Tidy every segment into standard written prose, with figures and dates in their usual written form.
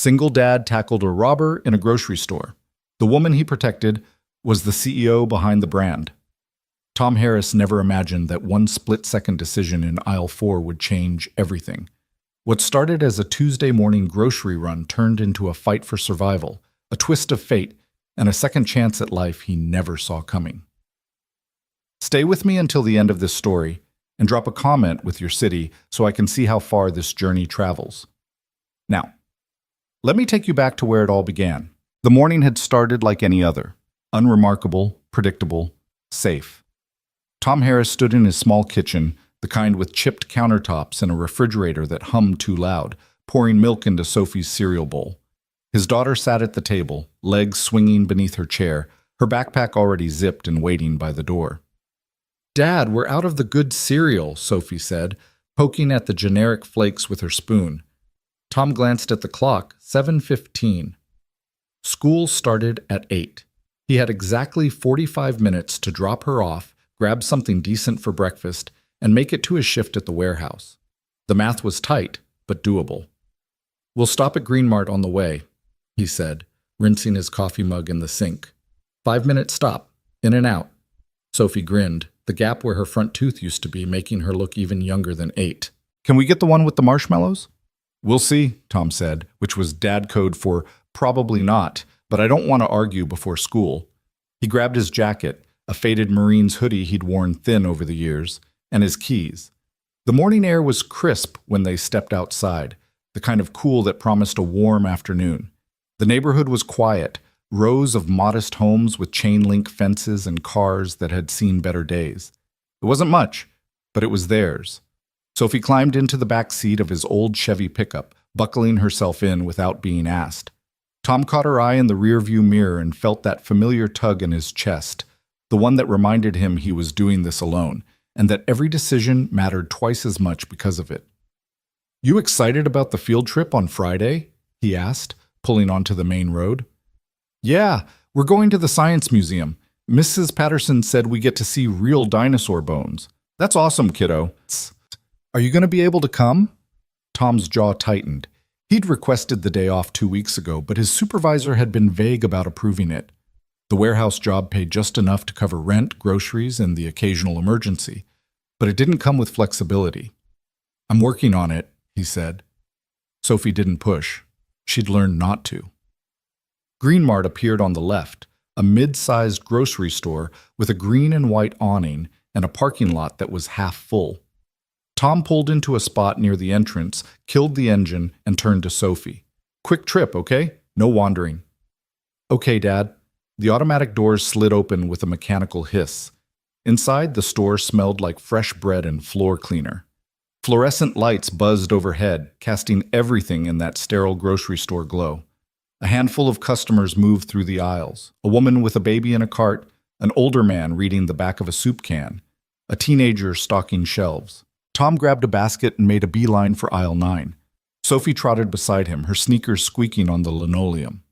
Single dad tackled a robber in a grocery store. The woman he protected was the CEO behind the brand. Tom Harris never imagined that one split-second decision in aisle 4 would change everything. What started as a Tuesday morning grocery run turned into a fight for survival, a twist of fate, and a second chance at life he never saw coming. Stay with me until the end of this story, and drop a comment with your city so I can see how far this journey travels. Now, let me take you back to where it all began. The morning had started like any other, unremarkable, predictable, safe. Tom Harris stood in his small kitchen, the kind with chipped countertops and a refrigerator that hummed too loud, pouring milk into Sophie's cereal bowl. His daughter sat at the table, legs swinging beneath her chair, her backpack already zipped and waiting by the door. "Dad, we're out of the good cereal," Sophie said, poking at the generic flakes with her spoon. Tom glanced at the clock, 7:15. School started at 8. He had exactly 45 minutes to drop her off, grab something decent for breakfast, and make it to his shift at the warehouse. The math was tight, but doable. "We'll stop at Green Mart on the way," he said, rinsing his coffee mug in the sink. 5-minute stop, in and out. Sophie grinned, the gap where her front tooth used to be making her look even younger than 8. "Can we get the one with the marshmallows?" "We'll see," Tom said, which was dad code for probably not, but I don't want to argue before school. He grabbed his jacket, a faded Marine's hoodie he'd worn thin over the years, and his keys. The morning air was crisp when they stepped outside, the kind of cool that promised a warm afternoon. The neighborhood was quiet, rows of modest homes with chain-link fences and cars that had seen better days. It wasn't much, but it was theirs. Sophie climbed into the back seat of his old Chevy pickup, buckling herself in without being asked. Tom caught her eye in the rearview mirror and felt that familiar tug in his chest, the one that reminded him he was doing this alone, and that every decision mattered twice as much because of it. "You excited about the field trip on Friday?" he asked, pulling onto the main road. "Yeah, we're going to the Science Museum. Mrs. Patterson said we get to see real dinosaur bones." "That's awesome, kiddo. Are you going to be able to come?" Tom's jaw tightened. He'd requested the day off 2 weeks ago, but his supervisor had been vague about approving it. The warehouse job paid just enough to cover rent, groceries, and the occasional emergency, but it didn't come with flexibility. "I'm working on it," he said. Sophie didn't push. She'd learned not to. Green Mart appeared on the left, a mid-sized grocery store with a green and white awning and a parking lot that was half full. Tom pulled into a spot near the entrance, killed the engine, and turned to Sophie. "Quick trip, okay? No wandering." "Okay, Dad." The automatic doors slid open with a mechanical hiss. Inside, the store smelled like fresh bread and floor cleaner. Fluorescent lights buzzed overhead, casting everything in that sterile grocery store glow. A handful of customers moved through the aisles, a woman with a baby in a cart, an older man reading the back of a soup can, a teenager stocking shelves. Tom grabbed a basket and made a beeline for aisle 9. Sophie trotted beside him, her sneakers squeaking on the linoleum.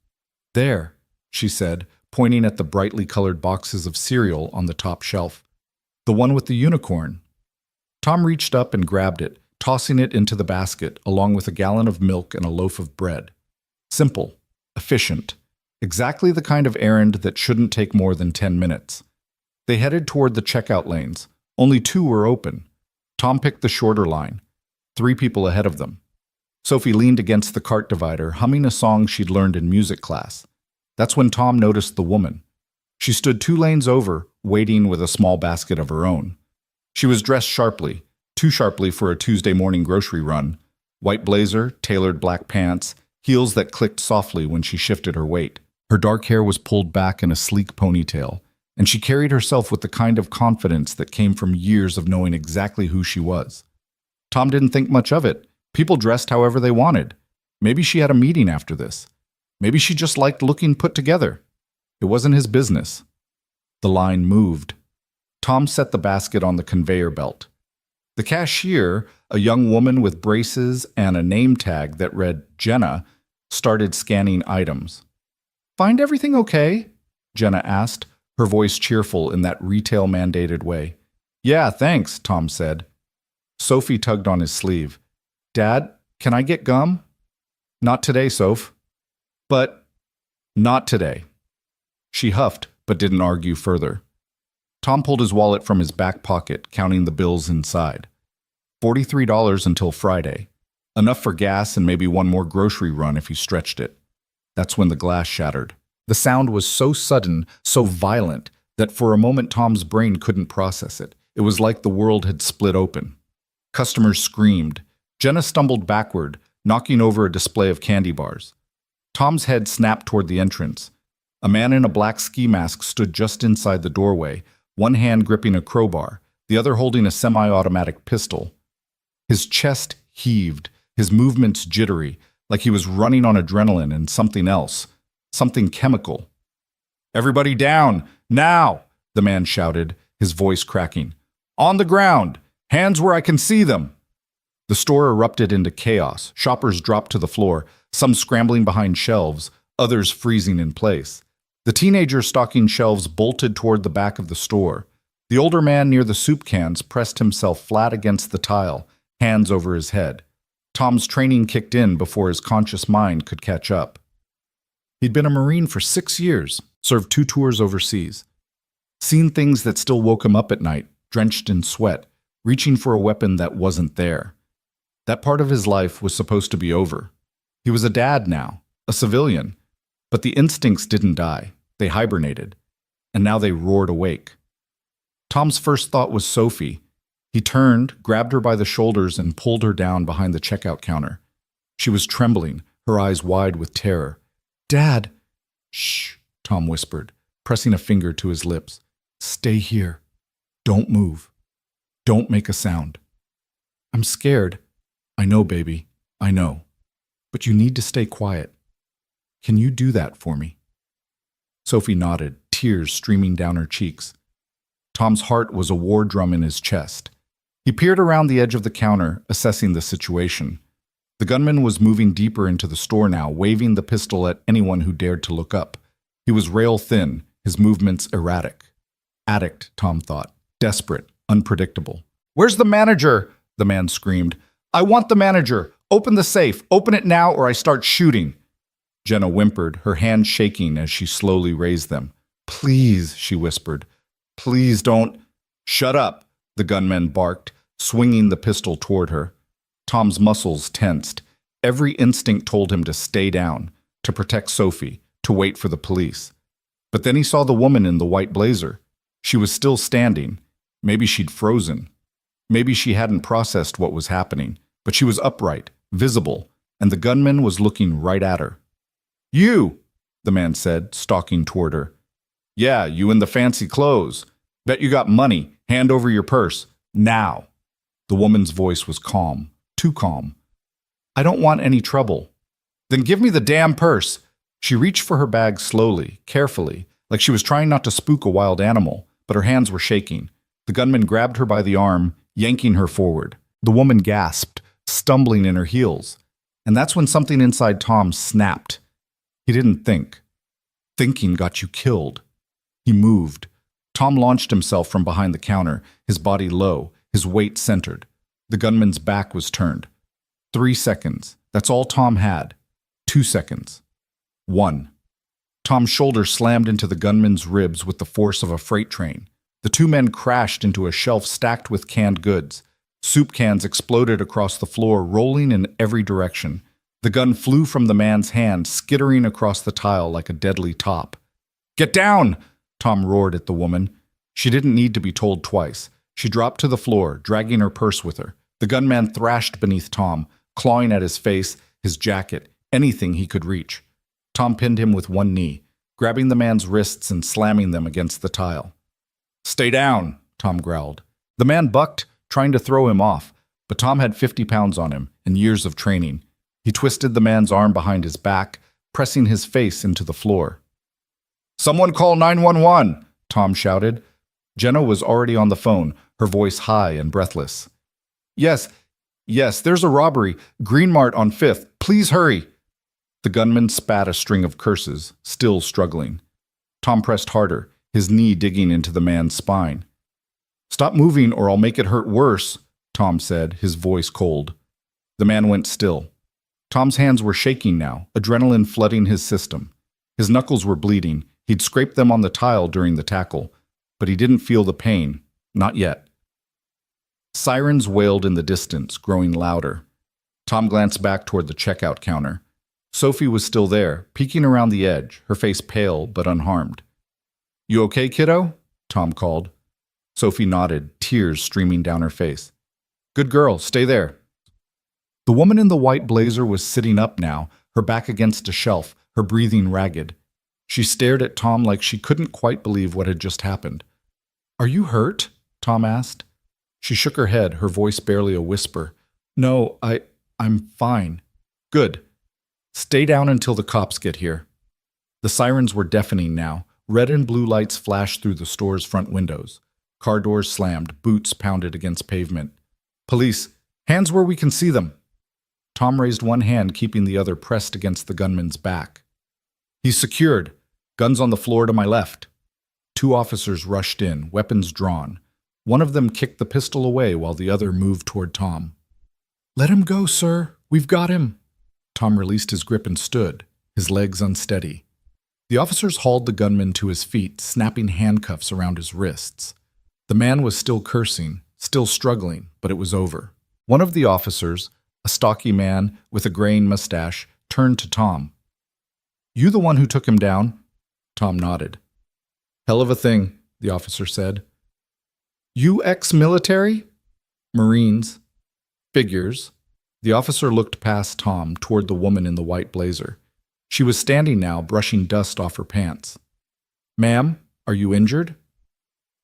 "There," she said, pointing at the brightly colored boxes of cereal on the top shelf. "The one with the unicorn." Tom reached up and grabbed it, tossing it into the basket, along with a gallon of milk and a loaf of bread. Simple, efficient, exactly the kind of errand that shouldn't take more than 10 minutes. They headed toward the checkout lanes. Only 2 were open. Tom picked the shorter line, 3 people ahead of them. Sophie leaned against the cart divider, humming a song she'd learned in music class. That's when Tom noticed the woman. She stood 2 lanes over, waiting with a small basket of her own. She was dressed sharply, too sharply for a Tuesday morning grocery run. White blazer, tailored black pants, heels that clicked softly when she shifted her weight. Her dark hair was pulled back in a sleek ponytail, and she carried herself with the kind of confidence that came from years of knowing exactly who she was. Tom didn't think much of it. People dressed however they wanted. Maybe she had a meeting after this. Maybe she just liked looking put together. It wasn't his business. The line moved. Tom set the basket on the conveyor belt. The cashier, a young woman with braces and a name tag that read Jenna, started scanning items. "Find everything okay?" Jenna asked, her voice cheerful in that retail-mandated way. "Yeah, thanks," Tom said. Sophie tugged on his sleeve. "Dad, can I get gum?" "Not today, Soph. But not today. She huffed, but didn't argue further. Tom pulled his wallet from his back pocket, counting the bills inside. $43 until Friday. Enough for gas and maybe one more grocery run if he stretched it. That's when the glass shattered. The sound was so sudden, so violent, that for a moment Tom's brain couldn't process it. It was like the world had split open. Customers screamed. Jenna stumbled backward, knocking over a display of candy bars. Tom's head snapped toward the entrance. A man in a black ski mask stood just inside the doorway, one hand gripping a crowbar, the other holding a semi-automatic pistol. His chest heaved, his movements jittery, like he was running on adrenaline and something else, something chemical. "Everybody down, now!" the man shouted, his voice cracking. "On the ground! Hands where I can see them!" The store erupted into chaos. Shoppers dropped to the floor, some scrambling behind shelves, others freezing in place. The teenager stocking shelves bolted toward the back of the store. The older man near the soup cans pressed himself flat against the tile, hands over his head. Tom's training kicked in before his conscious mind could catch up. He'd been a Marine for 6 years, served 2 tours overseas. Seen things that still woke him up at night, drenched in sweat, reaching for a weapon that wasn't there. That part of his life was supposed to be over. He was a dad now, a civilian. But the instincts didn't die. They hibernated. And now they roared awake. Tom's first thought was Sophie. He turned, grabbed her by the shoulders, and pulled her down behind the checkout counter. She was trembling, her eyes wide with terror. "Dad!" "Shh," Tom whispered, pressing a finger to his lips. "Stay here. Don't move. Don't make a sound." "I'm scared." "I know, baby. I know. But you need to stay quiet. Can you do that for me?" Sophie nodded, tears streaming down her cheeks. Tom's heart was a war drum in his chest. He peered around the edge of the counter, assessing the situation. The gunman was moving deeper into the store now, waving the pistol at anyone who dared to look up. He was rail-thin, his movements erratic. Addict, Tom thought. Desperate, unpredictable. "Where's the manager?" the man screamed. "I want the manager! Open the safe! Open it now or I start shooting!" Jenna whimpered, her hands shaking as she slowly raised them. "Please," she whispered. "Please don't—" "Shut up," the gunman barked, swinging the pistol toward her. Tom's muscles tensed. Every instinct told him to stay down, to protect Sophie, to wait for the police. But then he saw the woman in the white blazer. She was still standing. Maybe she'd frozen. Maybe she hadn't processed what was happening, but she was upright, visible, and the gunman was looking right at her. "You!" the man said, stalking toward her. "Yeah, you in the fancy clothes. Bet you got money. Hand over your purse. Now." The woman's voice was calm, too calm. "I don't want any trouble." "Then give me the damn purse." She reached for her bag slowly, carefully, like she was trying not to spook a wild animal, but her hands were shaking. The gunman grabbed her by the arm, yanking her forward. The woman gasped, stumbling in her heels. And that's when something inside Tom snapped. He didn't think. Thinking got you killed. He moved. Tom launched himself from behind the counter, his body low, his weight centered. The gunman's back was turned. 3 seconds. That's all Tom had. 2 seconds. 1. Tom's shoulder slammed into the gunman's ribs with the force of a freight train. The 2 men crashed into a shelf stacked with canned goods. Soup cans exploded across the floor, rolling in every direction. The gun flew from the man's hand, skittering across the tile like a deadly top. "Get down!" Tom roared at the woman. She didn't need to be told twice. She dropped to the floor, dragging her purse with her. The gunman thrashed beneath Tom, clawing at his face, his jacket, anything he could reach. Tom pinned him with one knee, grabbing the man's wrists and slamming them against the tile. "Stay down," Tom growled. The man bucked, trying to throw him off, but Tom had 50 pounds on him and years of training. He twisted the man's arm behind his back, pressing his face into the floor. "Someone call 911!" Tom shouted. Jenna was already on the phone, her voice high and breathless. Yes, there's a robbery. Green Mart on 5th. Please hurry." The gunman spat a string of curses, still struggling. Tom pressed harder, his knee digging into the man's spine. "Stop moving or I'll make it hurt worse," Tom said, his voice cold. The man went still. Tom's hands were shaking now, adrenaline flooding his system. His knuckles were bleeding. He'd scraped them on the tile during the tackle, but he didn't feel the pain. Not yet. Sirens wailed in the distance, growing louder. Tom glanced back toward the checkout counter. Sophie was still there, peeking around the edge, her face pale but unharmed. "You okay, kiddo?" Tom called. Sophie nodded, tears streaming down her face. "Good girl, stay there." The woman in the white blazer was sitting up now, her back against a shelf, her breathing ragged. She stared at Tom like she couldn't quite believe what had just happened. "Are you hurt?" Tom asked. She shook her head, her voice barely a whisper. "No, I'm fine." "Good. Stay down until the cops get here." The sirens were deafening now. Red and blue lights flashed through the store's front windows. Car doors slammed, boots pounded against pavement. "Police, hands where we can see them." Tom raised one hand, keeping the other pressed against the gunman's back. "He's secured. Guns on the floor to my left." Two officers rushed in, weapons drawn. One of them kicked the pistol away while the other moved toward Tom. "Let him go, sir. We've got him." Tom released his grip and stood, his legs unsteady. The officers hauled the gunman to his feet, snapping handcuffs around his wrists. The man was still cursing, still struggling, but it was over. One of the officers, a stocky man with a graying mustache, turned to Tom. "You the one who took him down?" Tom nodded. "Hell of a thing," the officer said. "You ex-military?" "Marines." "Figures." The officer looked past Tom toward the woman in the white blazer. She was standing now, brushing dust off her pants. "Ma'am, are you injured?"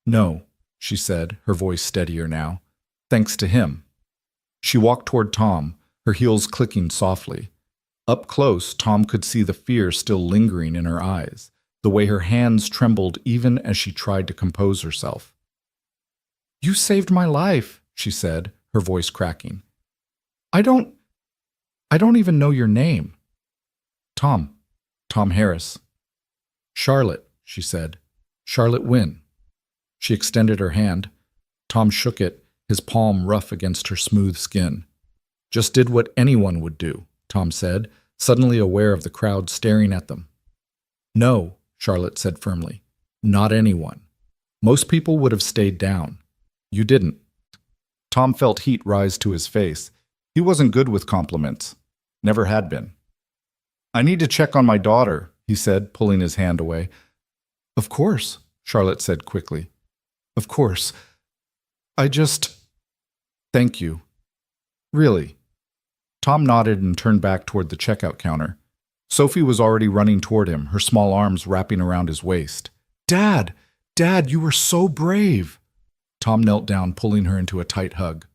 "No," she said, her voice steadier now. "Thanks to him." She walked toward Tom, her heels clicking softly. Up close, Tom could see the fear still lingering in her eyes, the way her hands trembled even as she tried to compose herself. "You saved my life," she said, her voice cracking. I don't even know your name." Tom Harris." "Charlotte," she said. "Charlotte Wynne." She extended her hand. Tom shook it, his palm rough against her smooth skin. "Just did what anyone would do," Tom said, suddenly aware of the crowd staring at them. "No," Charlotte said firmly. "Not anyone. Most people would have stayed down. You didn't." Tom felt heat rise to his face. He wasn't good with compliments. Never had been. "I need to check on my daughter," he said, pulling his hand away. "Of course," Charlotte said quickly. "Of course. Thank you. Really." Tom nodded and turned back toward the checkout counter. Sophie was already running toward him, her small arms wrapping around his waist. Dad, you were so brave." Tom knelt down, pulling her into a tight hug.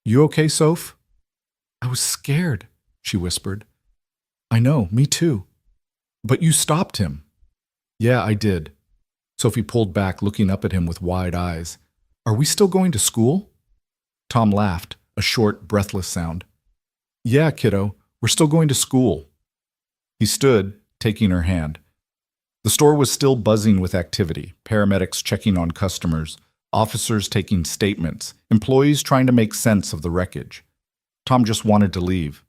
"You okay, Soph?" "I was scared," she whispered. "I know, me too." "But you stopped him." "Yeah, I did." Sophie pulled back, looking up at him with wide eyes. "Are we still going to school?" Tom laughed, a short, breathless sound. "Yeah, kiddo, we're still going to school." He stood, taking her hand. The store was still buzzing with activity, paramedics checking on customers, officers taking statements, employees trying to make sense of the wreckage. Tom just wanted to leave,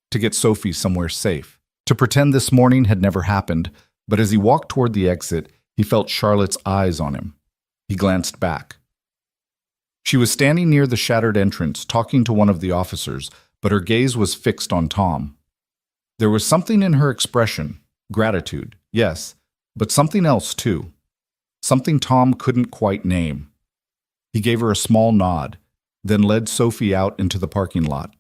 to get Sophie somewhere safe, to pretend this morning had never happened, but as he walked toward the exit, he felt Charlotte's eyes on him. He glanced back. She was standing near the shattered entrance, talking to one of the officers, but her gaze was fixed on Tom. There was something in her expression, gratitude, yes, but something else too. Something Tom couldn't quite name. He gave her a small nod, then led Sophie out into the parking lot.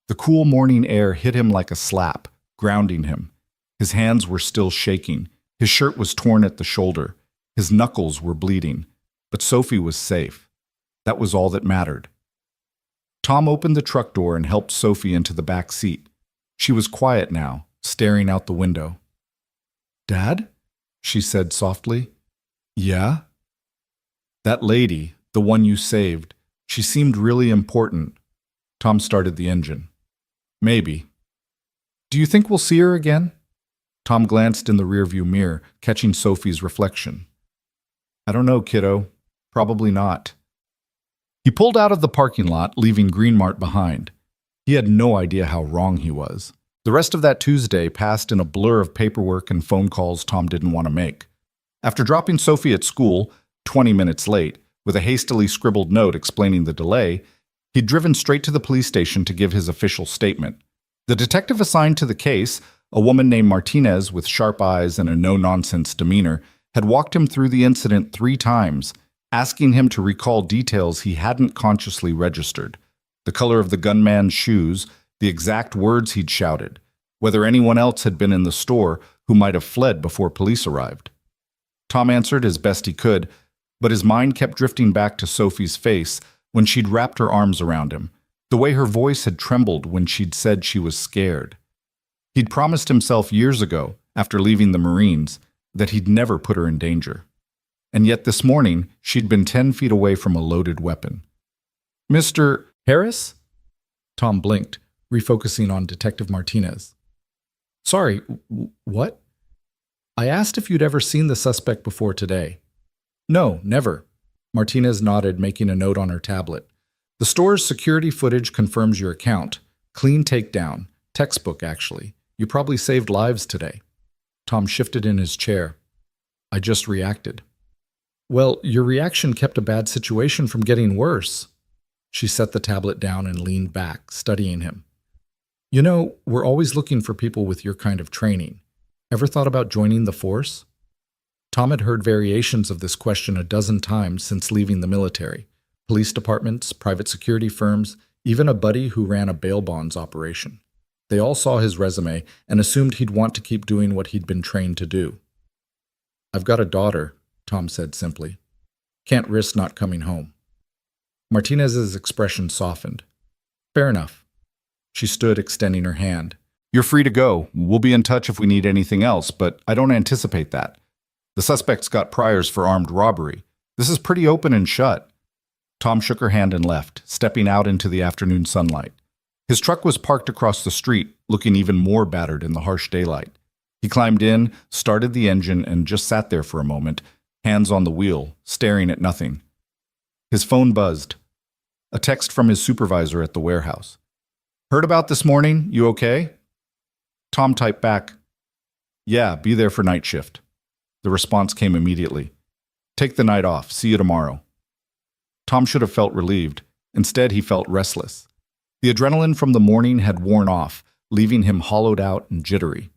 The cool morning air hit him like a slap, grounding him. His hands were still shaking. His shirt was torn at the shoulder. His knuckles were bleeding. But Sophie was safe. That was all that mattered. Tom opened the truck door and helped Sophie into the back seat. She was quiet now, staring out the window. "Dad?" she said softly. "Yeah?" "That lady, the one you saved, she seemed really important." Tom started the engine. "Maybe." "Do you think we'll see her again?" Tom glanced in the rearview mirror, catching Sophie's reflection. "I don't know, kiddo. Probably not." He pulled out of the parking lot, leaving Greenmart behind. He had no idea how wrong he was. The rest of that Tuesday passed in a blur of paperwork and phone calls Tom didn't want to make. After dropping Sophie at school, 20 minutes late, with a hastily scribbled note explaining the delay, he'd driven straight to the police station to give his official statement. The detective assigned to the case, a woman named Martinez with sharp eyes and a no-nonsense demeanor, had walked him through the incident 3 times, asking him to recall details he hadn't consciously registered. The color of the gunman's shoes, the exact words he'd shouted, whether anyone else had been in the store who might have fled before police arrived. Tom answered as best he could, but his mind kept drifting back to Sophie's face when she'd wrapped her arms around him, the way her voice had trembled when she'd said she was scared. He'd promised himself years ago, after leaving the Marines, that he'd never put her in danger. And yet this morning, she'd been 10 feet away from a loaded weapon. "Mr. Harris?" Tom blinked, refocusing on Detective Martinez. "Sorry, what?" "I asked if you'd ever seen the suspect before today." "No, never." Martinez nodded, making a note on her tablet. "The store's security footage confirms your account. Clean takedown. Textbook, actually. You probably saved lives today." Tom shifted in his chair. "I just reacted." "Well, your reaction kept a bad situation from getting worse." She set the tablet down and leaned back, studying him. "You know, we're always looking for people with your kind of training. Ever thought about joining the force?" Tom had heard variations of this question a dozen times since leaving the military. Police departments, private security firms, even a buddy who ran a bail bonds operation. They all saw his resume and assumed he'd want to keep doing what he'd been trained to do. "I've got a daughter," Tom said simply. "Can't risk not coming home." Martinez's expression softened. "Fair enough." She stood, extending her hand. "You're free to go. We'll be in touch if we need anything else, but I don't anticipate that. The suspect's got priors for armed robbery. This is pretty open and shut." Tom shook her hand and left, stepping out into the afternoon sunlight. His truck was parked across the street, looking even more battered in the harsh daylight. He climbed in, started the engine, and just sat there for a moment, hands on the wheel, staring at nothing. His phone buzzed. A text from his supervisor at the warehouse. "Heard about this morning? You okay?" Tom typed back, "Yeah, be there for night shift." The response came immediately. "Take the night off. See you tomorrow." Tom should have felt relieved. Instead, he felt restless. The adrenaline from the morning had worn off, leaving him hollowed out and jittery.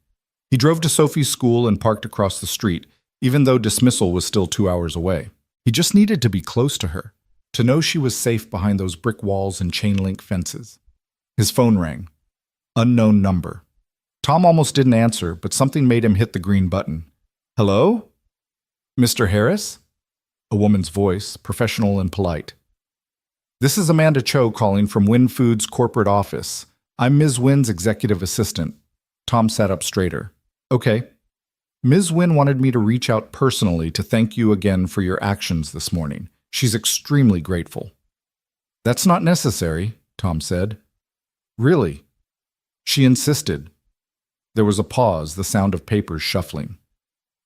He drove to Sophie's school and parked across the street, even though dismissal was still 2 hours away. He just needed to be close to her, to know she was safe behind those brick walls and chain-link fences. His phone rang. Unknown number. Tom almost didn't answer, but something made him hit the green button. "Hello? Mr. Harris?" A woman's voice, professional and polite. "This is Amanda Cho calling from Wynn Foods' corporate office. I'm Ms. Wynn's executive assistant." Tom sat up straighter. "Okay. Ms. Wynn wanted me to reach out personally to thank you again for your actions this morning. She's extremely grateful." "That's not necessary," Tom said. "Really?" She insisted. There was a pause, the sound of papers shuffling.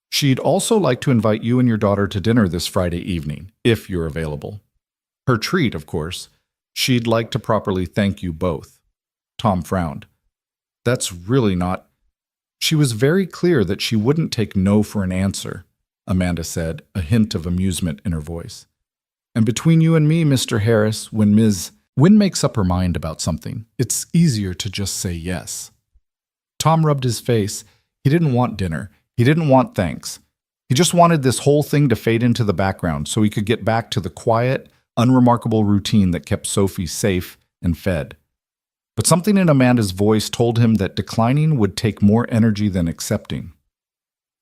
"She'd also like to invite you and your daughter to dinner this Friday evening, if you're available. Her treat, of course. She'd like to properly thank you both." Tom frowned. "That's really not—" "She was very clear that she wouldn't take no for an answer," Amanda said, a hint of amusement in her voice. "And between you and me, Mr. Harris, when Ms. Wynn makes up her mind about something, it's easier to just say yes." Tom rubbed his face. He didn't want dinner. He didn't want thanks. He just wanted this whole thing to fade into the background so he could get back to the quiet, unremarkable routine that kept Sophie safe and fed. But something in Amanda's voice told him that declining would take more energy than accepting.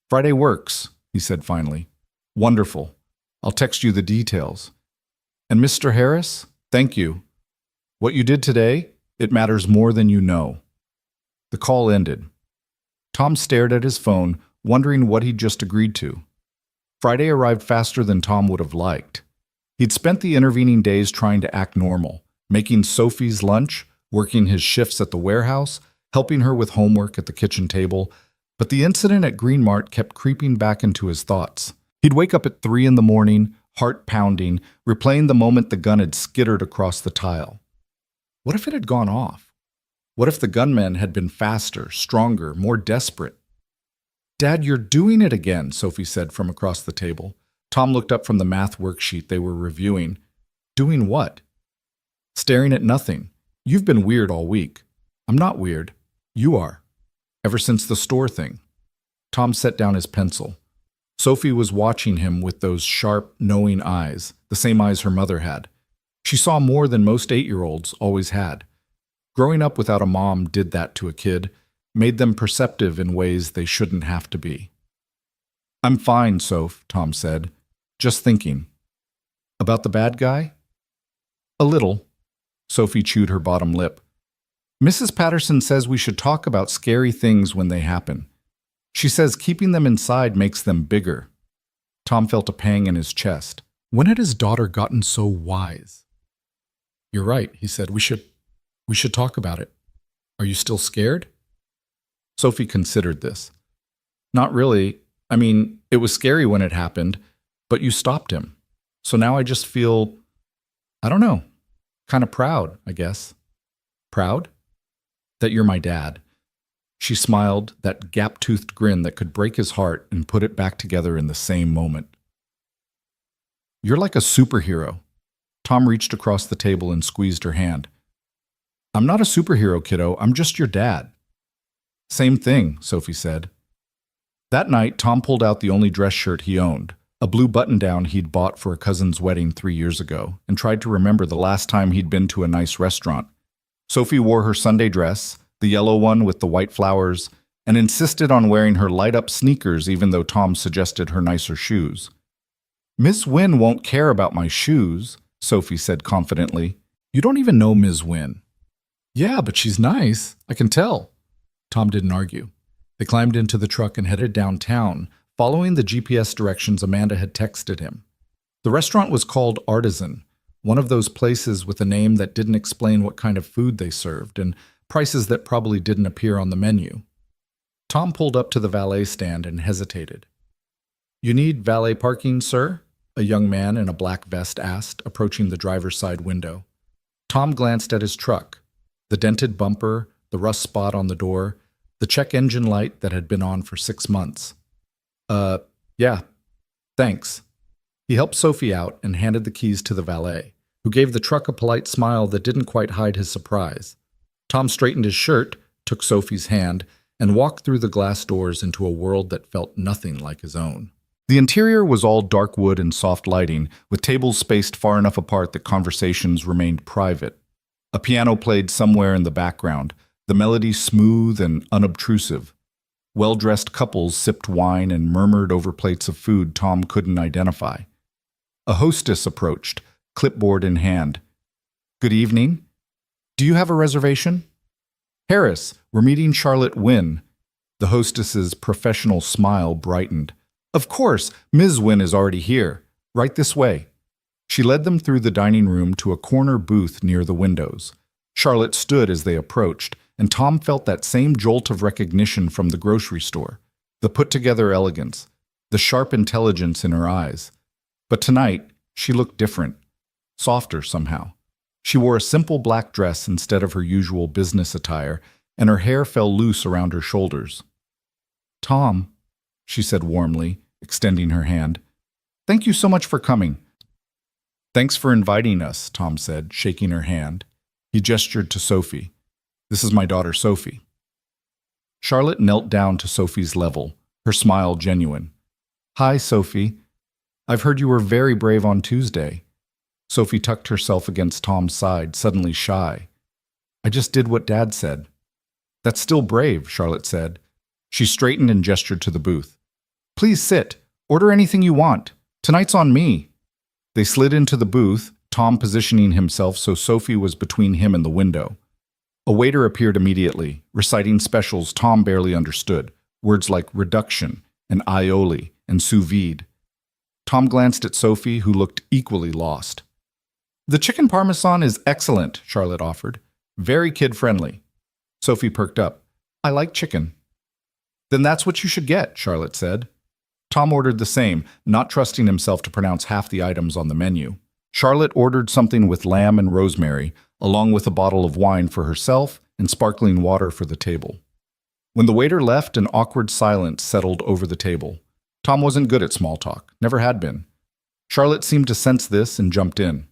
"Friday works," he said finally. "Wonderful. I'll text you the details. And Mr. Harris, thank you. What you did today, it matters more than you know." The call ended. Tom stared at his phone, wondering what he'd just agreed to. Friday arrived faster than Tom would have liked. He'd spent the intervening days trying to act normal, making Sophie's lunch, working his shifts at the warehouse, helping her with homework at the kitchen table, but the incident at Green Mart kept creeping back into his thoughts. He'd wake up at 3 in the morning, heart pounding, replaying the moment the gun had skittered across the tile. What if it had gone off? What if the gunmen had been faster, stronger, more desperate? "Dad, you're doing it again," Sophie said from across the table. Tom looked up from the math worksheet they were reviewing. "Doing what?" "Staring at nothing. You've been weird all week." "I'm not weird. You are. Ever since the store thing." Tom set down his pencil. Sophie was watching him with those sharp, knowing eyes, the same eyes her mother had. She saw more than most 8-year-olds always had. Growing up without a mom did that to a kid, made them perceptive in ways they shouldn't have to be. "I'm fine, Soph," Tom said. "Just thinking." "About the bad guy?" "A little." Sophie chewed her bottom lip. "Mrs. Patterson says we should talk about scary things when they happen. She says keeping them inside makes them bigger." Tom felt a pang in his chest. When had his daughter gotten so wise? "You're right," he said. We should talk about it. Are you still scared?" Sophie considered this. "Not really. I mean, it was scary when it happened, but you stopped him. So now I just feel, I don't know, kind of proud, I guess." "Proud?" "That you're my dad." She smiled, that gap-toothed grin that could break his heart and put it back together in the same moment. "You're like a superhero." Tom reached across the table and squeezed her hand. "I'm not a superhero, kiddo. I'm just your dad." "Same thing," Sophie said. That night, Tom pulled out the only dress shirt he owned, a blue button-down he'd bought for a cousin's wedding 3 years ago, and tried to remember the last time he'd been to a nice restaurant. Sophie wore her Sunday dress, the yellow one with the white flowers, and insisted on wearing her light-up sneakers even though Tom suggested her nicer shoes. "Miss Wynne won't care about my shoes," Sophie said confidently. "You don't even know Ms. Wynne." "Yeah, but she's nice. I can tell." Tom didn't argue. They climbed into the truck and headed downtown, following the GPS directions Amanda had texted him. The restaurant was called Artisan, one of those places with a name that didn't explain what kind of food they served, and prices that probably didn't appear on the menu. Tom pulled up to the valet stand and hesitated. "You need valet parking, sir?" a young man in a black vest asked, approaching the driver's side window. Tom glanced at his truck. The dented bumper, the rust spot on the door, the check engine light that had been on for 6 months. Yeah, thanks." He helped Sophie out and handed the keys to the valet, who gave the truck a polite smile that didn't quite hide his surprise. Tom straightened his shirt, took Sophie's hand, and walked through the glass doors into a world that felt nothing like his own. The interior was all dark wood and soft lighting, with tables spaced far enough apart that conversations remained private. A piano played somewhere in the background, the melody smooth and unobtrusive. Well-dressed couples sipped wine and murmured over plates of food Tom couldn't identify. A hostess approached, clipboard in hand. "Good evening. Do you have a reservation?" "Harris, we're meeting Charlotte Wynne." The hostess's professional smile brightened. "Of course, Ms. Wynne is already here. Right this way." She led them through the dining room to a corner booth near the windows. Charlotte stood as they approached, and Tom felt that same jolt of recognition from the grocery store, the put-together elegance, the sharp intelligence in her eyes. But tonight, she looked different, softer somehow. She wore a simple black dress instead of her usual business attire, and her hair fell loose around her shoulders. "Tom," she said warmly, extending her hand. "Thank you so much for coming." "Thanks for inviting us," Tom said, shaking her hand. He gestured to Sophie. "This is my daughter, Sophie." Charlotte knelt down to Sophie's level, her smile genuine. "Hi, Sophie. I've heard you were very brave on Tuesday." Sophie tucked herself against Tom's side, suddenly shy. "I just did what Dad said." "That's still brave," Charlotte said. She straightened and gestured to the booth. "Please sit. Order anything you want. Tonight's on me." They slid into the booth, Tom positioning himself so Sophie was between him and the window. A waiter appeared immediately, reciting specials Tom barely understood, words like reduction and aioli and sous vide. Tom glanced at Sophie, who looked equally lost. "The chicken parmesan is excellent," Charlotte offered. "Very kid-friendly." Sophie perked up. "I like chicken." "Then that's what you should get," Charlotte said. Tom ordered the same, not trusting himself to pronounce half the items on the menu. Charlotte ordered something with lamb and rosemary, along with a bottle of wine for herself and sparkling water for the table. When the waiter left, an awkward silence settled over the table. Tom wasn't good at small talk, never had been. Charlotte seemed to sense this and jumped in.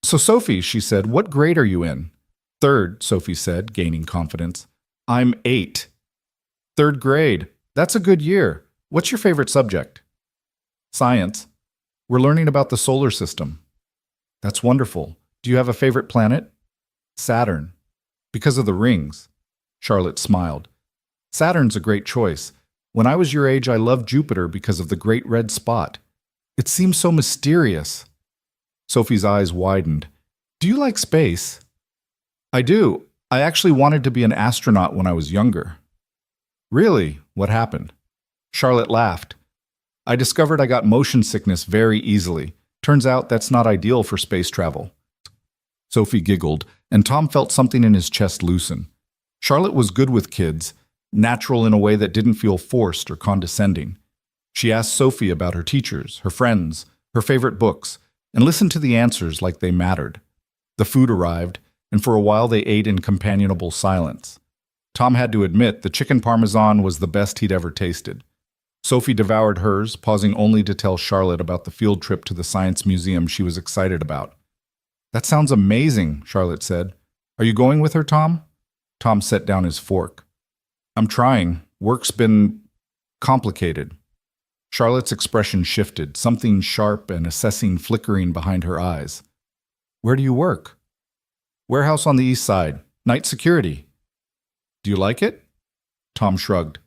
"So, Sophie," she said, "what grade are you in?" "Third," Sophie said, gaining confidence. "I'm 8. "Third grade. That's a good year. What's your favorite subject?" "Science. We're learning about the solar system." "That's wonderful. Do you have a favorite planet?" "Saturn. Because of the rings." Charlotte smiled. "Saturn's a great choice. When I was your age, I loved Jupiter because of the great red spot. It seems so mysterious." Sophie's eyes widened. "Do you like space?" "I do. I actually wanted to be an astronaut when I was younger." "Really? What happened?" Charlotte laughed. "I discovered I got motion sickness very easily. Turns out that's not ideal for space travel." Sophie giggled, and Tom felt something in his chest loosen. Charlotte was good with kids, natural in a way that didn't feel forced or condescending. She asked Sophie about her teachers, her friends, her favorite books, and listened to the answers like they mattered. The food arrived, and for a while they ate in companionable silence. Tom had to admit the chicken parmesan was the best he'd ever tasted. Sophie devoured hers, pausing only to tell Charlotte about the field trip to the science museum she was excited about. "That sounds amazing," Charlotte said. "Are you going with her, Tom?" Tom set down his fork. "I'm trying. Work's been complicated." Charlotte's expression shifted, something sharp and assessing flickering behind her eyes. "Where do you work?" "Warehouse on the east side. Night security." "Do you like it?" Tom shrugged.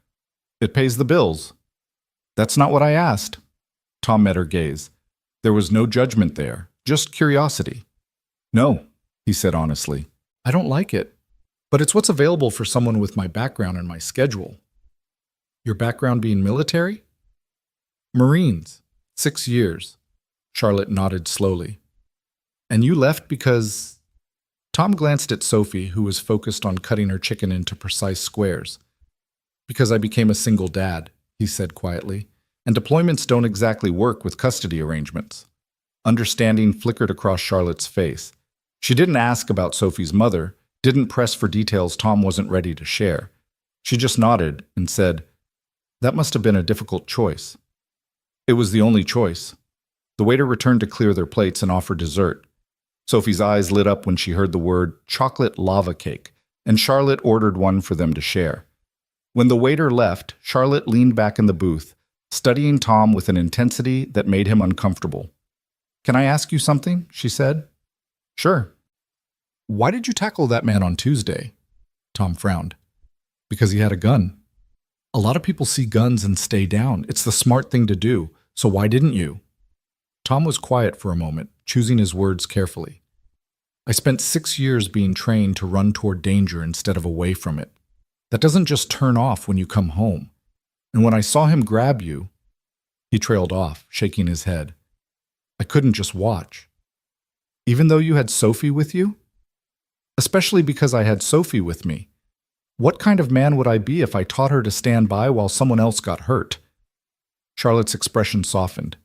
"It pays the bills." "That's not what I asked." Tom met her gaze. There was no judgment there, just curiosity. "No," he said honestly. "I don't like it. But it's what's available for someone with my background and my schedule." "Your background being military?" "Marines. 6 years." Charlotte nodded slowly. "And you left because—" Tom glanced at Sophie, who was focused on cutting her chicken into precise squares. "Because I became a single dad," he said quietly, "and deployments don't exactly work with custody arrangements." Understanding flickered across Charlotte's face. She didn't ask about Sophie's mother, didn't press for details Tom wasn't ready to share. She just nodded and said, "That must have been a difficult choice." "It was the only choice." The waiter returned to clear their plates and offer dessert. Sophie's eyes lit up when she heard the word chocolate lava cake, and Charlotte ordered one for them to share. When the waiter left, Charlotte leaned back in the booth, studying Tom with an intensity that made him uncomfortable. "Can I ask you something?" she said. "Sure." "Why did you tackle that man on Tuesday?" Tom frowned. "Because he had a gun." "A lot of people see guns and stay down. It's the smart thing to do. So why didn't you?" Tom was quiet for a moment, choosing his words carefully. "I spent 6 years being trained to run toward danger instead of away from it. That doesn't just turn off when you come home. And when I saw him grab you—" He trailed off, shaking his head. "I couldn't just watch." "Even though you had Sophie with you?" "Especially because I had Sophie with me. What kind of man would I be if I taught her to stand by while someone else got hurt?" Charlotte's expression softened.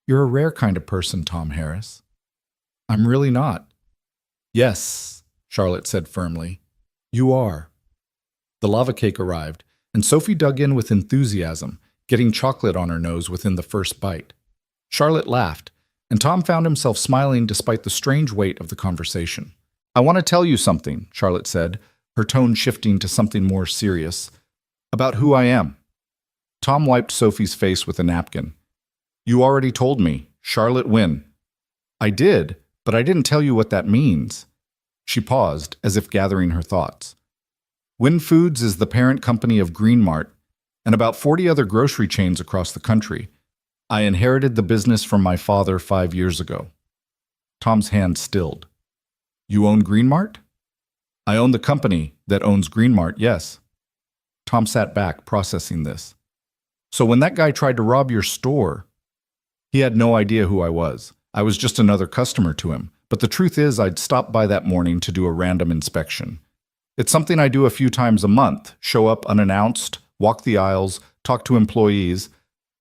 "You're a rare kind of person, Tom Harris." "I'm really not." "Yes," Charlotte said firmly. "You are." The lava cake arrived, and Sophie dug in with enthusiasm, getting chocolate on her nose within the first bite. Charlotte laughed, and Tom found himself smiling despite the strange weight of the conversation. "I want to tell you something," Charlotte said, her tone shifting to something more serious, "about who I am." Tom wiped Sophie's face with a napkin. "You already told me, Charlotte Wynn." "I did, but I didn't tell you what that means." She paused, as if gathering her thoughts. "Wynn Foods is the parent company of Green Mart and about 40 other grocery chains across the country. I inherited the business from my father 5 years ago." Tom's hand stilled. "You own Green Mart?" "I own the company that owns Green Mart, yes." Tom sat back, processing this. "So when that guy tried to rob your store—" "He had no idea who I was. I was just another customer to him. But the truth is I'd stopped by that morning to do a random inspection. It's something I do a few times a month, show up unannounced, walk the aisles, talk to employees.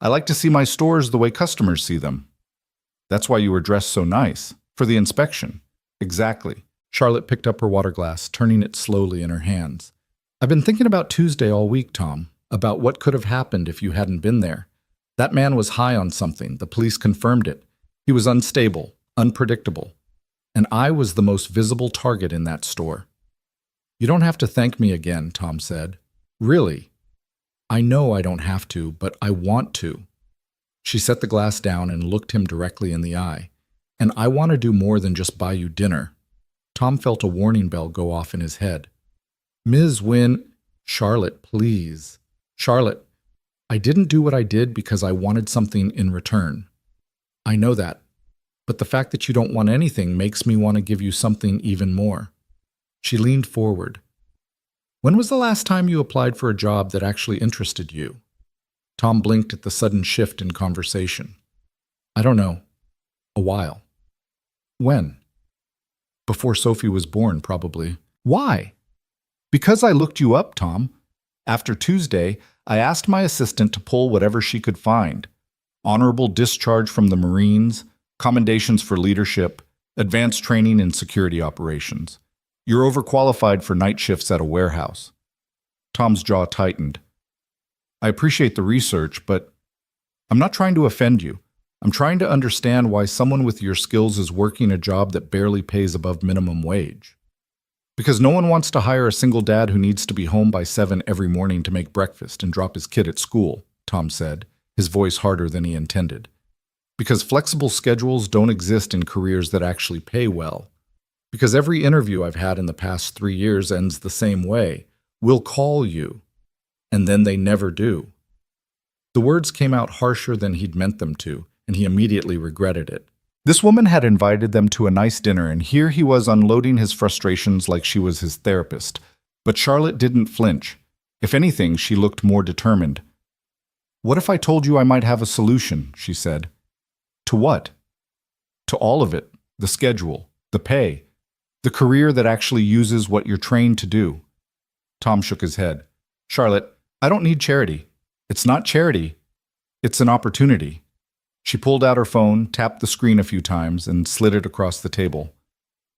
I like to see my stores the way customers see them." "That's why you were dressed so nice. For the inspection." "Exactly." Charlotte picked up her water glass, turning it slowly in her hands. I've been thinking about Tuesday all week, Tom, about what could have happened if you hadn't been there. That man was high on something. The police confirmed it. He was unstable, unpredictable. And I was the most visible target in that store. You don't have to thank me again, Tom said. Really? I know I don't have to, but I want to. She set the glass down and looked him directly in the eye. And I want to do more than just buy you dinner. Tom felt a warning bell go off in his head. Ms. Wynne, Charlotte, please. Charlotte, I didn't do what I did because I wanted something in return. I know that. But the fact that you don't want anything makes me want to give you something even more. She leaned forward. When was the last time you applied for a job that actually interested you? Tom blinked at the sudden shift in conversation. I don't know. A while. When? Before Sophie was born, probably. Why? Because I looked you up, Tom. After Tuesday, I asked my assistant to pull whatever she could find. Honorable discharge from the Marines, commendations for leadership, advanced training in security operations. You're overqualified for night shifts at a warehouse. Tom's jaw tightened. I appreciate the research, but I'm not trying to offend you. I'm trying to understand why someone with your skills is working a job that barely pays above minimum wage. Because no one wants to hire a single dad who needs to be home by 7 every morning to make breakfast and drop his kid at school, Tom said, his voice harder than he intended. Because flexible schedules don't exist in careers that actually pay well. Because every interview I've had in the past 3 years ends the same way. We'll call you. And then they never do. The words came out harsher than he'd meant them to, and he immediately regretted it. This woman had invited them to a nice dinner, and here he was unloading his frustrations like she was his therapist. But Charlotte didn't flinch. If anything, she looked more determined. What if I told you I might have a solution, she said. To what? To all of it. The schedule, the pay, the career that actually uses what you're trained to do. Tom shook his head. Charlotte, I don't need charity. It's not charity. It's an opportunity. She pulled out her phone, tapped the screen a few times, and slid it across the table.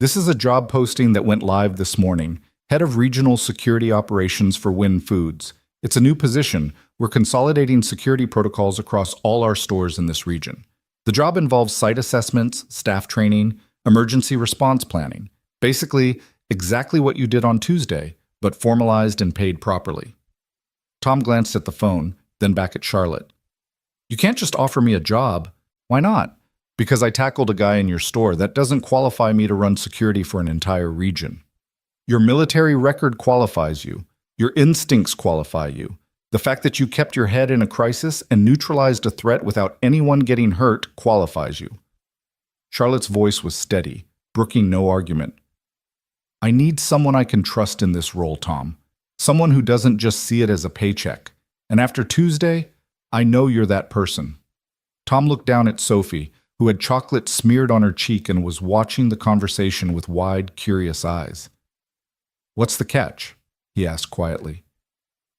This is a job posting that went live this morning. Head of Regional Security Operations for Wynn Foods. It's a new position. We're consolidating security protocols across all our stores in this region. The job involves site assessments, staff training, emergency response planning. Basically, exactly what you did on Tuesday, but formalized and paid properly. Tom glanced at the phone, then back at Charlotte. You can't just offer me a job. Why not? Because I tackled a guy in your store. That doesn't qualify me to run security for an entire region. Your military record qualifies you. Your instincts qualify you. The fact that you kept your head in a crisis and neutralized a threat without anyone getting hurt qualifies you. Charlotte's voice was steady, brooking no argument. I need someone I can trust in this role, Tom. Someone who doesn't just see it as a paycheck. And after Tuesday, I know you're that person. Tom looked down at Sophie, who had chocolate smeared on her cheek and was watching the conversation with wide, curious eyes. What's the catch? He asked quietly.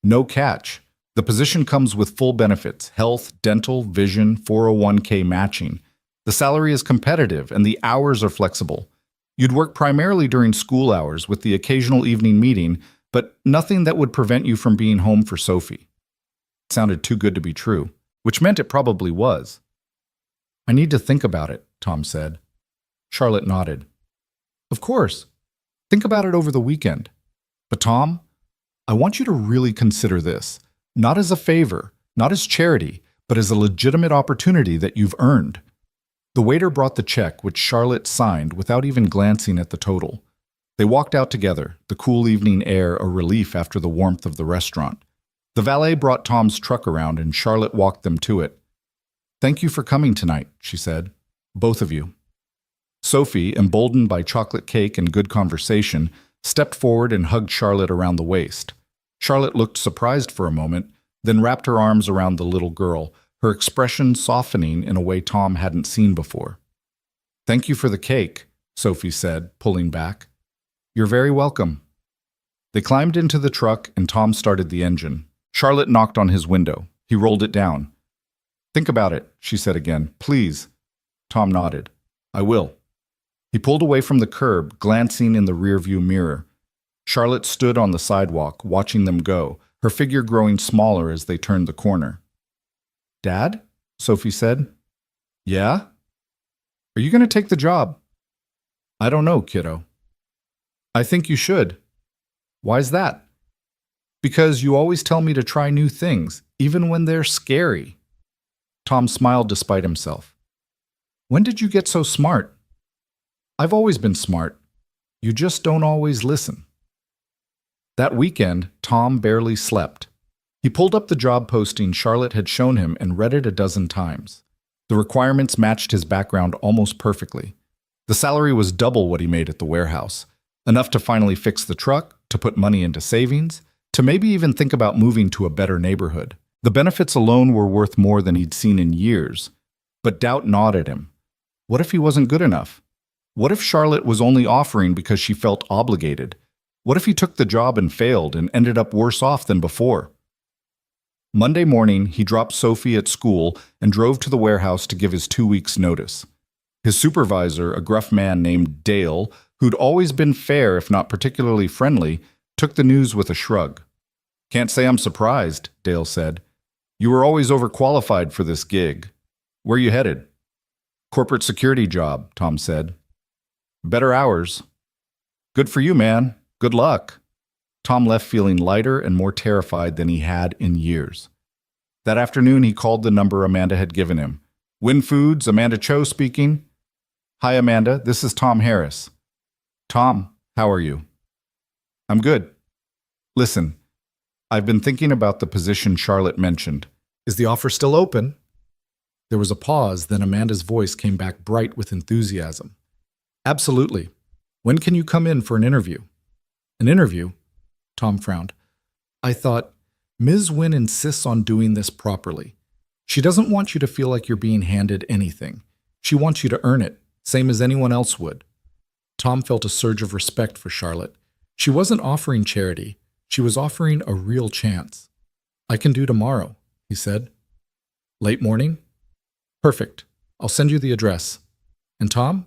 No catch. The position comes with full benefits, health, dental, vision, 401k matching. The salary is competitive and the hours are flexible. You'd work primarily during school hours with the occasional evening meeting, but nothing that would prevent you from being home for Sophie. It sounded too good to be true, which meant it probably was. I need to think about it, Tom said. Charlotte nodded. Of course. Think about it over the weekend. But Tom, I want you to really consider this, not as a favor, not as charity, but as a legitimate opportunity that you've earned. The waiter brought the check, which Charlotte signed without even glancing at the total. They walked out together, the cool evening air a relief after the warmth of the restaurant. The valet brought Tom's truck around and Charlotte walked them to it. Thank you for coming tonight, she said. Both of you. Sophie, emboldened by chocolate cake and good conversation, stepped forward and hugged Charlotte around the waist. Charlotte looked surprised for a moment, then wrapped her arms around the little girl, her expression softening in a way Tom hadn't seen before. Thank you for the cake, Sophie said, pulling back. You're very welcome. They climbed into the truck and Tom started the engine. Charlotte knocked on his window. He rolled it down. Think about it, she said again. Please. Tom nodded. I will. He pulled away from the curb, glancing in the rearview mirror. Charlotte stood on the sidewalk, watching them go, her figure growing smaller as they turned the corner. "Dad?" Sophie said. "Yeah? Are you going to take the job?" "I don't know, kiddo." "I think you should." "Why's that?" "Because you always tell me to try new things, even when they're scary." Tom smiled despite himself. "When did you get so smart?" "I've always been smart. You just don't always listen." That weekend, Tom barely slept. He pulled up the job posting Charlotte had shown him and read it a dozen times. The requirements matched his background almost perfectly. The salary was double what he made at the warehouse, enough to finally fix the truck, to put money into savings, to maybe even think about moving to a better neighborhood. The benefits alone were worth more than he'd seen in years. But doubt gnawed at him. What if he wasn't good enough? What if Charlotte was only offering because she felt obligated? What if he took the job and failed and ended up worse off than before? Monday morning, he dropped Sophie at school and drove to the warehouse to give his 2 weeks' notice. His supervisor, a gruff man named Dale, who'd always been fair if not particularly friendly, took the news with a shrug. "Can't say I'm surprised," Dale said. "You were always overqualified for this gig. Where you headed?" "Corporate security job," Tom said. "Better hours." "Good for you, man. Good luck." Tom left feeling lighter and more terrified than he had in years. That afternoon, he called the number Amanda had given him. "Win Foods, Amanda Cho speaking." "Hi, Amanda. This is Tom Harris." "Tom, how are you?" "I'm good. Listen, I've been thinking about the position Charlotte mentioned. Is the offer still open?" There was a pause, then Amanda's voice came back bright with enthusiasm. "Absolutely. When can you come in for an interview?" "An interview?" Tom frowned. "I thought, Ms. Wynn insists on doing this properly. She doesn't want you to feel like you're being handed anything. She wants you to earn it, same as anyone else would." Tom felt a surge of respect for Charlotte. She wasn't offering charity. She was offering a real chance. "I can do tomorrow," he said. "Late morning?" "Perfect. I'll send you the address. And Tom,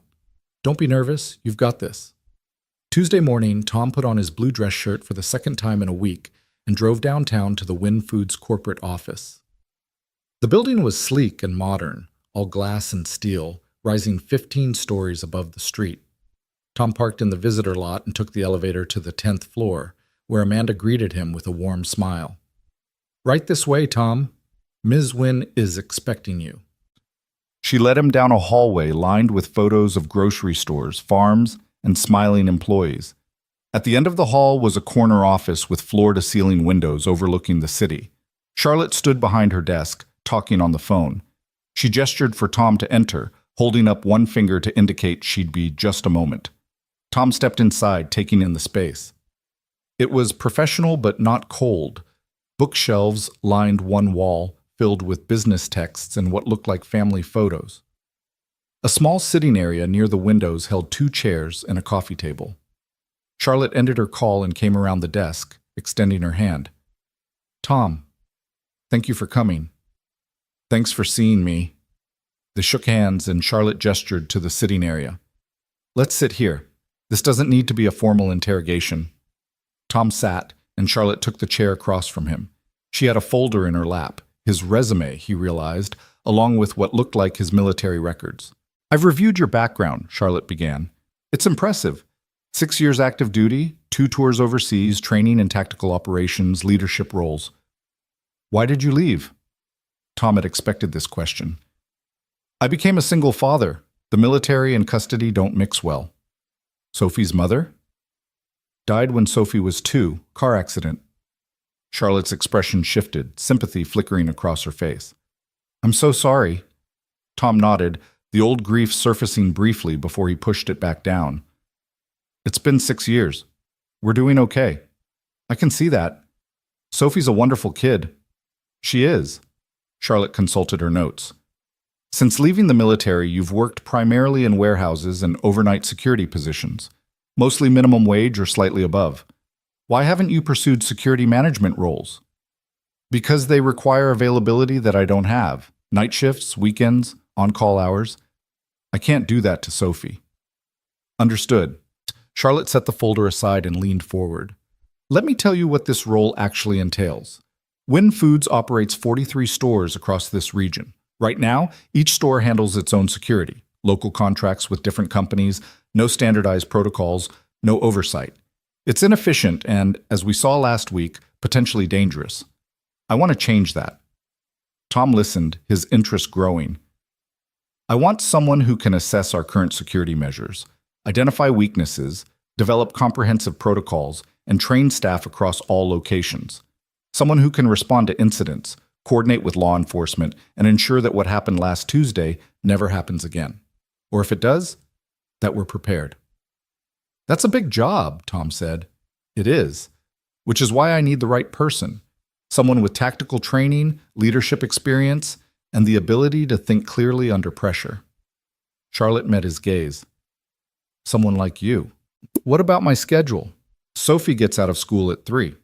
don't be nervous. You've got this." Tuesday morning, Tom put on his blue dress shirt for the second time in a week and drove downtown to the Wynn Foods corporate office. The building was sleek and modern, all glass and steel, rising 15 stories above the street. Tom parked in the visitor lot and took the elevator to the 10th floor, where Amanda greeted him with a warm smile. "Right this way, Tom. Ms. Wynn is expecting you." She led him down a hallway lined with photos of grocery stores, farms, and smiling employees. At the end of the hall was a corner office with floor-to-ceiling windows overlooking the city. Charlotte stood behind her desk, talking on the phone. She gestured for Tom to enter, holding up one finger to indicate she'd be just a moment. Tom stepped inside, taking in the space. It was professional but not cold. Bookshelves lined one wall, filled with business texts and what looked like family photos. A small sitting area near the windows held 2 chairs and a coffee table. Charlotte ended her call and came around the desk, extending her hand. "Tom, thank you for coming." "Thanks for seeing me." They shook hands and Charlotte gestured to the sitting area. "Let's sit here. This doesn't need to be a formal interrogation." Tom sat, and Charlotte took the chair across from him. She had a folder in her lap, his resume, he realized, along with what looked like his military records. "I've reviewed your background," Charlotte began. "It's impressive. 6 years active duty, 2 tours overseas, training in tactical operations, leadership roles. Why did you leave?" Tom had expected this question. "I became a single father. The military and custody don't mix well." "Sophie's mother?" "Died when Sophie was 2, car accident." Charlotte's expression shifted, sympathy flickering across her face. "I'm so sorry." Tom nodded, the old grief surfacing briefly before he pushed it back down. "It's been 6 years. We're doing okay." "I can see that. Sophie's a wonderful kid." "She is." Charlotte consulted her notes. "Since leaving the military, you've worked primarily in warehouses and overnight security positions, mostly minimum wage or slightly above. Why haven't you pursued security management roles?" "Because they require availability that I don't have. Night shifts, weekends, on-call hours. I can't do that to Sophie." Understood. Charlotte set the folder aside and leaned forward. Let me tell you what this role actually entails. Win Foods operates 43 stores across this region. Right now, each store handles its own security, local contracts with different companies, no standardized protocols, no oversight. It's inefficient and, as we saw last week, potentially dangerous. I want to change that. Tom listened, his interest growing. I want someone who can assess our current security measures, identify weaknesses, develop comprehensive protocols, and train staff across all locations. Someone who can respond to incidents, coordinate with law enforcement, and ensure that what happened last Tuesday never happens again. Or if it does, that we're prepared. That's a big job, Tom said. It is, which is why I need the right person. Someone with tactical training, leadership experience, and the ability to think clearly under pressure. Charlotte met his gaze. Someone like you. What about my schedule? Sophie gets out of school at 3.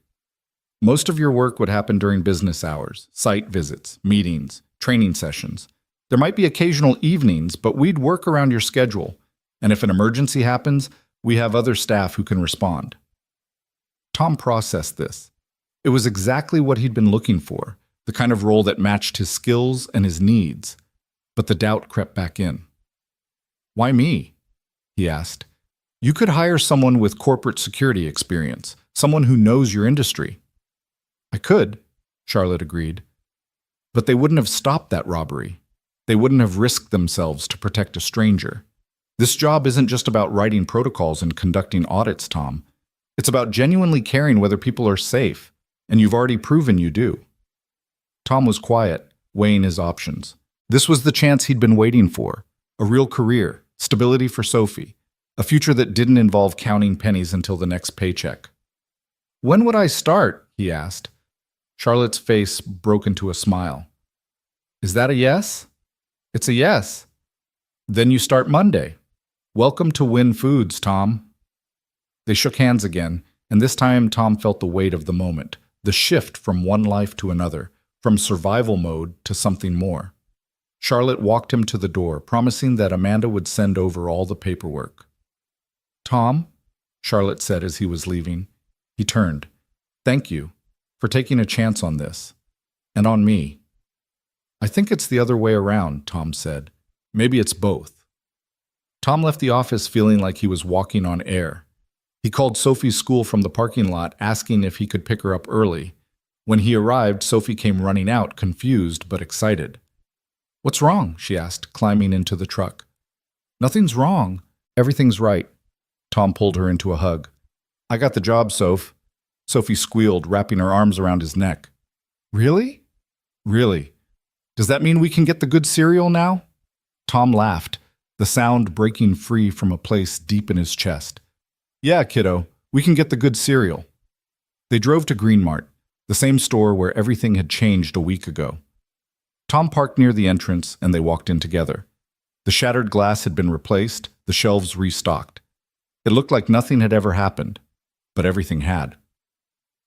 Most of your work would happen during business hours, site visits, meetings, training sessions. There might be occasional evenings, but we'd work around your schedule. And if an emergency happens, we have other staff who can respond. Tom processed this. It was exactly what he'd been looking for, the kind of role that matched his skills and his needs. But the doubt crept back in. Why me? He asked. You could hire someone with corporate security experience, someone who knows your industry. I could, Charlotte agreed. But they wouldn't have stopped that robbery. They wouldn't have risked themselves to protect a stranger. This job isn't just about writing protocols and conducting audits, Tom. It's about genuinely caring whether people are safe, and you've already proven you do. Tom was quiet, weighing his options. This was the chance he'd been waiting for, a real career, stability for Sophie, a future that didn't involve counting pennies until the next paycheck. When would I start? He asked. Charlotte's face broke into a smile. Is that a yes? It's a yes. Then you start Monday. Welcome to Win Foods, Tom. They shook hands again, and this time Tom felt the weight of the moment, the shift from one life to another, from survival mode to something more. Charlotte walked him to the door, promising that Amanda would send over all the paperwork. Tom, Charlotte said as he was leaving. He turned. Thank you for taking a chance on this. And on me. I think it's the other way around, Tom said. Maybe it's both. Tom left the office feeling like he was walking on air. He called Sophie's school from the parking lot, asking if he could pick her up early. When he arrived, Sophie came running out, confused but excited. What's wrong? She asked, climbing into the truck. Nothing's wrong. Everything's right. Tom pulled her into a hug. I got the job, Soph. Sophie squealed, wrapping her arms around his neck. Really? Really. Does that mean we can get the good cereal now? Tom laughed, the sound breaking free from a place deep in his chest. Yeah, kiddo, we can get the good cereal. They drove to Green Mart, the same store where everything had changed a week ago. Tom parked near the entrance and they walked in together. The shattered glass had been replaced, the shelves restocked. It looked like nothing had ever happened, but everything had.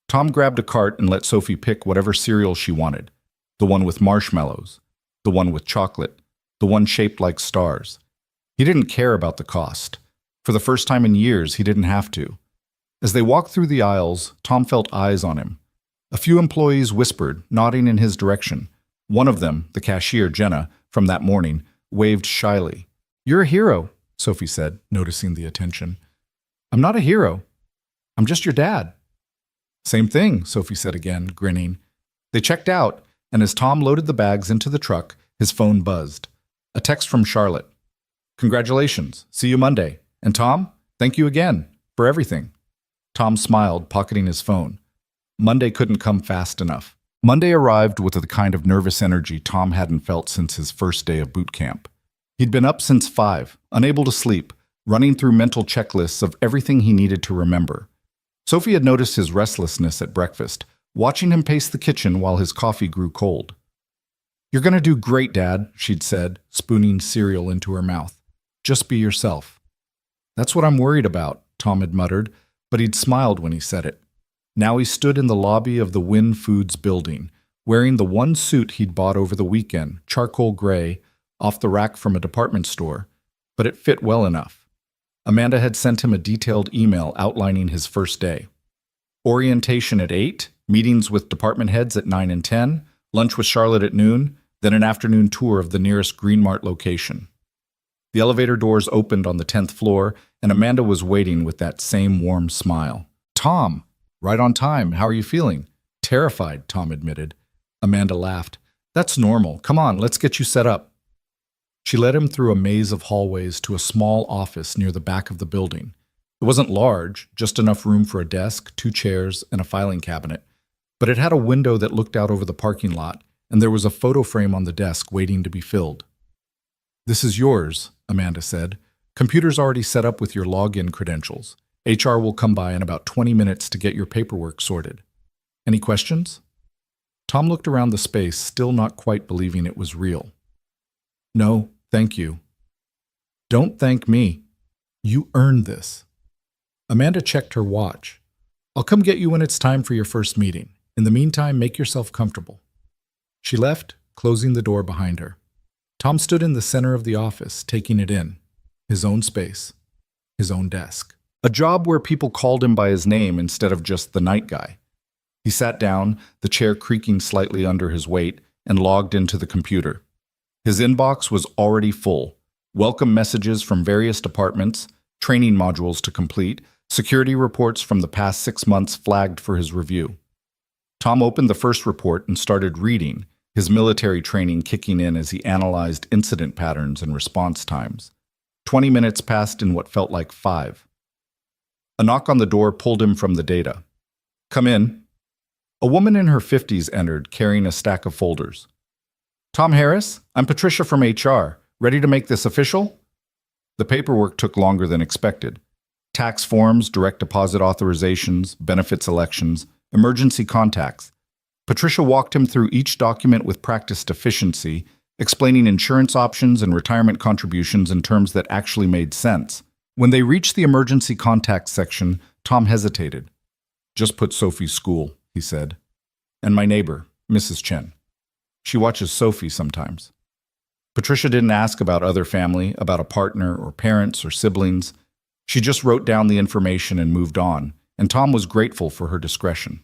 Tom grabbed a cart and let Sophie pick whatever cereal she wanted. The one with marshmallows, the one with chocolate, the one shaped like stars. He didn't care about the cost. For the first time in years, he didn't have to. As they walked through the aisles, Tom felt eyes on him. A few employees whispered, nodding in his direction. One of them, the cashier, Jenna, from that morning, waved shyly. You're a hero, Sophie said, noticing the attention. I'm not a hero. I'm just your dad. Same thing, Sophie said again, grinning. They checked out, and as Tom loaded the bags into the truck, his phone buzzed. A text from Charlotte. Congratulations. See you Monday. And Tom, thank you again for everything. Tom smiled, pocketing his phone. Monday couldn't come fast enough. Monday arrived with the kind of nervous energy Tom hadn't felt since his first day of boot camp. He'd been up since 5, unable to sleep, running through mental checklists of everything he needed to remember. Sophie had noticed his restlessness at breakfast, watching him pace the kitchen while his coffee grew cold. You're going to do great, Dad, she'd said, spooning cereal into her mouth. Just be yourself. That's what I'm worried about, Tom had muttered, but he'd smiled when he said it. Now he stood in the lobby of the Win Foods building, wearing the one suit he'd bought over the weekend, charcoal gray, off the rack from a department store, but it fit well enough. Amanda had sent him a detailed email outlining his first day. Orientation at 8, meetings with department heads at 9 and 10, lunch with Charlotte at noon, then an afternoon tour of the nearest Green Mart location. The elevator doors opened on the 10th floor, and Amanda was waiting with that same warm smile. "Tom, right on time. How are you feeling?" "Terrified," Tom admitted. Amanda laughed. "That's normal. Come on, let's get you set up." She led him through a maze of hallways to a small office near the back of the building. It wasn't large, just enough room for a desk, 2 chairs, and a filing cabinet, but it had a window that looked out over the parking lot, and there was a photo frame on the desk waiting to be filled. "This is yours," Amanda said. "Computer's already set up with your login credentials. HR will come by in about 20 minutes to get your paperwork sorted. Any questions?" Tom looked around the space, still not quite believing it was real. "No, thank you." "Don't thank me. You earned this." Amanda checked her watch. "I'll come get you when it's time for your first meeting. In the meantime, make yourself comfortable." She left, closing the door behind her. Tom stood in the center of the office, taking it in. His own space. His own desk. A job where people called him by his name instead of just the night guy. He sat down, the chair creaking slightly under his weight, and logged into the computer. His inbox was already full. Welcome messages from various departments, training modules to complete, security reports from the past 6 months flagged for his review. Tom opened the first report and started reading, his military training kicking in as he analyzed incident patterns and response times. 20 minutes passed in what felt like 5. A knock on the door pulled him from the data. "Come in." A woman in her 50s entered, carrying a stack of folders. "Tom Harris, I'm Patricia from HR. Ready to make this official?" The paperwork took longer than expected. Tax forms, direct deposit authorizations, benefits elections, emergency contacts. Patricia walked him through each document with practiced efficiency, explaining insurance options and retirement contributions in terms that actually made sense. When they reached the emergency contacts section, Tom hesitated. "Just put Sophie's school," he said. "And my neighbor, Mrs. Chen. She watches Sophie sometimes." Patricia didn't ask about other family, about a partner or parents or siblings. She just wrote down the information and moved on, and Tom was grateful for her discretion.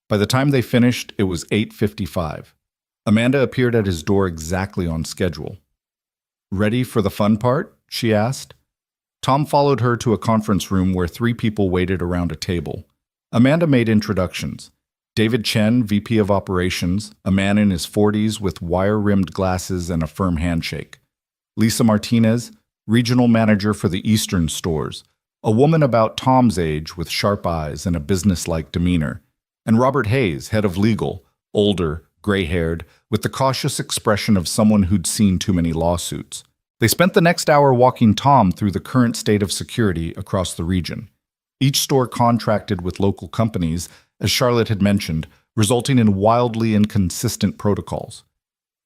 By the time they finished, it was 8:55. Amanda appeared at his door exactly on schedule. "Ready for the fun part?" she asked. Tom followed her to a conference room where 3 people waited around a table. Amanda made introductions. David Chen, VP of Operations, a man in his 40s with wire-rimmed glasses and a firm handshake. Lisa Martinez, Regional Manager for the Eastern Stores, a woman about Tom's age with sharp eyes and a business-like demeanor. And Robert Hayes, Head of Legal, older, gray-haired, with the cautious expression of someone who'd seen too many lawsuits. They spent the next hour walking Tom through the current state of security across the region. Each store contracted with local companies, as Charlotte had mentioned, resulting in wildly inconsistent protocols.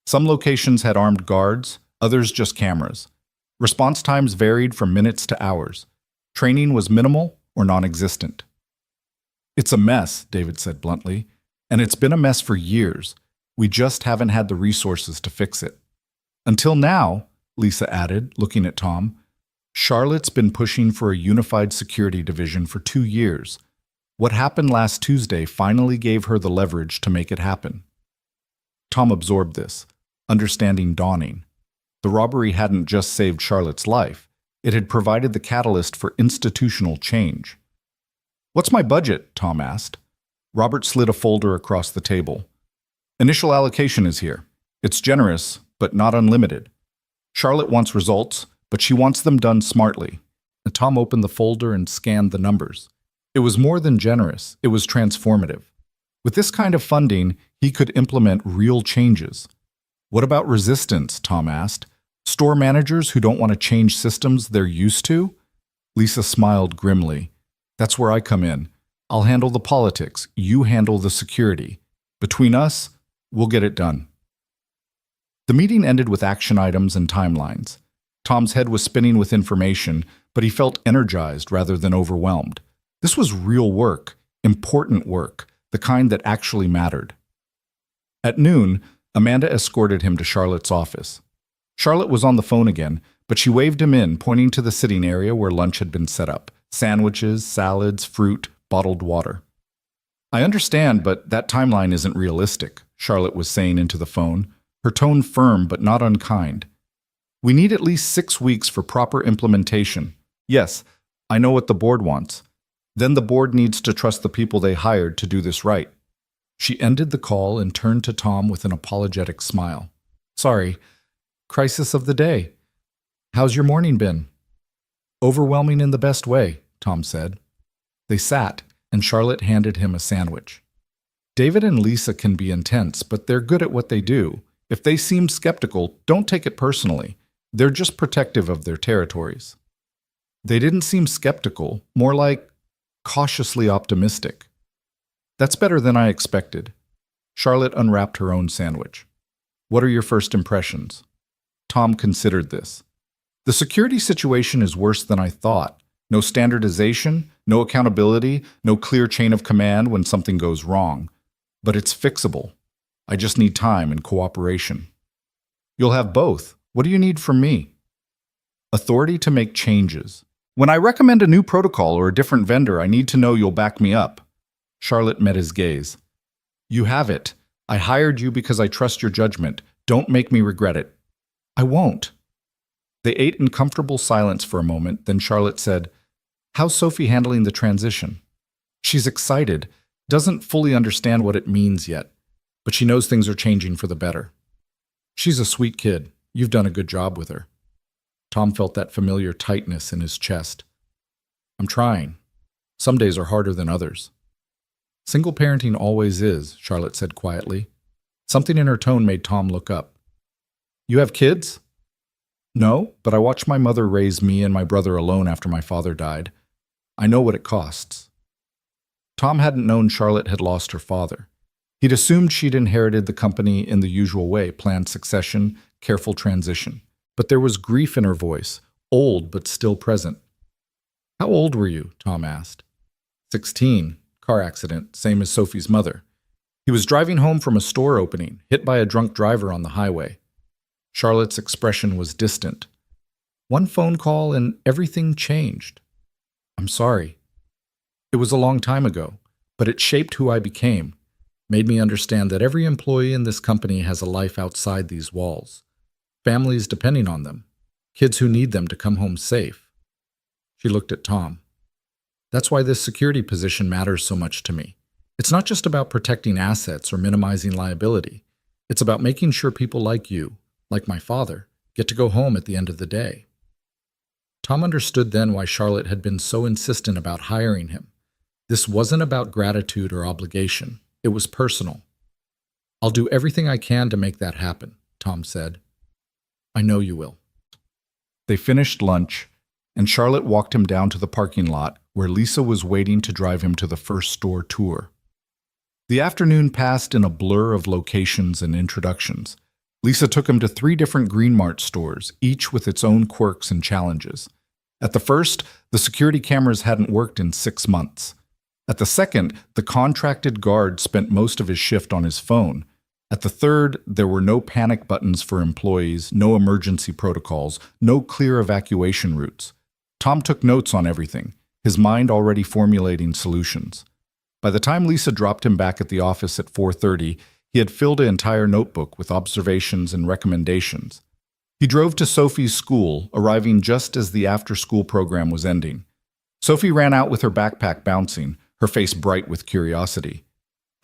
Some locations had armed guards, others just cameras. Response times varied from minutes to hours. Training was minimal or non-existent. "It's a mess," David said bluntly, "and it's been a mess for years. We just haven't had the resources to fix it." "Until now," Lisa added, looking at Tom, "Charlotte's been pushing for a unified security division for 2 years. What happened last Tuesday finally gave her the leverage to make it happen." Tom absorbed this, understanding dawning. The robbery hadn't just saved Charlotte's life, it had provided the catalyst for institutional change. "What's my budget?" Tom asked. Robert slid a folder across the table. "Initial allocation is here. It's generous, but not unlimited. Charlotte wants results, but she wants them done smartly." And Tom opened the folder and scanned the numbers. It was more than generous, it was transformative. With this kind of funding, he could implement real changes. "What about resistance?" Tom asked. "Store managers who don't want to change systems they're used to?" Lisa smiled grimly. "That's where I come in. I'll handle the politics, you handle the security. Between us, we'll get it done." The meeting ended with action items and timelines. Tom's head was spinning with information, but he felt energized rather than overwhelmed. This was real work, important work, the kind that actually mattered. At noon, Amanda escorted him to Charlotte's office. Charlotte was on the phone again, But she waved him in, pointing to the sitting area where lunch had been set up. Sandwiches, salads, fruit, bottled water. I understand, but that timeline isn't realistic, Charlotte was saying into the phone, her tone firm but not unkind. We need at least 6 weeks for proper implementation. Yes, I know what the board wants. Then the board needs to trust the people they hired to do this right. She ended the call and turned to Tom with an apologetic smile. Sorry, crisis of the day. How's your morning been? Overwhelming in the best way, Tom said. They sat, and Charlotte handed him a sandwich. David and Lisa can be intense, but they're good at what they do. If they seem skeptical, don't take it personally. They're just protective of their territories. They didn't seem skeptical, more like cautiously optimistic. That's better than I expected. Charlotte unwrapped her own sandwich. What are your first impressions? Tom considered this. The security situation is worse than I thought. No standardization, no accountability, no clear chain of command when something goes wrong. But it's fixable. I just need time and cooperation. You'll have both. What do you need from me? Authority to make changes. When I recommend a new protocol or a different vendor, I need to know you'll back me up. Charlotte met his gaze. You have it. I hired you because I trust your judgment. Don't make me regret it. I won't. They ate in comfortable silence for a moment, then Charlotte said, How's Sophie handling the transition? She's excited, doesn't fully understand what it means yet, but she knows things are changing for the better. She's a sweet kid. You've done a good job with her. Tom felt that familiar tightness in his chest. I'm trying. Some days are harder than others. Single parenting always is, Charlotte said quietly. Something in her tone made Tom look up. You have kids? No, but I watched my mother raise me and my brother alone after my father died. I know what it costs. Tom hadn't known Charlotte had lost her father. He'd assumed she'd inherited the company in the usual way, planned succession, careful transition. But there was grief in her voice, old but still present. How old were you? Tom asked. 16. Car accident, same as Sophie's mother. He was driving home from a store opening, hit by a drunk driver on the highway. Charlotte's expression was distant. One phone call and everything changed. I'm sorry. It was a long time ago, but it shaped who I became, made me understand that every employee in this company has a life outside these walls. Families depending on them, kids who need them to come home safe. She looked at Tom. That's why this security position matters so much to me. It's not just about protecting assets or minimizing liability. It's about making sure people like you, like my father, get to go home at the end of the day. Tom understood then why Charlotte had been so insistent about hiring him. This wasn't about gratitude or obligation. It was personal. I'll do everything I can to make that happen, Tom said. I know you will. They finished lunch, and Charlotte walked him down to the parking lot where Lisa was waiting to drive him to the first store tour. The afternoon passed in a blur of locations and introductions. Lisa took him to 3 different Green Mart stores, each with its own quirks and challenges. At the first, the security cameras hadn't worked in 6 months. At the second, the contracted guard spent most of his shift on his phone. At the third, there were no panic buttons for employees, no emergency protocols, no clear evacuation routes. Tom took notes on everything, his mind already formulating solutions. By the time Lisa dropped him back at the office at 4:30, he had filled an entire notebook with observations and recommendations. He drove to Sophie's school, arriving just as the after-school program was ending. Sophie ran out with her backpack bouncing, her face bright with curiosity.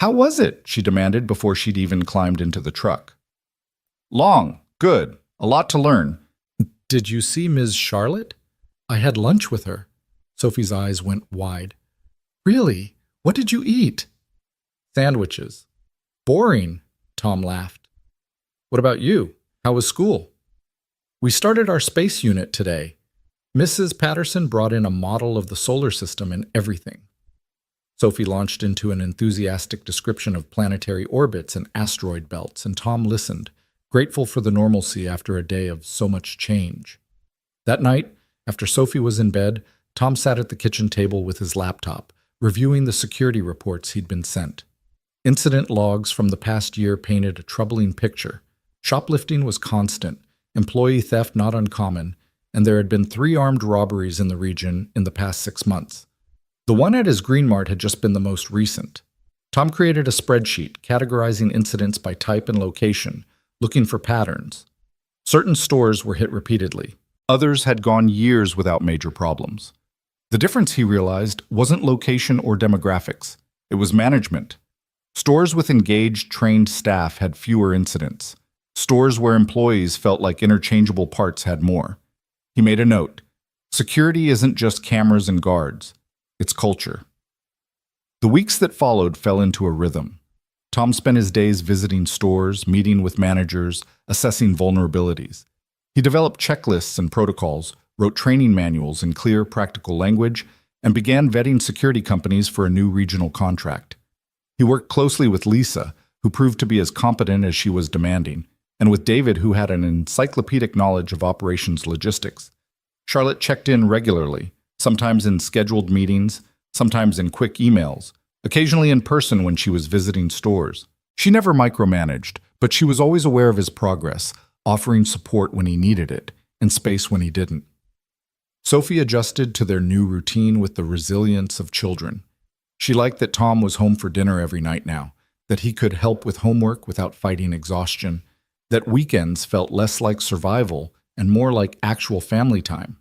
How was it? She demanded before she'd even climbed into the truck. Long, good, a lot to learn. Did you see Ms. Charlotte? I had lunch with her. Sophie's eyes went wide. Really? What did you eat? Sandwiches. Boring, Tom laughed. What about you? How was school? We started our space unit today. Mrs. Patterson brought in a model of the solar system and everything. Sophie launched into an enthusiastic description of planetary orbits and asteroid belts, and Tom listened, grateful for the normalcy after a day of so much change. That night, after Sophie was in bed, Tom sat at the kitchen table with his laptop, reviewing the security reports he'd been sent. Incident logs from the past year painted a troubling picture. Shoplifting was constant, employee theft not uncommon, and there had been 3 armed robberies in the region in the past 6 months. The one at his Green Mart had just been the most recent. Tom created a spreadsheet categorizing incidents by type and location, looking for patterns. Certain stores were hit repeatedly. Others had gone years without major problems. The difference, he realized, wasn't location or demographics. It was management. Stores with engaged, trained staff had fewer incidents. Stores where employees felt like interchangeable parts had more. He made a note. Security isn't just cameras and guards. It's culture. The weeks that followed fell into a rhythm. Tom spent his days visiting stores, meeting with managers, assessing vulnerabilities. He developed checklists and protocols, wrote training manuals in clear, practical language, and began vetting security companies for a new regional contract. He worked closely with Lisa, who proved to be as competent as she was demanding, and with David, who had an encyclopedic knowledge of operations logistics. Charlotte checked in regularly, sometimes in scheduled meetings, sometimes in quick emails, occasionally in person when she was visiting stores. She never micromanaged, but she was always aware of his progress, offering support when he needed it, and space when he didn't. Sophie adjusted to their new routine with the resilience of children. She liked that Tom was home for dinner every night now, that he could help with homework without fighting exhaustion, that weekends felt less like survival and more like actual family time.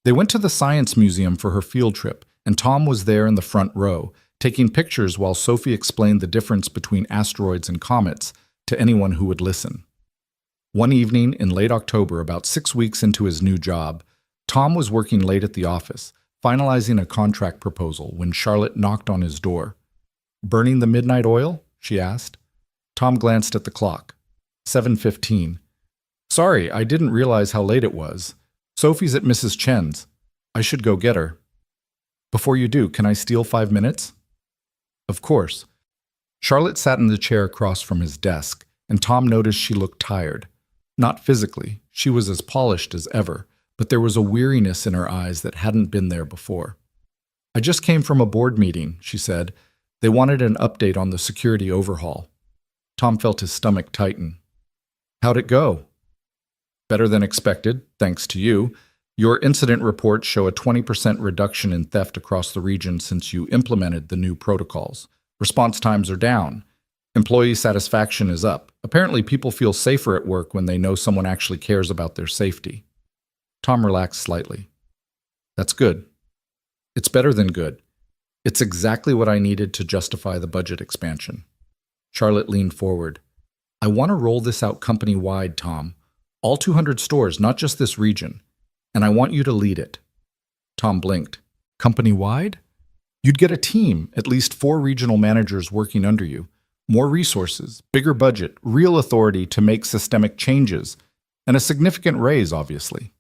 They went to the Science Museum for her field trip, and Tom was there in the front row, taking pictures while Sophie explained the difference between asteroids and comets to anyone who would listen. One evening in late October, about 6 weeks into his new job, Tom was working late at the office, finalizing a contract proposal when Charlotte knocked on his door. "Burning the midnight oil?" she asked. Tom glanced at the clock. 7:15. "Sorry, I didn't realize how late it was. Sophie's at Mrs. Chen's. I should go get her." "Before you do, can I steal 5 minutes?" "Of course." Charlotte sat in the chair across from his desk, and Tom noticed she looked tired. Not physically, she was as polished as ever, but there was a weariness in her eyes that hadn't been there before. "I just came from a board meeting," she said. "They wanted an update on the security overhaul." Tom felt his stomach tighten. "How'd it go?" "Better than expected, thanks to you. Your incident reports show a 20% reduction in theft across the region since you implemented the new protocols. Response times are down. Employee satisfaction is up. Apparently, people feel safer at work when they know someone actually cares about their safety." Tom relaxed slightly. "That's good. It's better than good. It's exactly what I needed to justify the budget expansion." Charlotte leaned forward. "I want to roll this out company-wide, Tom. All 200 stores, not just this region. And I want you to lead it." Tom blinked. "Company-wide?" "You'd get a team, at least 4 regional managers working under you. More resources, bigger budget, real authority to make systemic changes, and a significant raise, obviously."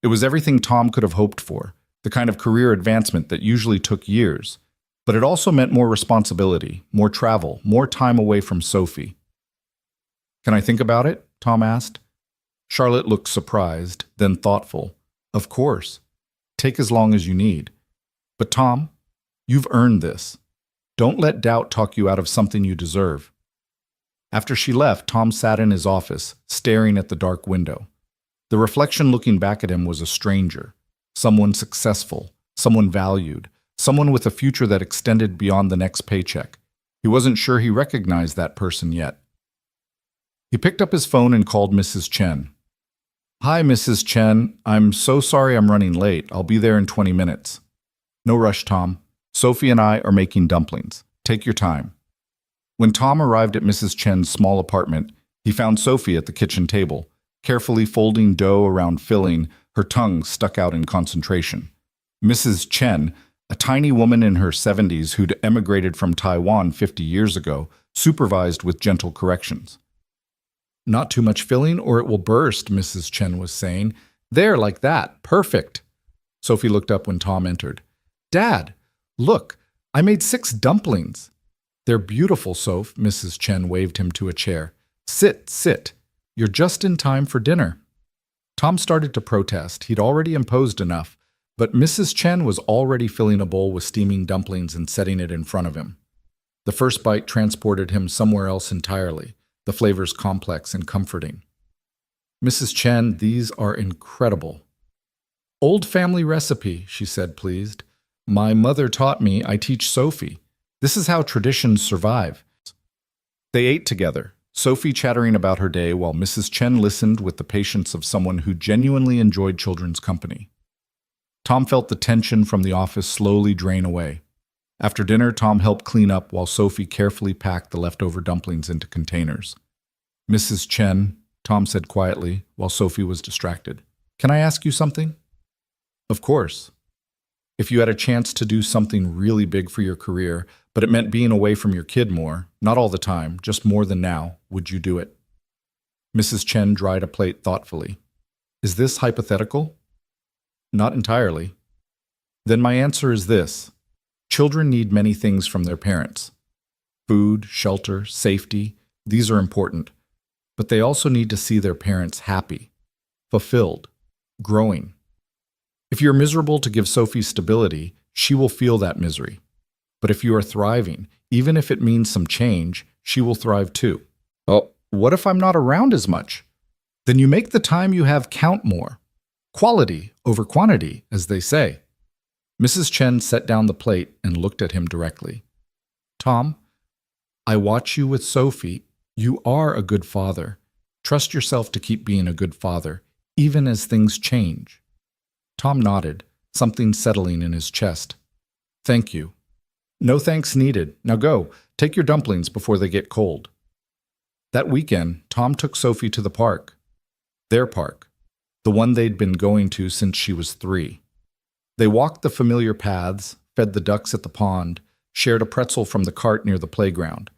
It was everything Tom could have hoped for, the kind of career advancement that usually took years. But it also meant more responsibility, more travel, more time away from Sophie. "Can I think about it?" Tom asked. Charlotte looked surprised, then thoughtful. "Of course. Take as long as you need. But Tom, you've earned this. Don't let doubt talk you out of something you deserve." After she left, Tom sat in his office, staring at the dark window. The reflection looking back at him was a stranger, someone successful, someone valued, someone with a future that extended beyond the next paycheck. He wasn't sure he recognized that person yet. He picked up his phone and called Mrs. Chen. "Hi, Mrs. Chen. I'm so sorry I'm running late. I'll be there in 20 minutes. "No rush, Tom. Sophie and I are making dumplings. Take your time." When Tom arrived at Mrs. Chen's small apartment, he found Sophie at the kitchen table, carefully folding dough around filling, her tongue stuck out in concentration. Mrs. Chen, a tiny woman in her 70s who'd emigrated from Taiwan 50 years ago, supervised with gentle corrections. "Not too much filling or it will burst," Mrs. Chen was saying. "There, like that. Perfect." Sophie looked up when Tom entered. "Dad, look, I made 6 dumplings." "They're beautiful, Soph," Mrs. Chen waved him to a chair. "Sit, sit. You're just in time for dinner." Tom started to protest. He'd already imposed enough, but Mrs. Chen was already filling a bowl with steaming dumplings and setting it in front of him. The first bite transported him somewhere else entirely, the flavors complex and comforting. "Mrs. Chen, these are incredible." Old family recipe, she said, pleased. My mother taught me, I teach Sophie. This is how traditions survive. They ate together, Sophie chattering about her day while Mrs. Chen listened with the patience of someone who genuinely enjoyed children's company. Tom felt the tension from the office slowly drain away. After dinner, Tom helped clean up while Sophie carefully packed the leftover dumplings into containers. Mrs. Chen, Tom said quietly while Sophie was distracted, can I ask you something? Of course. If you had a chance to do something really big for your career, but it meant being away from your kid more, not all the time, just more than now, would you do it? Mrs. Chen dried a plate thoughtfully. Is this hypothetical? Not entirely. Then my answer is this. Children need many things from their parents. Food, shelter, safety, these are important. But they also need to see their parents happy, fulfilled, growing. If you're miserable to give Sophie stability, she will feel that misery. But if you are thriving, even if it means some change, she will thrive too. Oh, what if I'm not around as much? Then you make the time you have count more. Quality over quantity, as they say. Mrs. Chen set down the plate and looked at him directly. Tom, I watch you with Sophie. You are a good father. Trust yourself to keep being a good father, even as things change. Tom nodded, something settling in his chest. Thank you. No thanks needed. Now go, take your dumplings before they get cold. That weekend, Tom took Sophie to the park. Their park, the one they'd been going to since she was 3. They walked the familiar paths, fed the ducks at the pond, shared a pretzel from the cart near the playground.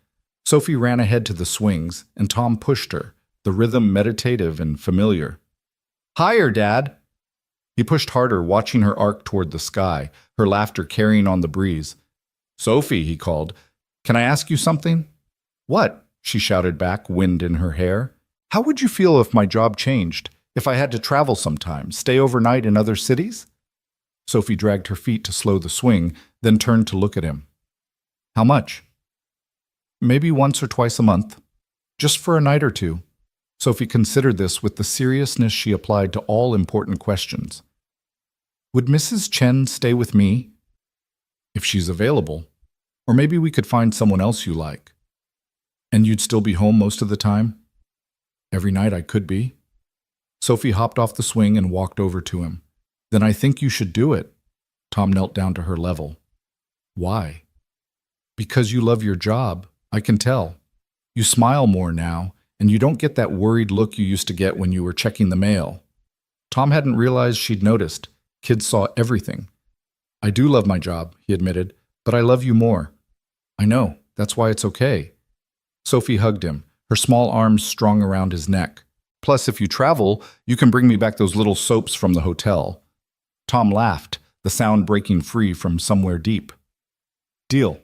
Sophie ran ahead to the swings, and Tom pushed her, the rhythm meditative and familiar. Higher, Dad! He pushed harder, watching her arc toward the sky, her laughter carrying on the breeze. Sophie, he called, can I ask you something? What? She shouted back, wind in her hair. How would you feel if my job changed, if I had to travel sometime, stay overnight in other cities? Sophie dragged her feet to slow the swing, then turned to look at him. How much? Maybe once or twice a month. Just for a night or two. Sophie considered this with the seriousness she applied to all important questions. Would Mrs. Chen stay with me? If she's available. Or maybe we could find someone else you like. And you'd still be home most of the time? Every night I could be. Sophie hopped off the swing and walked over to him. Then I think you should do it. Tom knelt down to her level. Why? Because you love your job, I can tell. You smile more now, and you don't get that worried look you used to get when you were checking the mail. Tom hadn't realized she'd noticed. Kids saw everything. I do love my job, he admitted, but I love you more. I know, that's why it's okay. Sophie hugged him, her small arms strung around his neck. Plus, if you travel, you can bring me back those little soaps from the hotel. Tom laughed, the sound breaking free from somewhere deep. Deal.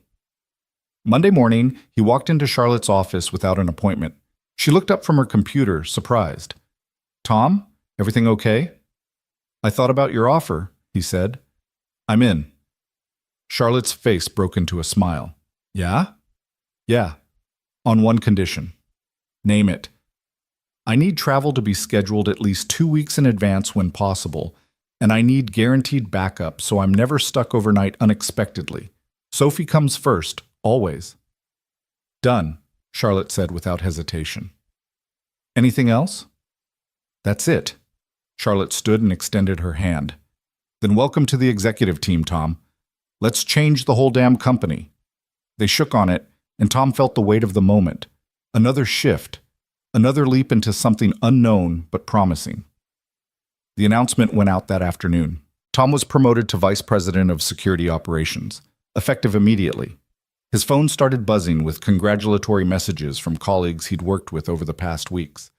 Monday morning, he walked into Charlotte's office without an appointment. She looked up from her computer, surprised. Tom, everything okay? I thought about your offer, he said. I'm in. Charlotte's face broke into a smile. Yeah? Yeah. On one condition. Name it. I need travel to be scheduled at least 2 weeks in advance when possible, and I need guaranteed backup so I'm never stuck overnight unexpectedly. Sophie comes first, always. Done, Charlotte said without hesitation. Anything else? That's it. Charlotte stood and extended her hand. Then welcome to the executive team, Tom. Let's change the whole damn company. They shook on it, and Tom felt the weight of the moment. Another shift. Another leap into something unknown but promising. The announcement went out that afternoon. Tom was promoted to Vice President of Security Operations, effective immediately. His phone started buzzing with congratulatory messages from colleagues he'd worked with over the past weeks.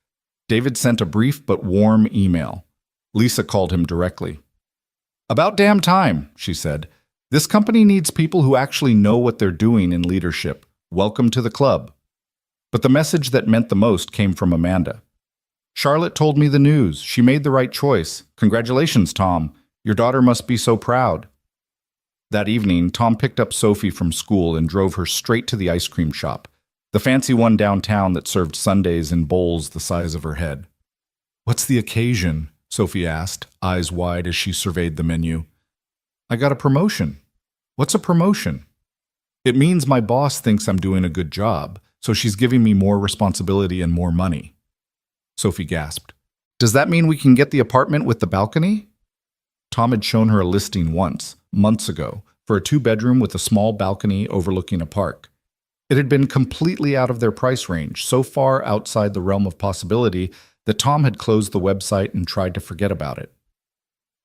David sent a brief but warm email. Lisa called him directly. About damn time, she said. This company needs people who actually know what they're doing in leadership. Welcome to the club. But the message that meant the most came from Amanda. Charlotte told me the news. She made the right choice. Congratulations, Tom. Your daughter must be so proud. That evening, Tom picked up Sophie from school and drove her straight to the ice cream shop, the fancy one downtown that served sundaes in bowls the size of her head. What's the occasion? Sophie asked, eyes wide as she surveyed the menu. I got a promotion. What's a promotion? It means my boss thinks I'm doing a good job, so she's giving me more responsibility and more money. Sophie gasped. Does that mean we can get the apartment with the balcony? Tom had shown her a listing once, months ago, for a 2-bedroom with a small balcony overlooking a park. It had been completely out of their price range, so far outside the realm of possibility that Tom had closed the website and tried to forget about it.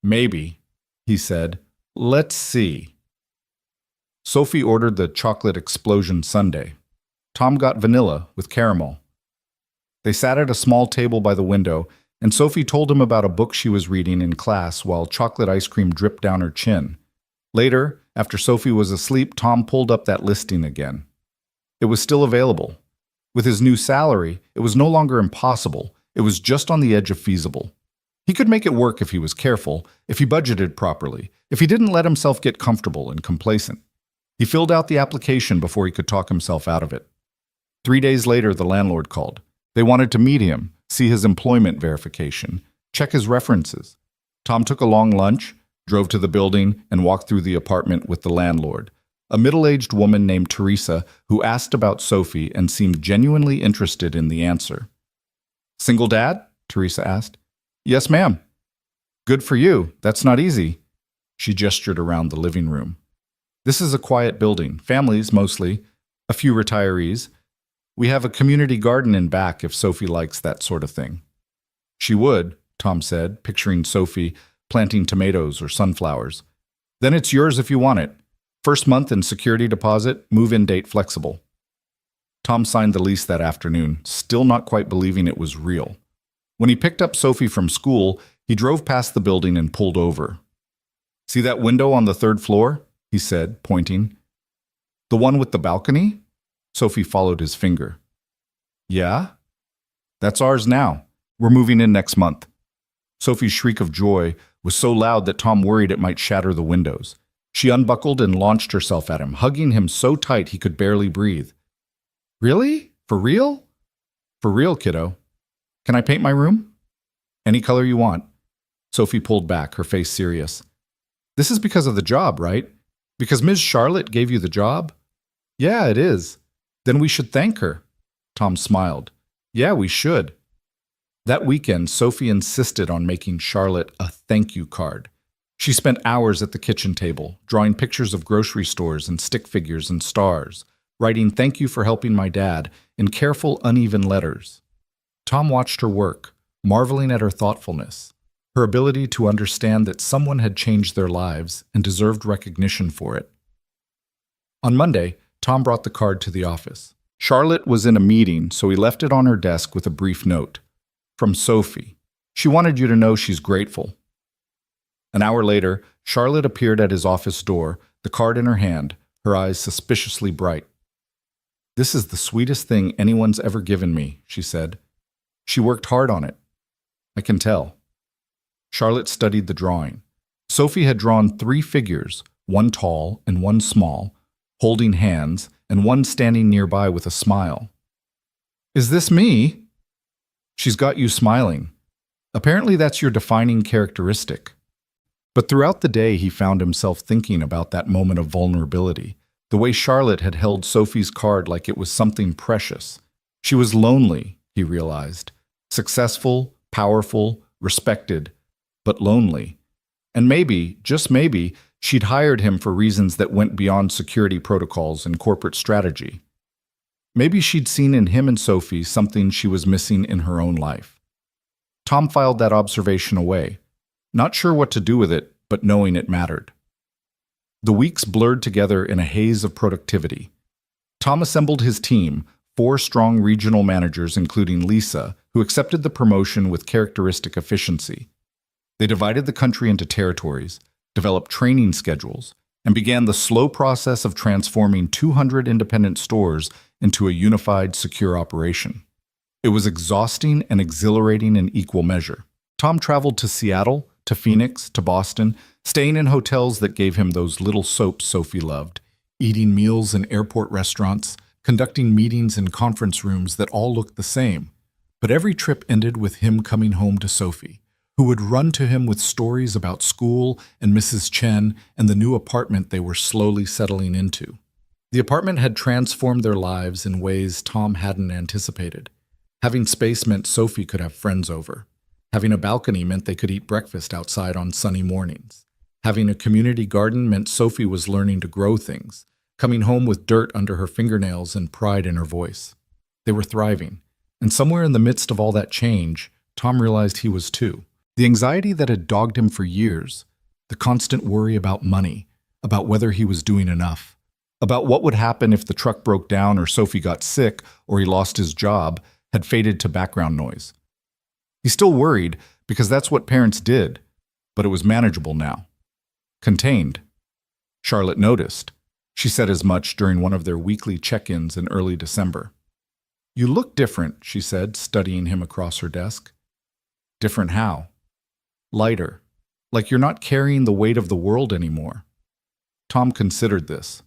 Maybe, he said. Let's see. Sophie ordered the chocolate explosion sundae. Tom got vanilla with caramel. They sat at a small table by the window, and Sophie told him about a book she was reading in class while chocolate ice cream dripped down her chin. Later, after Sophie was asleep, Tom pulled up that listing again. It was still available. With his new salary, it was no longer impossible. It was just on the edge of feasible. He could make it work if he was careful, if he budgeted properly, if he didn't let himself get comfortable and complacent. He filled out the application before he could talk himself out of it. 3 days later, the landlord called. They wanted to meet him, see his employment verification, check his references. Tom took a long lunch, drove to the building, and walked through the apartment with the landlord, a middle-aged woman named Teresa who asked about Sophie and seemed genuinely interested in the answer. Single dad? Teresa asked. Yes, ma'am. Good for you. That's not easy. She gestured around the living room. This is a quiet building, families mostly, a few retirees. We have a community garden in back if Sophie likes that sort of thing. She would, Tom said, picturing Sophie planting tomatoes or sunflowers. Then it's yours if you want it. First month and security deposit, move-in date flexible. Tom signed the lease that afternoon, still not quite believing it was real. When he picked up Sophie from school, he drove past the building and pulled over. See that window on the 3rd floor? He said, pointing. The one with the balcony? Sophie followed his finger. Yeah? That's ours now. We're moving in next month. Sophie's shriek of joy was so loud that Tom worried it might shatter the windows. She unbuckled and launched herself at him, hugging him so tight he could barely breathe. Really? For real? For real, kiddo. Can I paint my room? Any color you want. Sophie pulled back, her face serious. This is because of the job, right? Because Ms. Charlotte gave you the job? Yeah, it is. Then we should thank her. Tom smiled. Yeah, we should. That weekend, Sophie insisted on making Charlotte a thank you card. She spent hours at the kitchen table, drawing pictures of grocery stores and stick figures and stars, writing thank you for helping my dad in careful, uneven letters. Tom watched her work, marveling at her thoughtfulness, her ability to understand that someone had changed their lives and deserved recognition for it. On Monday, Tom brought the card to the office. Charlotte was in a meeting, so he left it on her desk with a brief note. From Sophie. She wanted you to know she's grateful. An hour later, Charlotte appeared at his office door, the card in her hand, her eyes suspiciously bright. This is the sweetest thing anyone's ever given me, she said. She worked hard on it. I can tell. Charlotte studied the drawing. Sophie had drawn 3 figures, one tall and one small, holding hands, and one standing nearby with a smile. Is this me? She's got you smiling. Apparently that's your defining characteristic. But throughout the day, he found himself thinking about that moment of vulnerability, the way Charlotte had held Sophie's card like it was something precious. She was lonely, he realized. Successful, powerful, respected, but lonely. And maybe, just maybe, she'd hired him for reasons that went beyond security protocols and corporate strategy. Maybe she'd seen in him and Sophie something she was missing in her own life. Tom filed that observation away, not sure what to do with it, but knowing it mattered. The weeks blurred together in a haze of productivity. Tom assembled his team, 4 strong regional managers including Lisa, who accepted the promotion with characteristic efficiency. They divided the country into territories, developed training schedules, and began the slow process of transforming 200 independent stores into a unified, secure operation. It was exhausting and exhilarating in equal measure. Tom traveled to Seattle, to Phoenix, to Boston, staying in hotels that gave him those little soaps Sophie loved, eating meals in airport restaurants, conducting meetings in conference rooms that all looked the same. But every trip ended with him coming home to Sophie, who who would run to him with stories about school and Mrs. Chen and the new apartment they were slowly settling into. The apartment had transformed their lives in ways Tom hadn't anticipated. Having space meant Sophie could have friends over. Having a balcony meant they could eat breakfast outside on sunny mornings. Having a community garden meant Sophie was learning to grow things, coming home with dirt under her fingernails and pride in her voice. They were thriving, and somewhere in the midst of all that change, Tom realized he was too. The anxiety that had dogged him for years, the constant worry about money, about whether he was doing enough, about what would happen if the truck broke down or Sophie got sick or he lost his job, had faded to background noise. He still worried because that's what parents did, but it was manageable now. Contained. Charlotte noticed. She said as much during one of their weekly check-ins in early December. "You look different," she said, studying him across her desk. "Different how?" "Lighter. Like you're not carrying the weight of the world anymore." Tom considered this.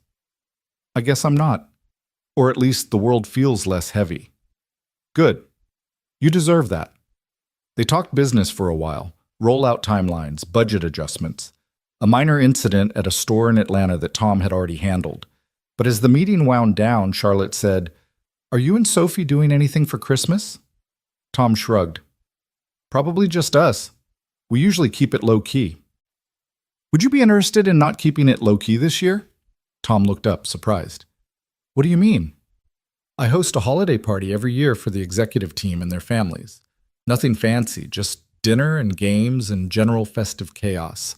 "I guess I'm not. Or at least the world feels less heavy." "Good. You deserve that." They talked business for a while, rollout timelines, budget adjustments, a minor incident at a store in Atlanta that Tom had already handled. But as the meeting wound down, Charlotte said, "Are you and Sophie doing anything for Christmas?" Tom shrugged. "Probably just us. We usually keep it low-key." "Would you be interested in not keeping it low-key this year?" Tom looked up, surprised. "What do you mean?" "I host a holiday party every year for the executive team and their families. Nothing fancy, just dinner and games and general festive chaos.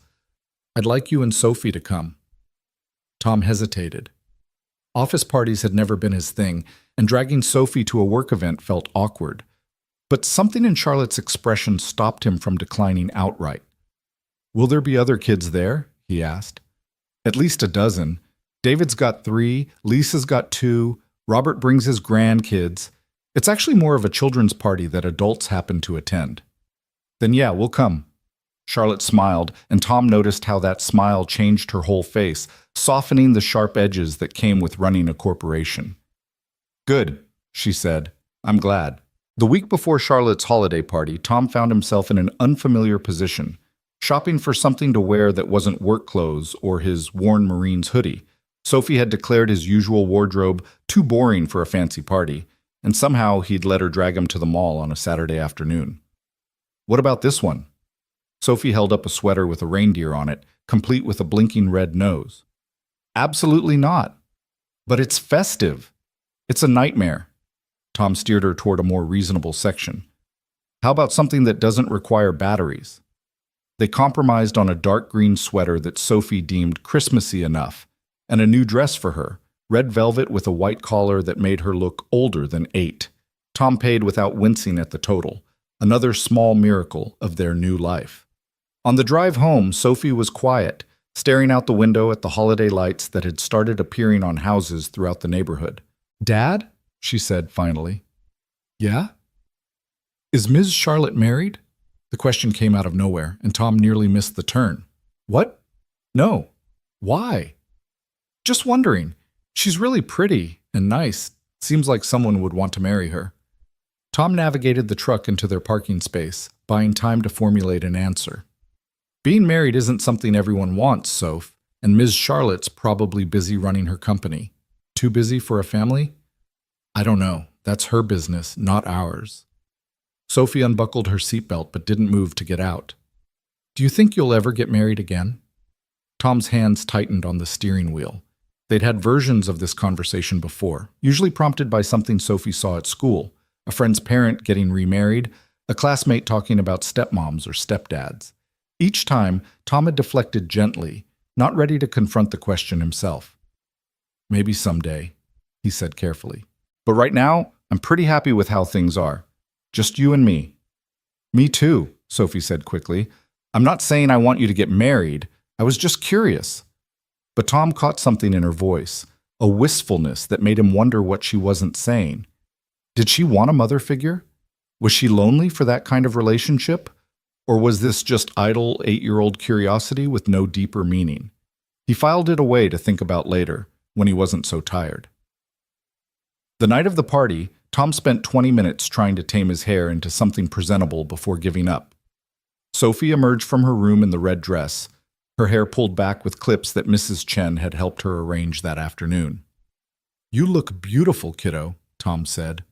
I'd like you and Sophie to come." Tom hesitated. Office parties had never been his thing, and dragging Sophie to a work event felt awkward. But something in Charlotte's expression stopped him from declining outright. "Will there be other kids there?" he asked. "At least a dozen. David's got 3, Lisa's got 2, Robert brings his grandkids. It's actually more of a children's party that adults happen to attend." "Then yeah, we'll come." Charlotte smiled, and Tom noticed how that smile changed her whole face, softening the sharp edges that came with running a corporation. "Good," she said. "I'm glad." The week before Charlotte's holiday party, Tom found himself in an unfamiliar position, shopping for something to wear that wasn't work clothes or his worn Marines hoodie. Sophie had declared his usual wardrobe too boring for a fancy party, and somehow he'd let her drag him to the mall on a Saturday afternoon. "What about this one?" Sophie held up a sweater with a reindeer on it, complete with a blinking red nose. "Absolutely not. But it's festive. It's a nightmare." Tom steered her toward a more reasonable section. "How about something that doesn't require batteries?" They compromised on a dark green sweater that Sophie deemed Christmassy enough, and a new dress for her, red velvet with a white collar that made her look older than 8. Tom paid without wincing at the total, another small miracle of their new life. On the drive home, Sophie was quiet, staring out the window at the holiday lights that had started appearing on houses throughout the neighborhood. "Dad?" she said finally. "Yeah?" "Is Ms. Charlotte married?" The question came out of nowhere, and Tom nearly missed the turn. "What? No. Why?" "Just wondering. She's really pretty and nice. Seems like someone would want to marry her." Tom navigated the truck into their parking space, buying time to formulate an answer. "Being married isn't something everyone wants, Soph, and Ms. Charlotte's probably busy running her company. Too busy for a family? I don't know. That's her business, not ours." Sophie unbuckled her seatbelt but didn't move to get out. "Do you think you'll ever get married again?" Tom's hands tightened on the steering wheel. They'd had versions of this conversation before, usually prompted by something Sophie saw at school, a friend's parent getting remarried, a classmate talking about stepmoms or stepdads. Each time, Tom had deflected gently, not ready to confront the question himself. "Maybe someday," he said carefully. "But right now, I'm pretty happy with how things are. Just you and me." "Me too," Sophie said quickly. "I'm not saying I want you to get married. I was just curious." But Tom caught something in her voice, a wistfulness that made him wonder what she wasn't saying. Did she want a mother figure? Was she lonely for that kind of relationship? Or was this just idle 8-year-old curiosity with no deeper meaning? He filed it away to think about later, when he wasn't so tired. The night of the party, Tom spent 20 minutes trying to tame his hair into something presentable before giving up. Sophie emerged from her room in the red dress, her hair pulled back with clips that Mrs. Chen had helped her arrange that afternoon. "You look beautiful, kiddo," Tom said.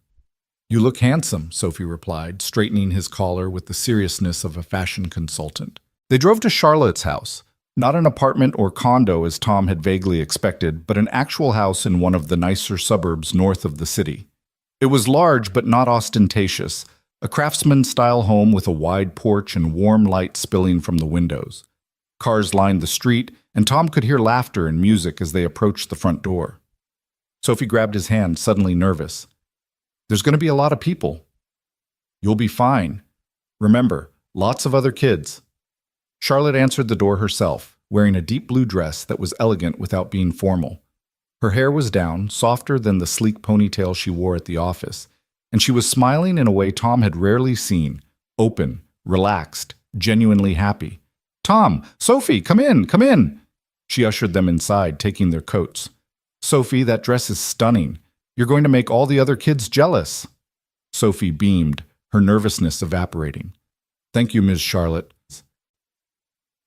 "You look handsome," Sophie replied, straightening his collar with the seriousness of a fashion consultant. They drove to Charlotte's house, not an apartment or condo as Tom had vaguely expected, but an actual house in one of the nicer suburbs north of the city. It was large but not ostentatious, a craftsman-style home with a wide porch and warm light spilling from the windows. Cars lined the street, and Tom could hear laughter and music as they approached the front door. Sophie grabbed his hand, suddenly nervous. "There's going to be a lot of people." "You'll be fine. Remember, lots of other kids." Charlotte answered the door herself, wearing a deep blue dress that was elegant without being formal. Her hair was down, softer than the sleek ponytail she wore at the office, and she was smiling in a way Tom had rarely seen, open, relaxed, genuinely happy. "Tom! Sophie! Come in! Come in!" She ushered them inside, taking their coats. "Sophie, that dress is stunning. You're going to make all the other kids jealous." Sophie beamed, her nervousness evaporating. "Thank you, Ms. Charlotte."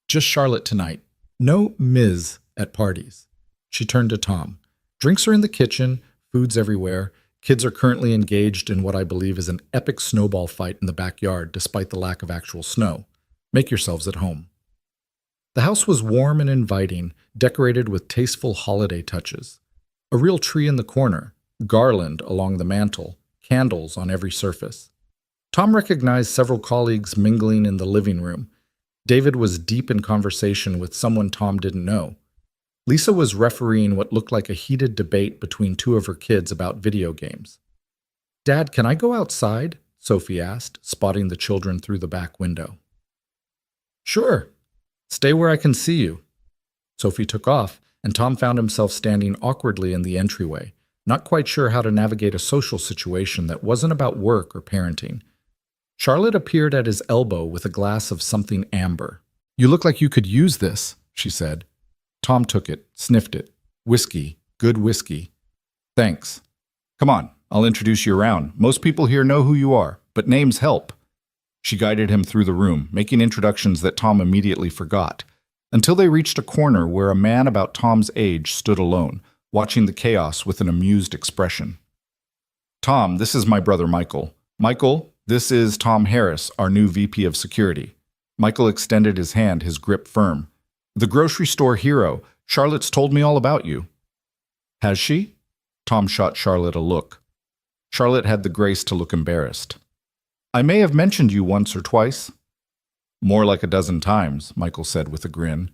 "Just Charlotte tonight. No Ms. at parties." She turned to Tom. "Drinks are in the kitchen, food's everywhere. Kids are currently engaged in what I believe is an epic snowball fight in the backyard, despite the lack of actual snow. Make yourselves at home." The house was warm and inviting, decorated with tasteful holiday touches. A real tree in the corner, garland along the mantel, candles on every surface. Tom recognized several colleagues mingling in the living room. David was deep in conversation with someone Tom didn't know. Lisa was refereeing what looked like a heated debate between two of her kids about video games. "Dad, can I go outside?" Sophie asked, spotting the children through the back window. "Sure. Stay where I can see you." Sophie took off, and Tom found himself standing awkwardly in the entryway, not quite sure how to navigate a social situation that wasn't about work or parenting. Charlotte appeared at his elbow with a glass of something amber. "You look like you could use this," she said. Tom took it, sniffed it. "Whiskey, good whiskey." "Thanks. Come on, I'll introduce you around. Most people here know who you are, but names help." She guided him through the room, making introductions that Tom immediately forgot, until they reached a corner where a man about Tom's age stood alone, watching the chaos with an amused expression. "Tom, this is my brother Michael. Michael, this is Tom Harris, our new VP of Security." Michael extended his hand, his grip firm. "The grocery store hero. Charlotte's told me all about you." "Has she?" Tom shot Charlotte a look. Charlotte had the grace to look embarrassed. "I may have mentioned you once or twice." "More like a dozen times," Michael said with a grin.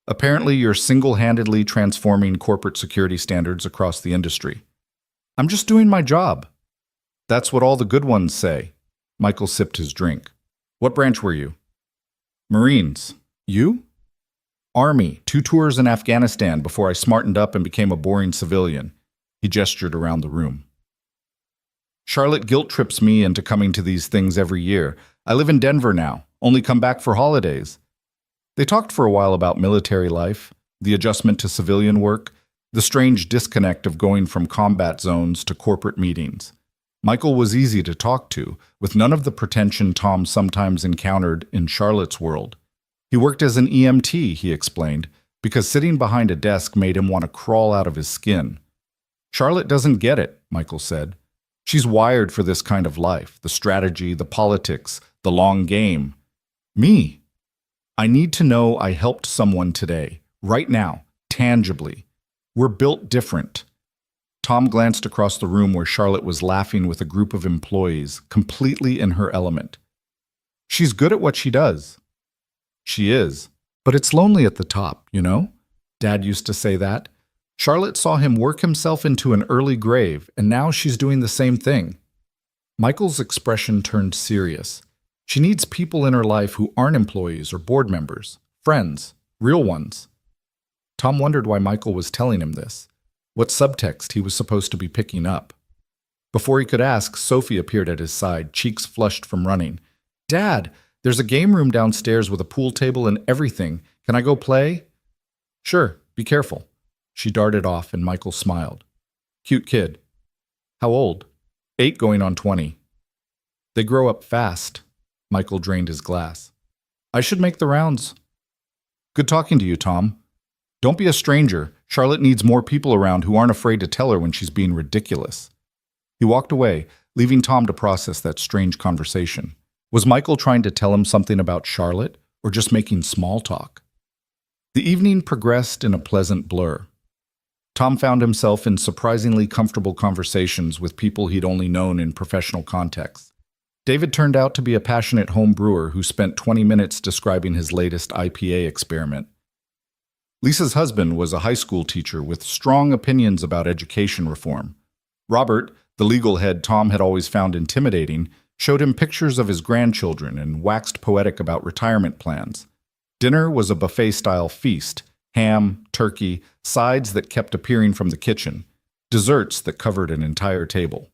"Apparently you're single-handedly transforming corporate security standards across the industry." "I'm just doing my job." "That's what all the good ones say." Michael sipped his drink. "What branch were you?" "Marines. You?" "Army, 2 tours in Afghanistan before I smartened up and became a boring civilian." He gestured around the room. "Charlotte guilt trips me into coming to these things every year. I live in Denver now, only come back for holidays." They talked for a while about military life, the adjustment to civilian work, the strange disconnect of going from combat zones to corporate meetings. Michael was easy to talk to, with none of the pretension Tom sometimes encountered in Charlotte's world. He worked as an EMT, he explained, because sitting behind a desk made him want to crawl out of his skin. "Charlotte doesn't get it," Michael said. "She's wired for this kind of life, the strategy, the politics, the long game. Me, I need to know I helped someone today, right now, tangibly. We're built different." Tom glanced across the room where Charlotte was laughing with a group of employees, completely in her element. "She's good at what she does." "She is. But it's lonely at the top, you know? Dad used to say that. Charlotte saw him work himself into an early grave, and now she's doing the same thing." Michael's expression turned serious. "She needs people in her life who aren't employees or board members, friends, real ones." Tom wondered why Michael was telling him this, what subtext he was supposed to be picking up. Before he could ask, Sophie appeared at his side, cheeks flushed from running. "Dad, there's a game room downstairs with a pool table and everything. Can I go play?" "Sure, be careful." She darted off, and Michael smiled. "Cute kid." "How old?" 8 going on 20. "They grow up fast." Michael drained his glass. I should make the rounds. Good talking to you, Tom. Don't be a stranger. Charlotte needs more people around who aren't afraid to tell her when she's being ridiculous. He walked away, leaving Tom to process that strange conversation. Was Michael trying to tell him something about Charlotte, or just making small talk? The evening progressed in a pleasant blur. Tom found himself in surprisingly comfortable conversations with people he'd only known in professional contexts. David turned out to be a passionate home brewer who spent 20 minutes describing his latest IPA experiment. Lisa's husband was a high school teacher with strong opinions about education reform. Robert, the legal head Tom had always found intimidating, showed him pictures of his grandchildren and waxed poetic about retirement plans. Dinner was a buffet-style feast: ham, turkey, sides that kept appearing from the kitchen, desserts that covered an entire table.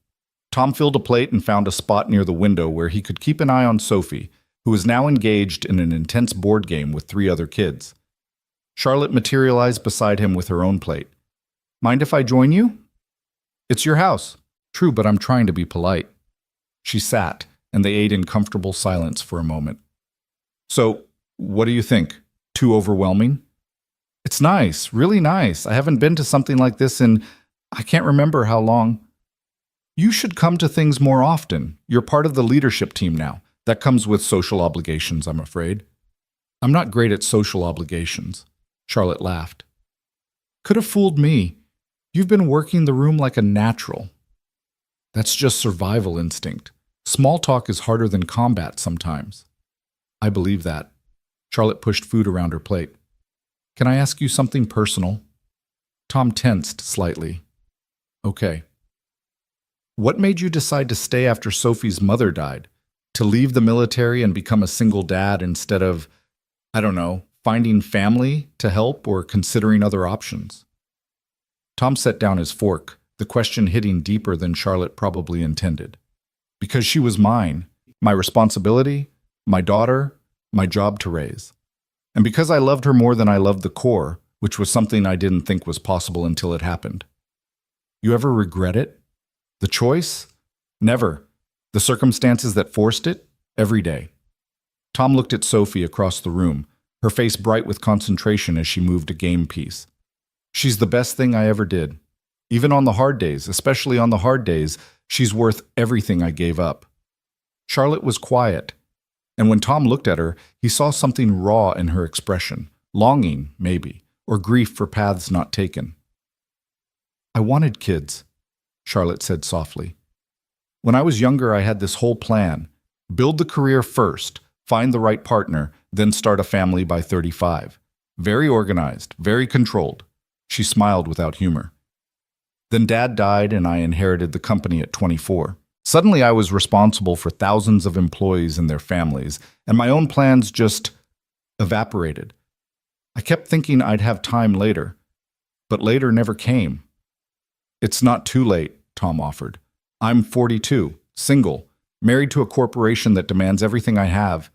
Tom filled a plate and found a spot near the window where he could keep an eye on Sophie, who was now engaged in an intense board game with 3 other kids. Charlotte materialized beside him with her own plate. "Mind if I join you?" "It's your house." "True, but I'm trying to be polite." She sat, and they ate in comfortable silence for a moment. "So, what do you think? Too overwhelming?" "It's nice, really nice. I haven't been to something like this in, I can't remember how long." "You should come to things more often. You're part of the leadership team now. That comes with social obligations, I'm afraid." "I'm not great at social obligations." Charlotte laughed. "Could have fooled me. You've been working the room like a natural." "That's just survival instinct. Small talk is harder than combat sometimes." "I believe that." Charlotte pushed food around her plate. "Can I ask you something personal?" Tom tensed slightly. "Okay." "What made you decide to stay after Sophie's mother died? To leave the military and become a single dad instead of, I don't know, finding family to help or considering other options?" Tom set down his fork, the question hitting deeper than Charlotte probably intended. "Because she was mine, my responsibility, my daughter, my job to raise. And because I loved her more than I loved the core, which was something I didn't think was possible until it happened." "You ever regret it?" "The choice? Never. The circumstances that forced it? Every day." Tom looked at Sophie across the room, her face bright with concentration as she moved a game piece. "She's the best thing I ever did. Even on the hard days, especially on the hard days, she's worth everything I gave up." Charlotte was quiet, and when Tom looked at her, he saw something raw in her expression, longing, maybe, or grief for paths not taken. "I wanted kids," Charlotte said softly. "When I was younger, I had this whole plan. Build the career first, find the right partner, then start a family by 35. Very organized, very controlled." She smiled without humor. "Then Dad died and I inherited the company at 24. Suddenly I was responsible for thousands of employees and their families, and my own plans just evaporated. I kept thinking I'd have time later, but later never came." "It's not too late," Tom offered. "I'm 42, single, married to a corporation that demands everything I have.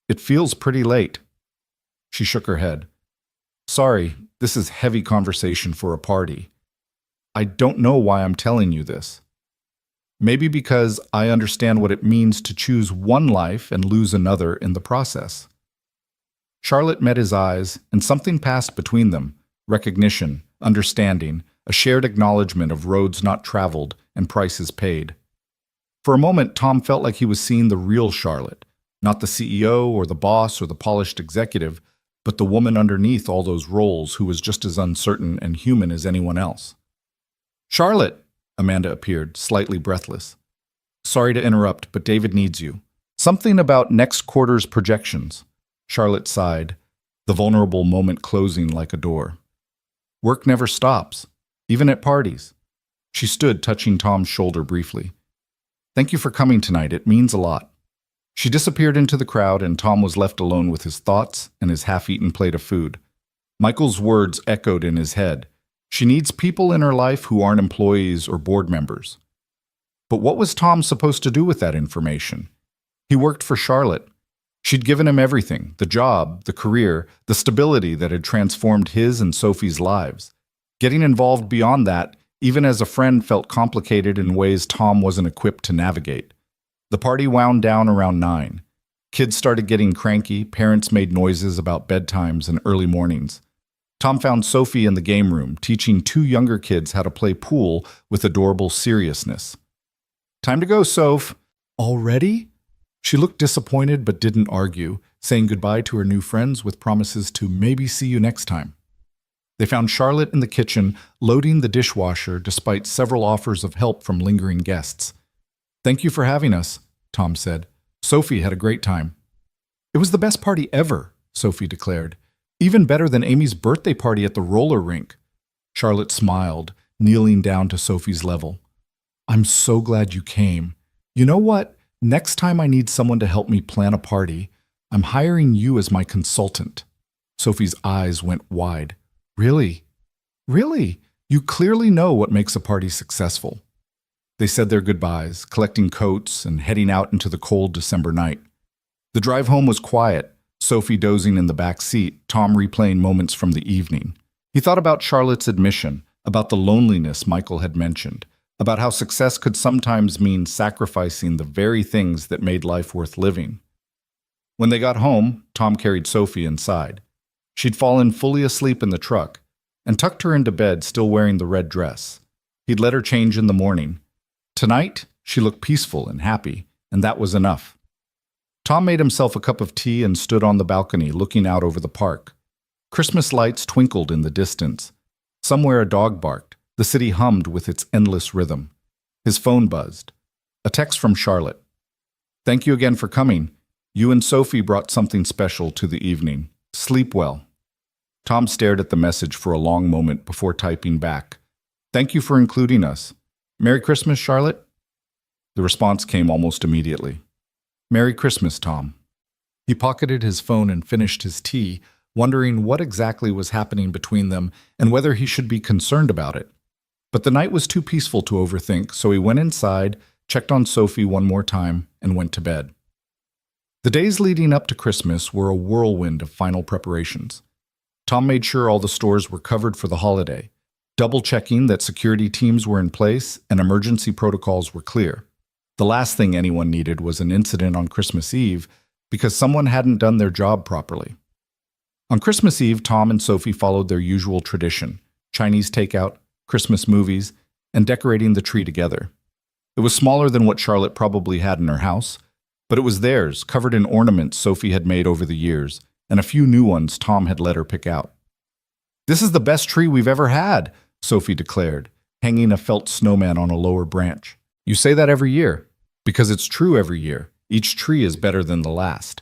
It feels pretty late." She shook her head. "Sorry, this is heavy conversation for a party. I don't know why I'm telling you this. Maybe because I understand what it means to choose one life and lose another in the process." Charlotte met his eyes, and something passed between them: recognition, understanding, a shared acknowledgement of roads not traveled and prices paid. For a moment, Tom felt like he was seeing the real Charlotte, not the CEO or the boss or the polished executive, but the woman underneath all those roles who was just as uncertain and human as anyone else. "Charlotte!" Amanda appeared, slightly breathless. "Sorry to interrupt, but David needs you. Something about next quarter's projections." Charlotte sighed, the vulnerable moment closing like a door. "Work never stops, even at parties." She stood, touching Tom's shoulder briefly. "Thank you for coming tonight. It means a lot." She disappeared into the crowd, and Tom was left alone with his thoughts and his half-eaten plate of food. Michael's words echoed in his head. She needs people in her life who aren't employees or board members. But what was Tom supposed to do with that information? He worked for Charlotte. She'd given him everything: the job, the career, the stability that had transformed his and Sophie's lives. Getting involved beyond that, even as a friend, felt complicated in ways Tom wasn't equipped to navigate. The party wound down around 9. Kids started getting cranky, parents made noises about bedtimes and early mornings. Tom found Sophie in the game room, teaching two younger kids how to play pool with adorable seriousness. "Time to go, Soph." "Already?" She looked disappointed but didn't argue, saying goodbye to her new friends with promises to maybe see you next time. They found Charlotte in the kitchen, loading the dishwasher despite several offers of help from lingering guests. "Thank you for having us," Tom said. "Sophie had a great time." "It was the best party ever," Sophie declared. "Even better than Amy's birthday party at the roller rink." Charlotte smiled, kneeling down to Sophie's level. "I'm so glad you came. You know what? Next time I need someone to help me plan a party, I'm hiring you as my consultant." Sophie's eyes went wide. "Really? Really? You clearly know what makes a party successful." They said their goodbyes, collecting coats and heading out into the cold December night. The drive home was quiet, Sophie dozing in the back seat, Tom replaying moments from the evening. He thought about Charlotte's admission, about the loneliness Michael had mentioned, about how success could sometimes mean sacrificing the very things that made life worth living. When they got home, Tom carried Sophie inside. She'd fallen fully asleep in the truck and tucked her into bed, still wearing the red dress. He'd let her change in the morning. Tonight, she looked peaceful and happy, and that was enough. Tom made himself a cup of tea and stood on the balcony looking out over the park. Christmas lights twinkled in the distance. Somewhere a dog barked. The city hummed with its endless rhythm. His phone buzzed. A text from Charlotte. "Thank you again for coming. You and Sophie brought something special to the evening. Sleep well." Tom stared at the message for a long moment before typing back. "Thank you for including us. Merry Christmas, Charlotte?" The response came almost immediately. "Merry Christmas, Tom." He pocketed his phone and finished his tea, wondering what exactly was happening between them and whether he should be concerned about it. But the night was too peaceful to overthink, so he went inside, checked on Sophie one more time, and went to bed. The days leading up to Christmas were a whirlwind of final preparations. Tom made sure all the stores were covered for the holiday, double-checking that security teams were in place and emergency protocols were clear. The last thing anyone needed was an incident on Christmas Eve because someone hadn't done their job properly. On Christmas Eve, Tom and Sophie followed their usual tradition: Chinese takeout, Christmas movies, and decorating the tree together. It was smaller than what Charlotte probably had in her house, but it was theirs, covered in ornaments Sophie had made over the years, and a few new ones Tom had let her pick out. "This is the best tree we've ever had," Sophie declared, hanging a felt snowman on a lower branch. "You say that every year." "Because it's true every year. Each tree is better than the last."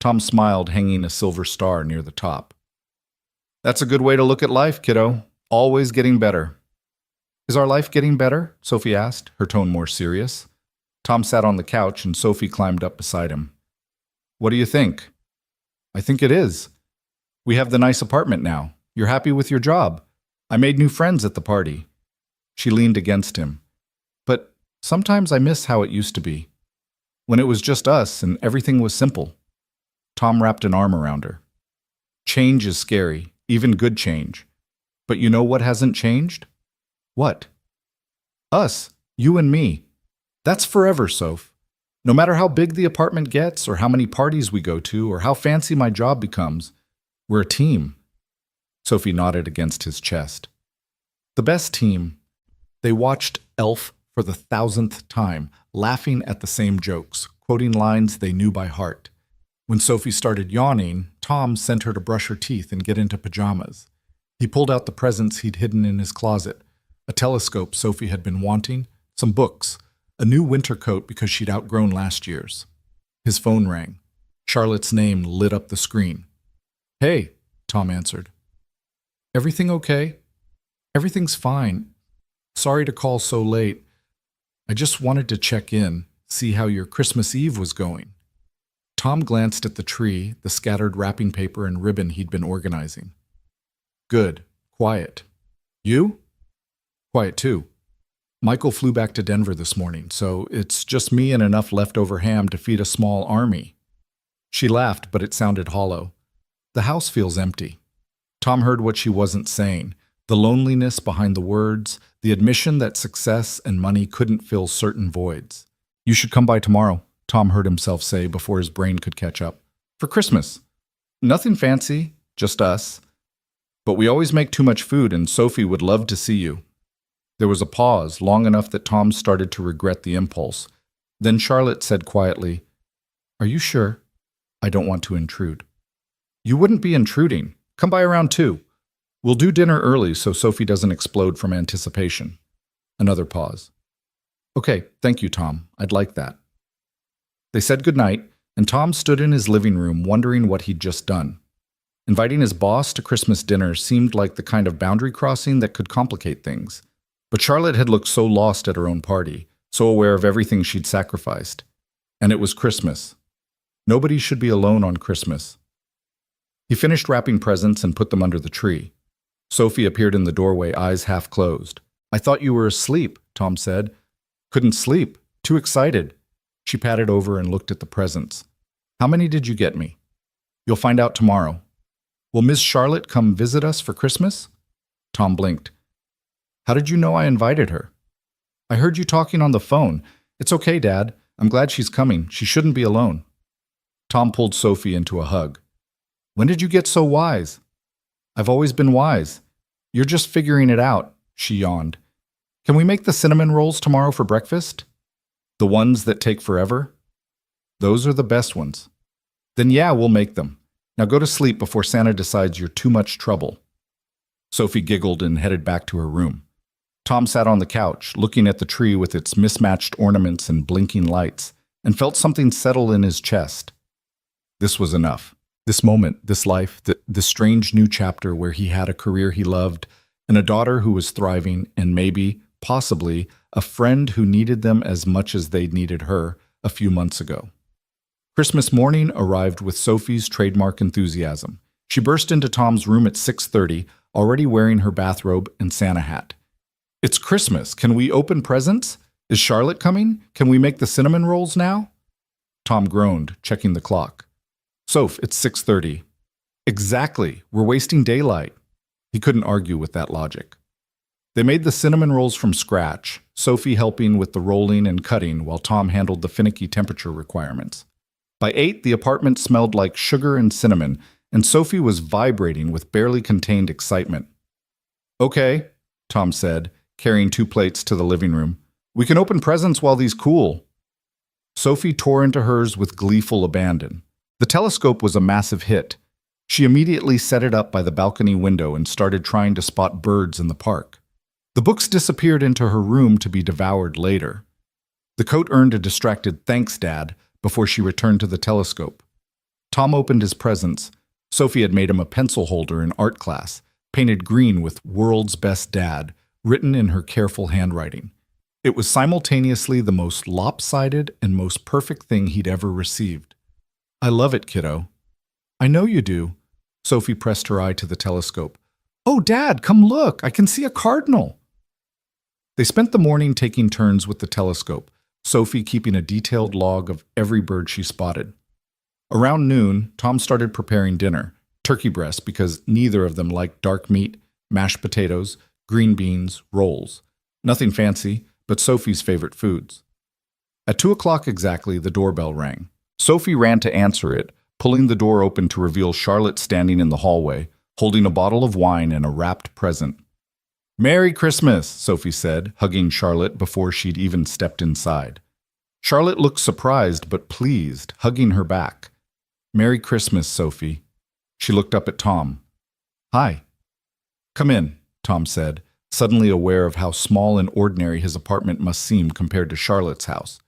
Tom smiled, hanging a silver star near the top. "That's a good way to look at life, kiddo. Always getting better." "Is our life getting better?" Sophie asked, her tone more serious. Tom sat on the couch and Sophie climbed up beside him. "What do you think?" "I think it is. We have the nice apartment now. You're happy with your job. I made new friends at the party." She leaned against him. "But sometimes I miss how it used to be. When it was just us and everything was simple." Tom wrapped an arm around her. "Change is scary, even good change. But you know what hasn't changed?" "What?" "Us, you and me. That's forever, Soph. No matter how big the apartment gets, or how many parties we go to, or how fancy my job becomes, we're a team." Sophie nodded against his chest. "The best team." They watched Elf for the 1,000th time, laughing at the same jokes, quoting lines they knew by heart. When Sophie started yawning, Tom sent her to brush her teeth and get into pajamas. He pulled out the presents he'd hidden in his closet: a telescope Sophie had been wanting, some books, a new winter coat because she'd outgrown last year's. His phone rang. Charlotte's name lit up the screen. "Hey," Tom answered. "Everything okay?" "Everything's fine. Sorry to call so late. I just wanted to check in, see how your Christmas Eve was going." Tom glanced at the tree, the scattered wrapping paper and ribbon he'd been organizing. "Good. Quiet. You?" "Quiet too. Michael flew back to Denver this morning, so it's just me and enough leftover ham to feed a small army." She laughed, but it sounded hollow. "The house feels empty." Tom heard what she wasn't saying, the loneliness behind the words, the admission that success and money couldn't fill certain voids. "You should come by tomorrow," Tom heard himself say before his brain could catch up. For Christmas. Nothing fancy, just us. But we always make too much food, and Sophie would love to see you. There was a pause, long enough that Tom started to regret the impulse. Then Charlotte said quietly, Are you sure? I don't want to intrude. You wouldn't be intruding. Come by around 2. We'll do dinner early so Sophie doesn't explode from anticipation. Another pause. Okay, thank you, Tom. I'd like that. They said goodnight, and Tom stood in his living room wondering what he'd just done. Inviting his boss to Christmas dinner seemed like the kind of boundary crossing that could complicate things. But Charlotte had looked so lost at her own party, so aware of everything she'd sacrificed. And it was Christmas. Nobody should be alone on Christmas. He finished wrapping presents and put them under the tree. Sophie appeared in the doorway, eyes half closed. I thought you were asleep, Tom said. Couldn't sleep. Too excited. She patted over and looked at the presents. How many did you get me? You'll find out tomorrow. Will Miss Charlotte come visit us for Christmas? Tom blinked. How did you know I invited her? I heard you talking on the phone. It's okay, Dad. I'm glad she's coming. She shouldn't be alone. Tom pulled Sophie into a hug. When did you get so wise? I've always been wise. You're just figuring it out, she yawned. Can we make the cinnamon rolls tomorrow for breakfast? The ones that take forever? Those are the best ones. Then yeah, we'll make them. Now go to sleep before Santa decides you're too much trouble. Sophie giggled and headed back to her room. Tom sat on the couch, looking at the tree with its mismatched ornaments and blinking lights, and felt something settle in his chest. This was enough. This moment, this life, this strange new chapter where he had a career he loved, and a daughter who was thriving, and maybe, possibly, a friend who needed them as much as they'd needed her a few months ago. Christmas morning arrived with Sophie's trademark enthusiasm. She burst into Tom's room at 6:30, already wearing her bathrobe and Santa hat. It's Christmas. Can we open presents? Is Charlotte coming? Can we make the cinnamon rolls now? Tom groaned, checking the clock. Soph, it's 6:30. Exactly. We're wasting daylight. He couldn't argue with that logic. They made the cinnamon rolls from scratch, Sophie helping with the rolling and cutting while Tom handled the finicky temperature requirements. By 8, the apartment smelled like sugar and cinnamon, and Sophie was vibrating with barely contained excitement. Okay, Tom said, carrying 2 plates to the living room. We can open presents while these cool. Sophie tore into hers with gleeful abandon. The telescope was a massive hit. She immediately set it up by the balcony window and started trying to spot birds in the park. The books disappeared into her room to be devoured later. The coat earned a distracted "Thanks, Dad," before she returned to the telescope. Tom opened his presents. Sophie had made him a pencil holder in art class, painted green with "World's Best Dad," written in her careful handwriting. It was simultaneously the most lopsided and most perfect thing he'd ever received. I love it, kiddo. I know you do. Sophie pressed her eye to the telescope. Oh, Dad, come look. I can see a cardinal. They spent the morning taking turns with the telescope, Sophie keeping a detailed log of every bird she spotted. Around noon, Tom started preparing dinner, turkey breast because neither of them liked dark meat, mashed potatoes, green beans, rolls. Nothing fancy, but Sophie's favorite foods. At 2 o'clock exactly, the doorbell rang. Sophie ran to answer it, pulling the door open to reveal Charlotte standing in the hallway, holding a bottle of wine and a wrapped present. Merry Christmas, Sophie said, hugging Charlotte before she'd even stepped inside. Charlotte looked surprised but pleased, hugging her back. Merry Christmas, Sophie. She looked up at Tom. Hi. Come in, Tom said, suddenly aware of how small and ordinary his apartment must seem compared to Charlotte's house.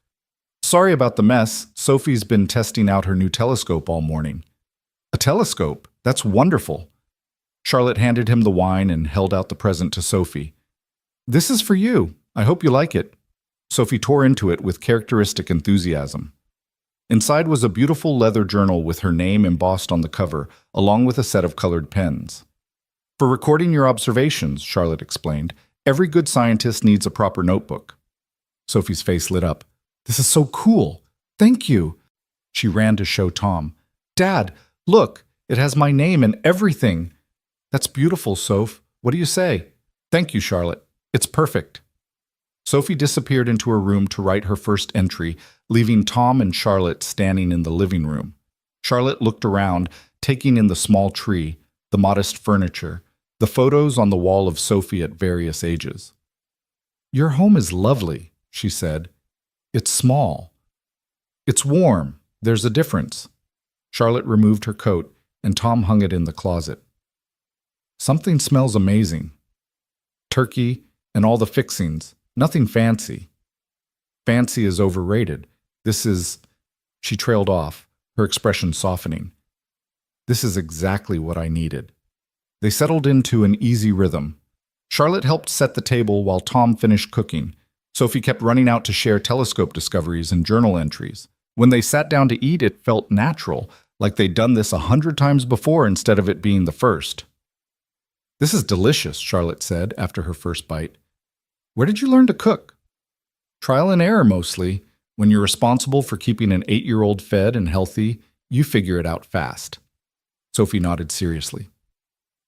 Sorry about the mess. Sophie's been testing out her new telescope all morning. A telescope? That's wonderful. Charlotte handed him the wine and held out the present to Sophie. This is for you. I hope you like it. Sophie tore into it with characteristic enthusiasm. Inside was a beautiful leather journal with her name embossed on the cover, along with a set of colored pens. For recording your observations, Charlotte explained, every good scientist needs a proper notebook. Sophie's face lit up. This is so cool. Thank you. She ran to show Tom. Dad, look, it has my name and everything. That's beautiful, Soph. What do you say? Thank you, Charlotte. It's perfect. Sophie disappeared into her room to write her first entry, leaving Tom and Charlotte standing in the living room. Charlotte looked around, taking in the small tree, the modest furniture, the photos on the wall of Sophie at various ages. "Your home is lovely," she said. "It's small. It's warm. There's a difference." Charlotte removed her coat, and Tom hung it in the closet. "Something smells amazing. Turkey and all the fixings. Nothing fancy." "Fancy is overrated. This is—" She trailed off, her expression softening. "This is exactly what I needed." They settled into an easy rhythm. Charlotte helped set the table while Tom finished cooking. Sophie kept running out to share telescope discoveries and journal entries. When they sat down to eat, it felt natural, like they'd done this 100 times before instead of it being the first. "This is delicious," Charlotte said after her first bite. "Where did you learn to cook?" "Trial and error, mostly. When you're responsible for keeping an 8-year-old fed and healthy, you figure it out fast." Sophie nodded seriously.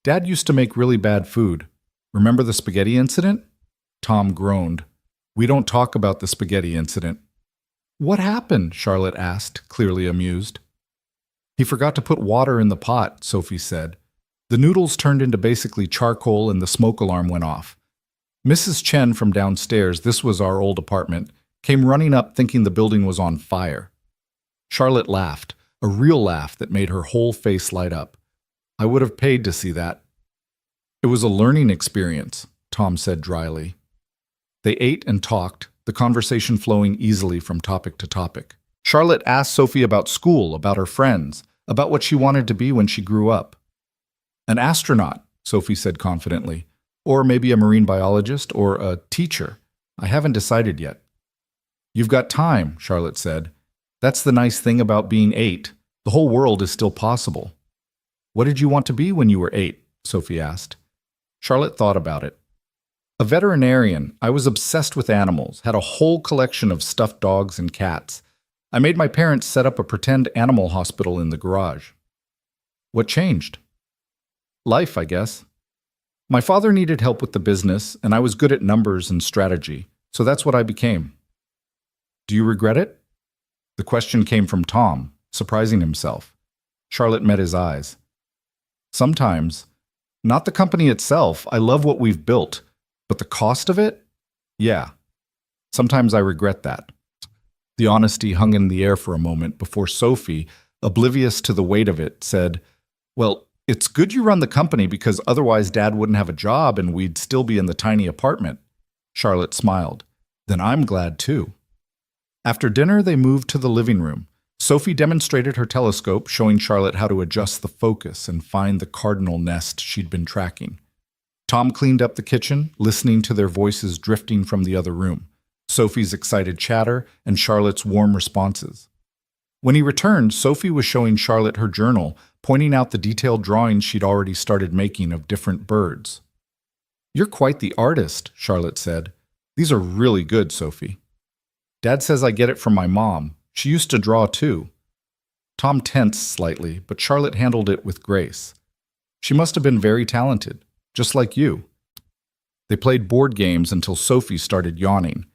"Dad used to make really bad food. Remember the spaghetti incident?" Tom groaned. "We don't talk about the spaghetti incident." "What happened?" Charlotte asked, clearly amused. "He forgot to put water in the pot," Sophie said. "The noodles turned into basically charcoal and the smoke alarm went off. Mrs. Chen from downstairs, this was our old apartment, came running up thinking the building was on fire." Charlotte laughed, a real laugh that made her whole face light up. "I would have paid to see that." "It was a learning experience," Tom said dryly. They ate and talked, the conversation flowing easily from topic to topic. Charlotte asked Sophie about school, about her friends, about what she wanted to be when she grew up. "An astronaut," Sophie said confidently. "Or maybe a marine biologist or a teacher. I haven't decided yet." "You've got time," Charlotte said. "That's the nice thing about being 8. The whole world is still possible." "What did you want to be when you were 8?" Sophie asked. Charlotte thought about it. "A veterinarian. I was obsessed with animals, had a whole collection of stuffed dogs and cats. I made my parents set up a pretend animal hospital in the garage." "What changed?" "Life, I guess. My father needed help with the business, and I was good at numbers and strategy, so that's what I became." "Do you regret it?" The question came from Tom, surprising himself. Charlotte met his eyes. "Sometimes. Not the company itself. I love what we've built. But the cost of it? Yeah. Sometimes I regret that." The honesty hung in the air for a moment before Sophie, oblivious to the weight of it, said, "Well, it's good you run the company because otherwise Dad wouldn't have a job and we'd still be in the tiny apartment." Charlotte smiled. "Then I'm glad too." After dinner, they moved to the living room. Sophie demonstrated her telescope, showing Charlotte how to adjust the focus and find the cardinal nest she'd been tracking. Tom cleaned up the kitchen, listening to their voices drifting from the other room, Sophie's excited chatter and Charlotte's warm responses. When he returned, Sophie was showing Charlotte her journal, pointing out the detailed drawings she'd already started making of different birds. "You're quite the artist," Charlotte said. "These are really good, Sophie." "Dad says I get it from my mom. She used to draw too." Tom tensed slightly, but Charlotte handled it with grace. "She must have been very talented, just like you." They played board games until Sophie started yawning.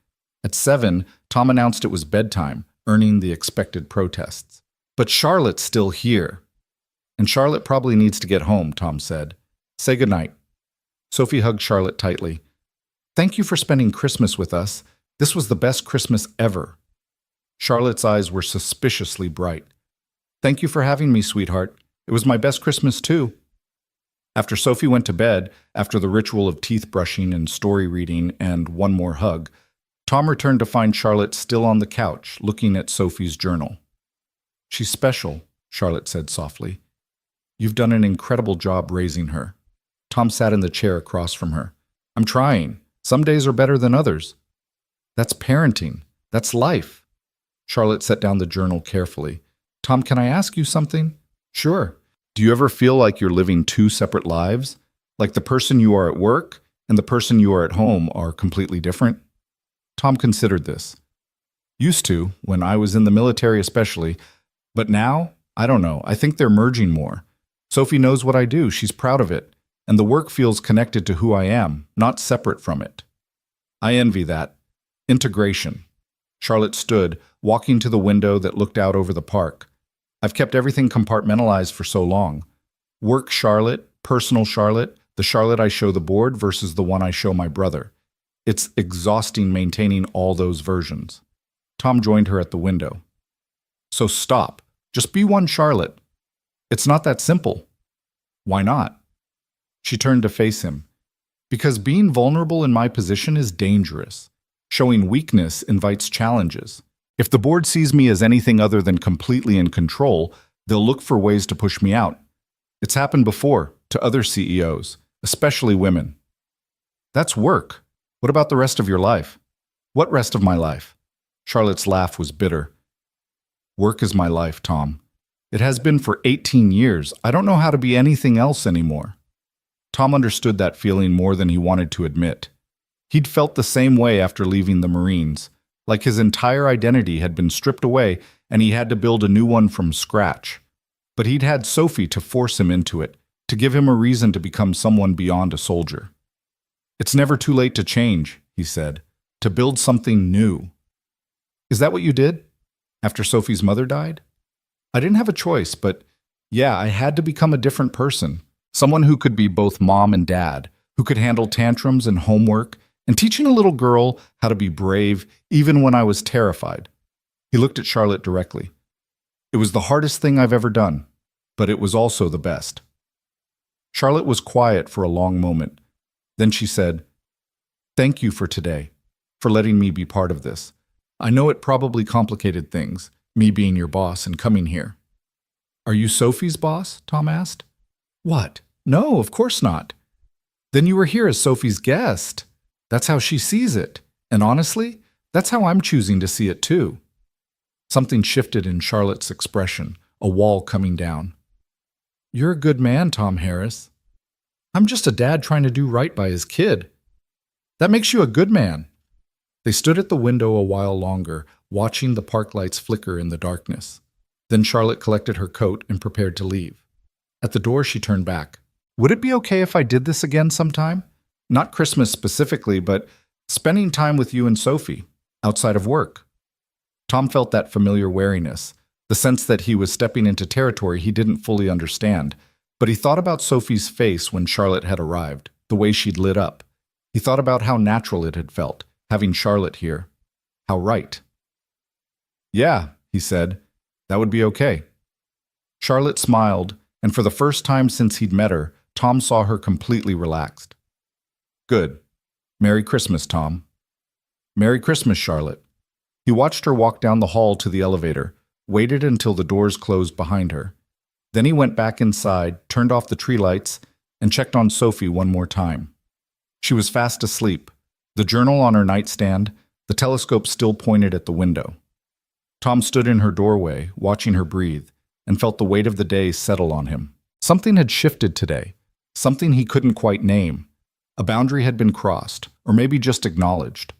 At 7, Tom announced it was bedtime, earning the expected protests. "But Charlotte's still here." "And Charlotte probably needs to get home," Tom said. "Say goodnight." Sophie hugged Charlotte tightly. "Thank you for spending Christmas with us. This was the best Christmas ever." Charlotte's eyes were suspiciously bright. "Thank you for having me, sweetheart. It was my best Christmas too." After Sophie went to bed, after the ritual of teeth brushing and story reading and one more hug, Tom returned to find Charlotte still on the couch, looking at Sophie's journal. "She's special," Charlotte said softly. "You've done an incredible job raising her." Tom sat in the chair across from her. "I'm trying. Some days are better than others." "That's parenting. That's life." Charlotte set down the journal carefully. "Tom, can I ask you something?" "Sure. Do you ever feel like you're living 2 separate lives? Like the person you are at work and the person you are at home are completely different?" Tom considered this. "Used to, when I was in the military especially, but now, I don't know, I think they're merging more. Sophie knows what I do, she's proud of it, and the work feels connected to who I am, not separate from it." "I envy that. Integration. Charlotte stood, walking to the window that looked out over the park. I've kept everything compartmentalized for so long. Work Charlotte, personal Charlotte, the Charlotte I show the board versus the one I show my brother. It's exhausting maintaining all those versions. Tom joined her at the window. So stop. Just be one Charlotte. It's not that simple. Why not? She turned to face him. Because being vulnerable in my position is dangerous. Showing weakness invites challenges. If the board sees me as anything other than completely in control, they'll look for ways to push me out. It's happened before, to other CEOs, especially women. That's work. What about the rest of your life? What rest of my life? Charlotte's laugh was bitter. Work is my life, Tom. It has been for 18 years. I don't know how to be anything else anymore. Tom understood that feeling more than he wanted to admit. He'd felt the same way after leaving the Marines, like his entire identity had been stripped away and he had to build a new one from scratch. But he'd had Sophie to force him into it, to give him a reason to become someone beyond a soldier. It's never too late to change, he said, to build something new. Is that what you did? After Sophie's mother died? I didn't have a choice, but yeah, I had to become a different person. Someone who could be both mom and dad, who could handle tantrums and homework, and teaching a little girl how to be brave even when I was terrified. He looked at Charlotte directly. It was the hardest thing I've ever done, but it was also the best. Charlotte was quiet for a long moment. Then she said, "Thank you for today, for letting me be part of this. I know it probably complicated things, me being your boss and coming here." "Are you Sophie's boss?" Tom asked. "What? No, of course not." "Then you were here as Sophie's guest. That's how she sees it. And honestly, that's how I'm choosing to see it too." Something shifted in Charlotte's expression, a wall coming down. "You're a good man, Tom Harris." "I'm just a dad trying to do right by his kid." "That makes you a good man." They stood at the window a while longer, watching the park lights flicker in the darkness. Then Charlotte collected her coat and prepared to leave. At the door, she turned back. "Would it be okay if I did this again sometime? Not Christmas specifically, but spending time with you and Sophie, outside of work." Tom felt that familiar wariness, the sense that he was stepping into territory he didn't fully understand. But he thought about Sophie's face when Charlotte had arrived, the way she'd lit up. He thought about how natural it had felt, having Charlotte here. How right. "Yeah," he said, "that would be okay." Charlotte smiled, and for the first time since he'd met her, Tom saw her completely relaxed. "Good. Merry Christmas, Tom." "Merry Christmas, Charlotte." He watched her walk down the hall to the elevator, waited until the doors closed behind her. Then he went back inside, turned off the tree lights, and checked on Sophie one more time. She was fast asleep, the journal on her nightstand, the telescope still pointed at the window. Tom stood in her doorway, watching her breathe, and felt the weight of the day settle on him. Something had shifted today, something he couldn't quite name. A boundary had been crossed, or maybe just acknowledged.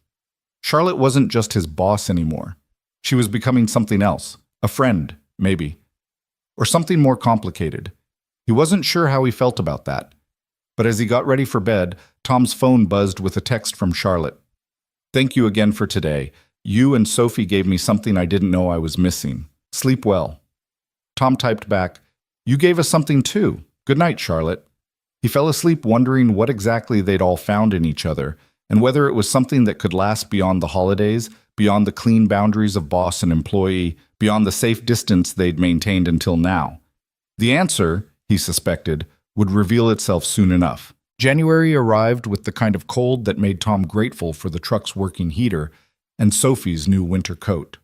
Charlotte wasn't just his boss anymore. She was becoming something else, a friend, maybe. Or something more complicated. He wasn't sure how he felt about that. But as he got ready for bed, Tom's phone buzzed with a text from Charlotte. "Thank you again for today. You and Sophie gave me something I didn't know I was missing. Sleep well." Tom typed back, "You gave us something too. Good night, Charlotte." He fell asleep wondering what exactly they'd all found in each other, and whether it was something that could last beyond the holidays, beyond the clean boundaries of boss and employee, beyond the safe distance they'd maintained until now. The answer, he suspected, would reveal itself soon enough. January arrived with the kind of cold that made Tom grateful for the truck's working heater and Sophie's new winter coat.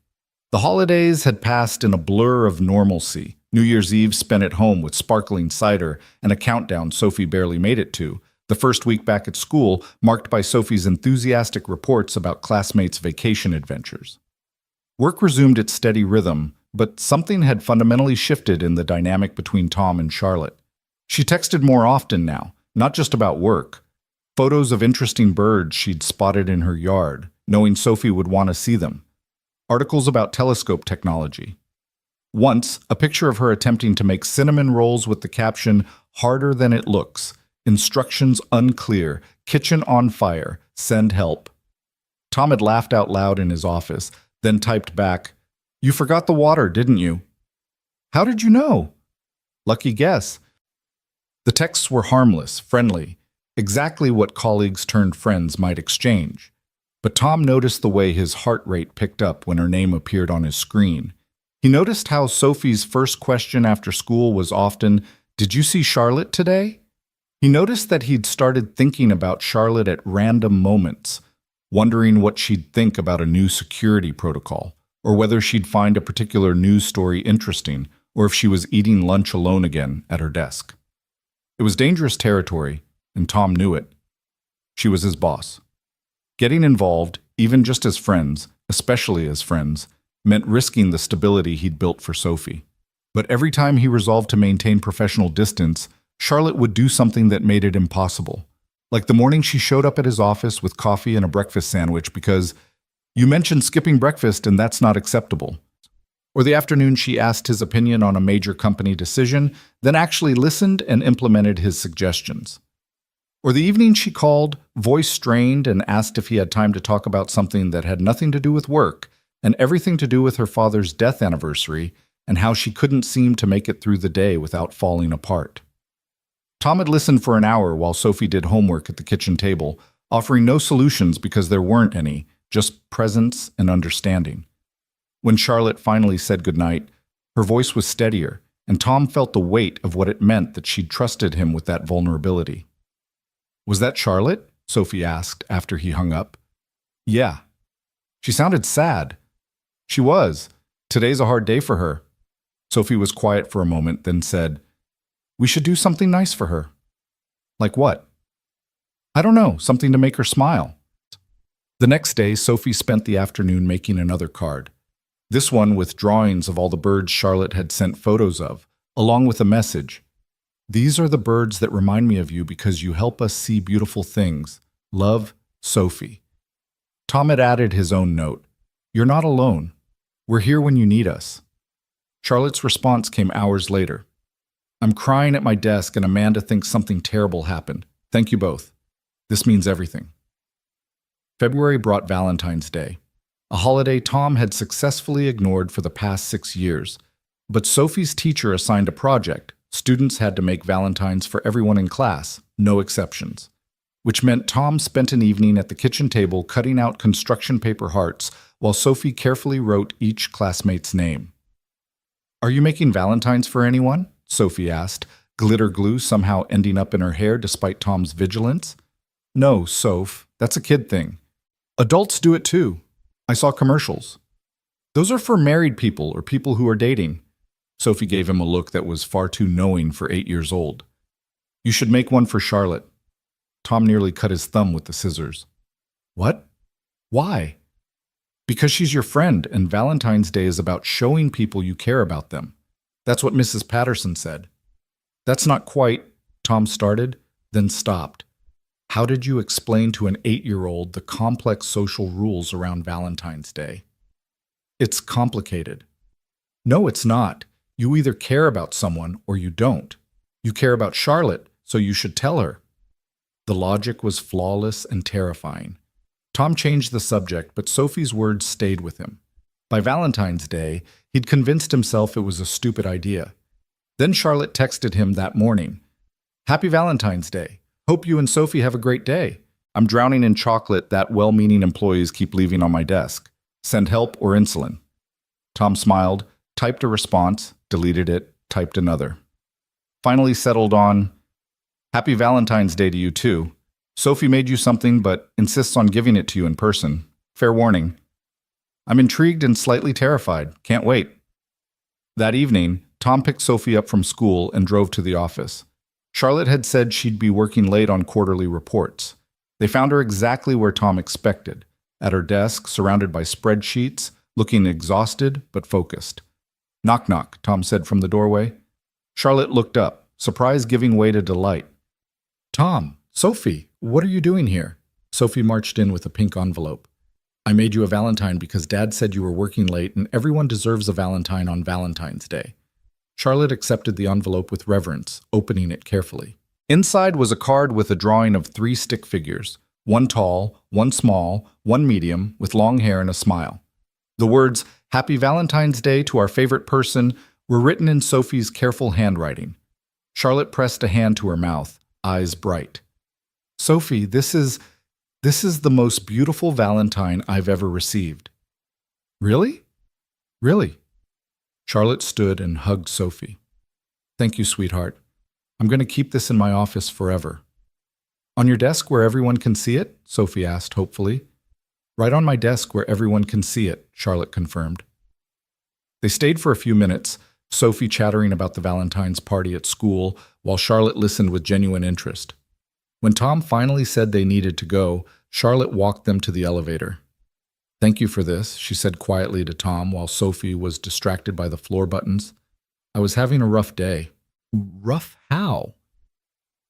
The holidays had passed in a blur of normalcy. New Year's Eve spent at home with sparkling cider and a countdown Sophie barely made it to. The first week back at school, marked by Sophie's enthusiastic reports about classmates' vacation adventures. Work resumed its steady rhythm, but something had fundamentally shifted in the dynamic between Tom and Charlotte. She texted more often now, not just about work. Photos of interesting birds she'd spotted in her yard, knowing Sophie would want to see them. Articles about telescope technology. Once, a picture of her attempting to make cinnamon rolls with the caption, "Harder than it looks. Instructions unclear. Kitchen on fire. Send help." Tom had laughed out loud in his office, then typed back, "You forgot the water, didn't you?" "How did you know?" "Lucky guess." The texts were harmless, friendly, exactly what colleagues turned friends might exchange. But Tom noticed the way his heart rate picked up when her name appeared on his screen. He noticed how Sophie's first question after school was often, "Did you see Charlotte today?" He noticed that he'd started thinking about Charlotte at random moments, wondering what she'd think about a new security protocol, or whether she'd find a particular news story interesting, or if she was eating lunch alone again at her desk. It was dangerous territory, and Tom knew it. She was his boss. Getting involved, even just as friends, especially as friends, meant risking the stability he'd built for Sophie. But every time he resolved to maintain professional distance, Charlotte would do something that made it impossible. Like the morning she showed up at his office with coffee and a breakfast sandwich because, "You mentioned skipping breakfast and that's not acceptable." Or the afternoon she asked his opinion on a major company decision, then actually listened and implemented his suggestions. Or the evening she called, voice strained, and asked if he had time to talk about something that had nothing to do with work and everything to do with her father's death anniversary and how she couldn't seem to make it through the day without falling apart. Tom had listened for an hour while Sophie did homework at the kitchen table, offering no solutions because there weren't any, just presence and understanding. When Charlotte finally said goodnight, her voice was steadier, and Tom felt the weight of what it meant that she'd trusted him with that vulnerability. "Was that Charlotte?" Sophie asked after he hung up. "Yeah." "She sounded sad." "She was. Today's a hard day for her." Sophie was quiet for a moment, then said, "We should do something nice for her." "Like what?" "I don't know, something to make her smile." The next day, Sophie spent the afternoon making another card. This one with drawings of all the birds Charlotte had sent photos of, along with a message. "These are the birds that remind me of you because you help us see beautiful things. Love, Sophie." Tom had added his own note. "You're not alone. We're here when you need us." Charlotte's response came hours later. "I'm crying at my desk and Amanda thinks something terrible happened. Thank you both. This means everything." February brought Valentine's Day, a holiday Tom had successfully ignored for the past 6 years. But Sophie's teacher assigned a project. Students had to make Valentines for everyone in class, no exceptions. Which meant Tom spent an evening at the kitchen table cutting out construction paper hearts while Sophie carefully wrote each classmate's name. "Are you making Valentines for anyone?" Sophie asked, glitter glue somehow ending up in her hair despite Tom's vigilance. "No, Soph, that's a kid thing. Adults do it too. I saw commercials." "Those are for married people or people who are dating." Sophie gave him a look that was far too knowing for 8 years old. "You should make one for Charlotte." Tom nearly cut his thumb with the scissors. "What? Why?" "Because she's your friend, and Valentine's Day is about showing people you care about them. That's what Mrs. Patterson said." "That's not quite," Tom started, then stopped. How did you explain to an 8-year-old the complex social rules around Valentine's Day? "It's complicated." "No, it's not. You either care about someone or you don't. You care about Charlotte, so you should tell her." The logic was flawless and terrifying. Tom changed the subject, but Sophie's words stayed with him. By Valentine's Day, he'd convinced himself it was a stupid idea. Then Charlotte texted him that morning. "Happy Valentine's Day. Hope you and Sophie have a great day. I'm drowning in chocolate that well-meaning employees keep leaving on my desk. Send help or insulin." Tom smiled, typed a response, deleted it, typed another. Finally settled on, "Happy Valentine's Day to you too. Sophie made you something but insists on giving it to you in person. Fair warning. I'm intrigued and slightly terrified. Can't wait." That evening, Tom picked Sophie up from school and drove to the office. Charlotte had said she'd be working late on quarterly reports. They found her exactly where Tom expected, at her desk, surrounded by spreadsheets, looking exhausted but focused. "Knock, knock," Tom said from the doorway. Charlotte looked up, surprise giving way to delight. "Tom, Sophie, what are you doing here?" Sophie marched in with a pink envelope. "I made you a Valentine because Dad said you were working late and everyone deserves a Valentine on Valentine's Day." Charlotte accepted the envelope with reverence, opening it carefully. Inside was a card with a drawing of 3 stick figures, One tall, one small, one medium, with long hair and a smile. The words, "Happy Valentine's Day to our favorite person," were written in Sophie's careful handwriting. Charlotte pressed a hand to her mouth, eyes bright. "Sophie, this is the most beautiful Valentine I've ever received." "Really? Really?" Charlotte stood and hugged Sophie. "Thank you, sweetheart. I'm going to keep this in my office forever." "On your desk where everyone can see it?" Sophie asked hopefully. "Right on my desk where everyone can see it," Charlotte confirmed. They stayed for a few minutes, Sophie chattering about the Valentine's party at school, while Charlotte listened with genuine interest. When Tom finally said they needed to go, Charlotte walked them to the elevator. "Thank you for this," she said quietly to Tom while Sophie was distracted by the floor buttons. "I was having a rough day." "Rough how?"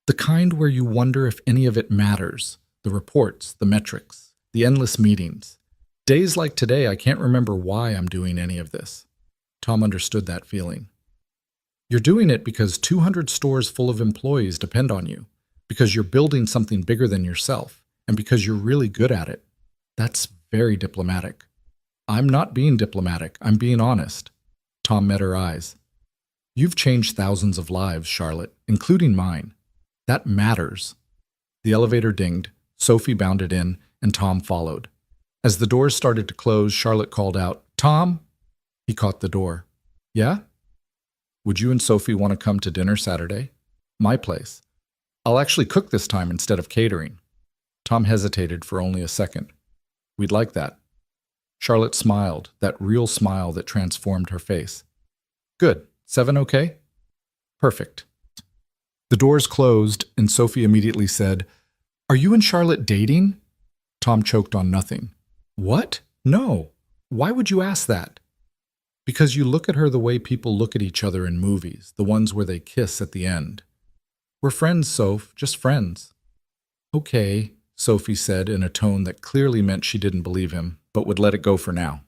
"The kind where you wonder if any of it matters. The reports, the metrics, the endless meetings. Days like today, I can't remember why I'm doing any of this." Tom understood that feeling. "You're doing it because 200 stores full of employees depend on you, because you're building something bigger than yourself, and because you're really good at it. That's very diplomatic." "I'm not being diplomatic. I'm being honest." Tom met her eyes. "You've changed thousands of lives, Charlotte, including mine. That matters." The elevator dinged, Sophie bounded in, and Tom followed. As the doors started to close, Charlotte called out, "Tom!" He caught the door. "Yeah?" "Would you and Sophie want to come to dinner Saturday? My place. I'll actually cook this time instead of catering." Tom hesitated for only a second. "We'd like that." Charlotte smiled, that real smile that transformed her face. "Good. 7 okay?" "Perfect." The doors closed, and Sophie immediately said, "Are you and Charlotte dating?" Tom choked on nothing. "What? No. Why would you ask that?" "Because you look at her the way people look at each other in movies, the ones where they kiss at the end." "We're friends, Soph, just friends." "Okay," Sophie said in a tone that clearly meant she didn't believe him, but would let it go for now.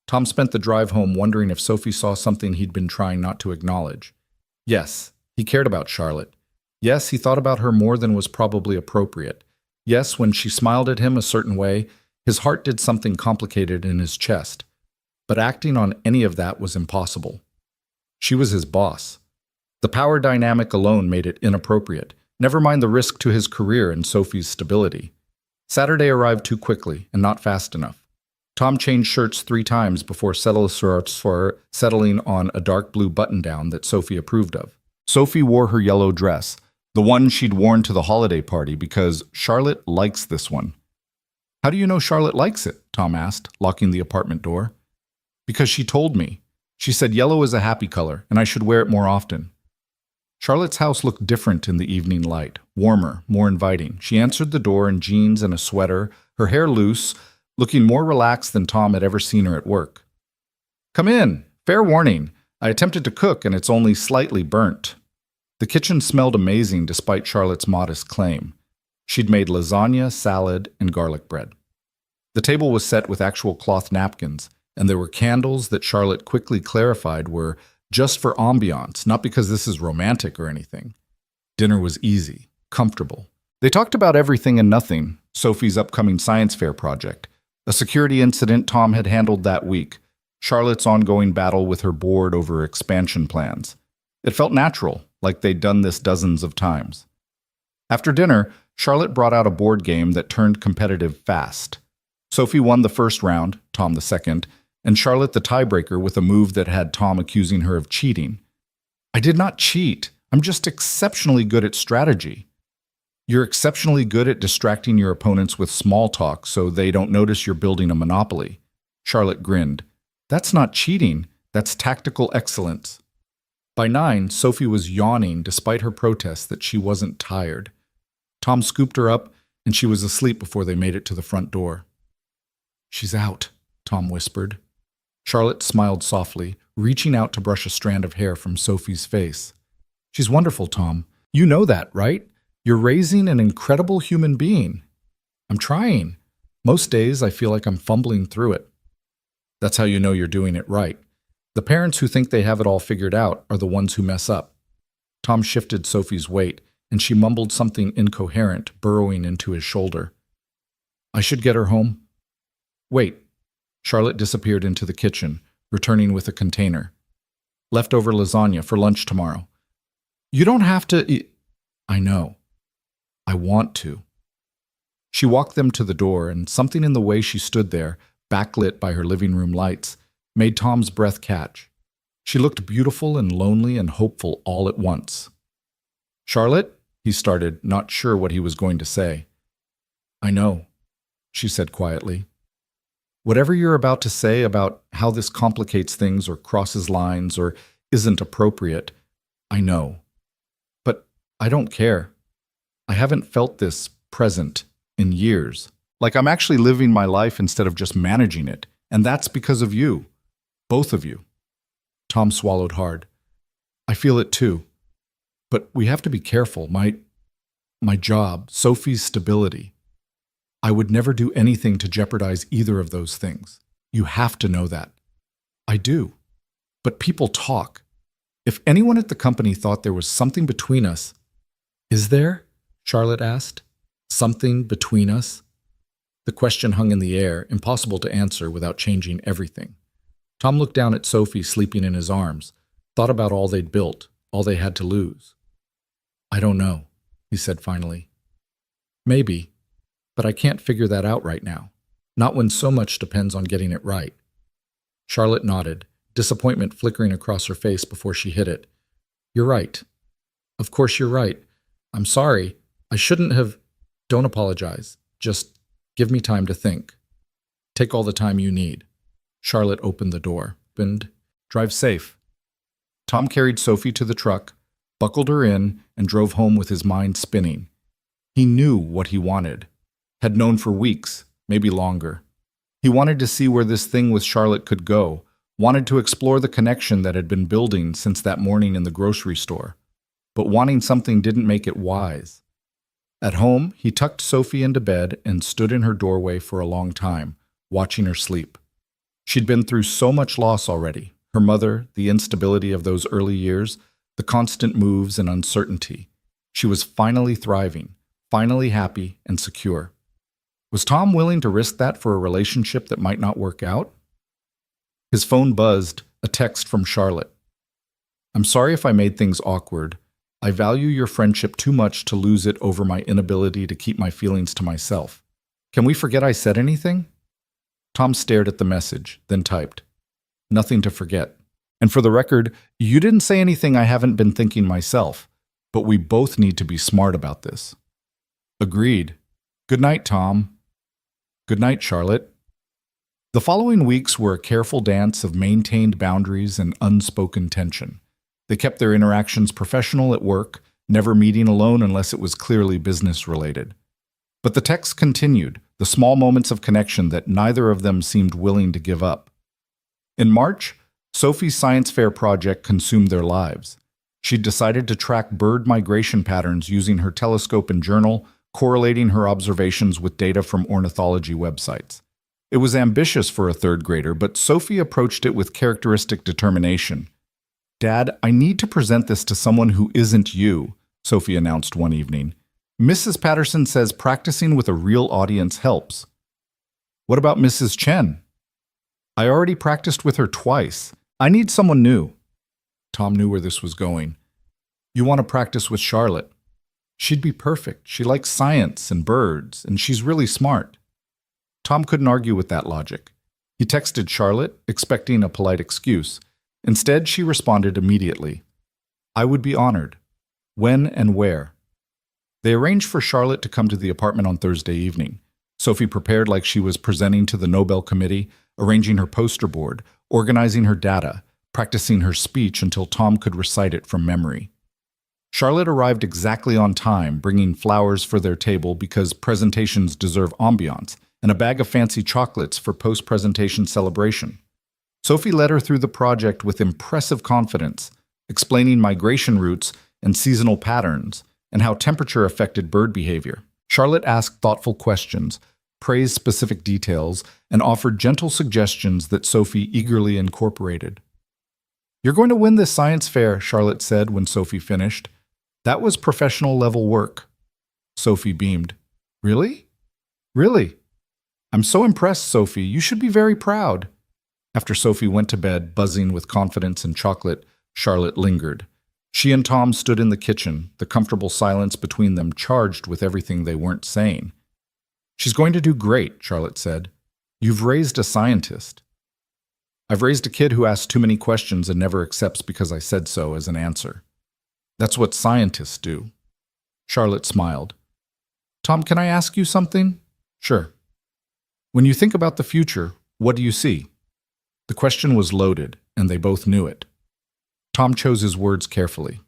Tom spent the drive home wondering if Sophie saw something he'd been trying not to acknowledge. Yes, he cared about Charlotte. Yes, he thought about her more than was probably appropriate. Yes, when she smiled at him a certain way, his heart did something complicated in his chest. But acting on any of that was impossible. She was his boss. The power dynamic alone made it inappropriate, never mind the risk to his career and Sophie's stability. Saturday arrived too quickly and not fast enough. Tom changed shirts 3 times before settling on a dark blue button-down that Sophie approved of. Sophie wore her yellow dress, the one she'd worn to the holiday party, because Charlotte likes this one. "How do you know Charlotte likes it?" Tom asked, locking the apartment door. "Because she told me. She said yellow is a happy color, and I should wear it more often." Charlotte's house looked different in the evening light, warmer, more inviting. She answered the door in jeans and a sweater, her hair loose, looking more relaxed than Tom had ever seen her at work. "Come in. Fair warning. I attempted to cook, and it's only slightly burnt." The kitchen smelled amazing despite Charlotte's modest claim. She'd made lasagna, salad, and garlic bread. The table was set with actual cloth napkins, and there were candles that Charlotte quickly clarified were just for ambiance, not because this is romantic or anything. Dinner was easy, comfortable. They talked about everything and nothing, Sophie's upcoming science fair project, a security incident Tom had handled that week, Charlotte's ongoing battle with her board over expansion plans. It felt natural, like they'd done this dozens of times. After dinner, Charlotte brought out a board game that turned competitive fast. Sophie won the first round, Tom the second, and Charlotte the tiebreaker with a move that had Tom accusing her of cheating. "I did not cheat. I'm just exceptionally good at strategy." "You're exceptionally good at distracting your opponents with small talk so they don't notice you're building a monopoly." Charlotte grinned. "That's not cheating. That's tactical excellence." By 9, Sophie was yawning despite her protests that she wasn't tired. Tom scooped her up, and she was asleep before they made it to the front door. "She's out," Tom whispered. Charlotte smiled softly, reaching out to brush a strand of hair from Sophie's face. "She's wonderful, Tom. You know that, right? You're raising an incredible human being." "I'm trying. Most days I feel like I'm fumbling through it." "That's how you know you're doing it right. The parents who think they have it all figured out are the ones who mess up." Tom shifted Sophie's weight, and she mumbled something incoherent, burrowing into his shoulder. I should get her home. Wait. Charlotte disappeared into the kitchen, returning with a container. Leftover lasagna for lunch tomorrow. You don't have to eat. I know. I want to. She walked them to the door, and something in the way she stood there, backlit by her living room lights, made Tom's breath catch. She looked beautiful and lonely and hopeful all at once. Charlotte, he started, not sure what he was going to say. I know, she said quietly. Whatever you're about to say about how this complicates things or crosses lines or isn't appropriate, I know. But I don't care. I haven't felt this present in years. Like I'm actually living my life instead of just managing it. And that's because of you. Both of you. Tom swallowed hard. I feel it too. But we have to be careful. My job, Sophie's stability. I would never do anything to jeopardize either of those things. You have to know that. I do. But people talk. If anyone at the company thought there was something between us... Is there? Charlotte asked. Something between us? The question hung in the air, impossible to answer without changing everything. Tom looked down at Sophie sleeping in his arms, thought about all they'd built, all they had to lose. I don't know, he said finally. Maybe, but I can't figure that out right now, not when so much depends on getting it right. Charlotte nodded, disappointment flickering across her face before she hit it. You're right. Of course you're right. I'm sorry. I shouldn't have... Don't apologize. Just give me time to think. Take all the time you need. Charlotte opened the door. And drive safe. Tom carried Sophie to the truck, buckled her in, and drove home with his mind spinning. He knew what he wanted. Had known for weeks, maybe longer. He wanted to see where this thing with Charlotte could go, wanted to explore the connection that had been building since that morning in the grocery store. But wanting something didn't make it wise. At home, he tucked Sophie into bed and stood in her doorway for a long time, watching her sleep. She'd been through so much loss already. Her mother, the instability of those early years, the constant moves and uncertainty. She was finally thriving, finally happy and secure. Was Tom willing to risk that for a relationship that might not work out? His phone buzzed, a text from Charlotte. I'm sorry if I made things awkward. I value your friendship too much to lose it over my inability to keep my feelings to myself. Can we forget I said anything? Tom stared at the message, then typed, Nothing to forget. And for the record, you didn't say anything I haven't been thinking myself, but we both need to be smart about this. Agreed. Good night, Tom. Good night, Charlotte. The following weeks were a careful dance of maintained boundaries and unspoken tension. They kept their interactions professional at work, never meeting alone unless it was clearly business-related. But the texts continued, the small moments of connection that neither of them seemed willing to give up. In March, Sophie's science fair project consumed their lives. She'd decided to track bird migration patterns using her telescope and journal, correlating her observations with data from ornithology websites. It was ambitious for a third grader, but Sophie approached it with characteristic determination. Dad, I need to present this to someone who isn't you, Sophie announced one evening. Mrs. Patterson says practicing with a real audience helps. What about Mrs. Chen? I already practiced with her twice. I need someone new. Tom knew where this was going. You want to practice with Charlotte. She'd be perfect. She likes science and birds, and she's really smart. Tom couldn't argue with that logic. He texted Charlotte, expecting a polite excuse. Instead, she responded immediately. I would be honored. When and where? They arranged for Charlotte to come to the apartment on Thursday evening. Sophie prepared like she was presenting to the Nobel Committee, arranging her poster board, organizing her data, practicing her speech until Tom could recite it from memory. Charlotte arrived exactly on time, bringing flowers for their table because presentations deserve ambiance, and a bag of fancy chocolates for post-presentation celebration. Sophie led her through the project with impressive confidence, explaining migration routes and seasonal patterns, and how temperature affected bird behavior. Charlotte asked thoughtful questions, praised specific details, and offered gentle suggestions that Sophie eagerly incorporated. You're going to win this science fair, Charlotte said when Sophie finished. That was professional-level work. Sophie beamed. Really? Really? I'm so impressed, Sophie. You should be very proud. After Sophie went to bed, buzzing with confidence and chocolate, Charlotte lingered. She and Tom stood in the kitchen, the comfortable silence between them charged with everything they weren't saying. She's going to do great, Charlotte said. You've raised a scientist. I've raised a kid who asks too many questions and never accepts because I said so as an answer. That's what scientists do. Charlotte smiled. Tom, can I ask you something? Sure. When you think about the future, what do you see? The question was loaded, and they both knew it. Tom chose his words carefully.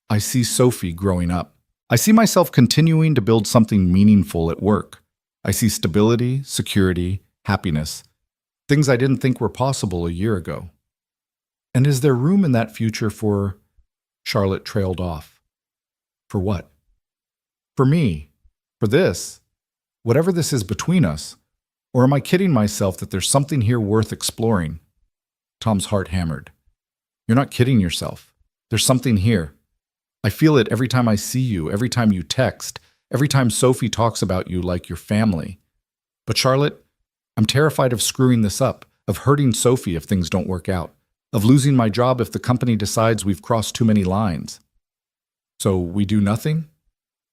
I see Sophie growing up. I see myself continuing to build something meaningful at work. I see stability, security, happiness, things I didn't think were possible a year ago. And is there room in that future for... Charlotte trailed off. For what? For me. For this. Whatever this is between us. Or am I kidding myself that there's something here worth exploring? Tom's heart hammered. You're not kidding yourself. There's something here. I feel it every time I see you, every time you text, every time Sophie talks about you like your family. But Charlotte, I'm terrified of screwing this up, of hurting Sophie if things don't work out, of losing my job if the company decides we've crossed too many lines. So we do nothing?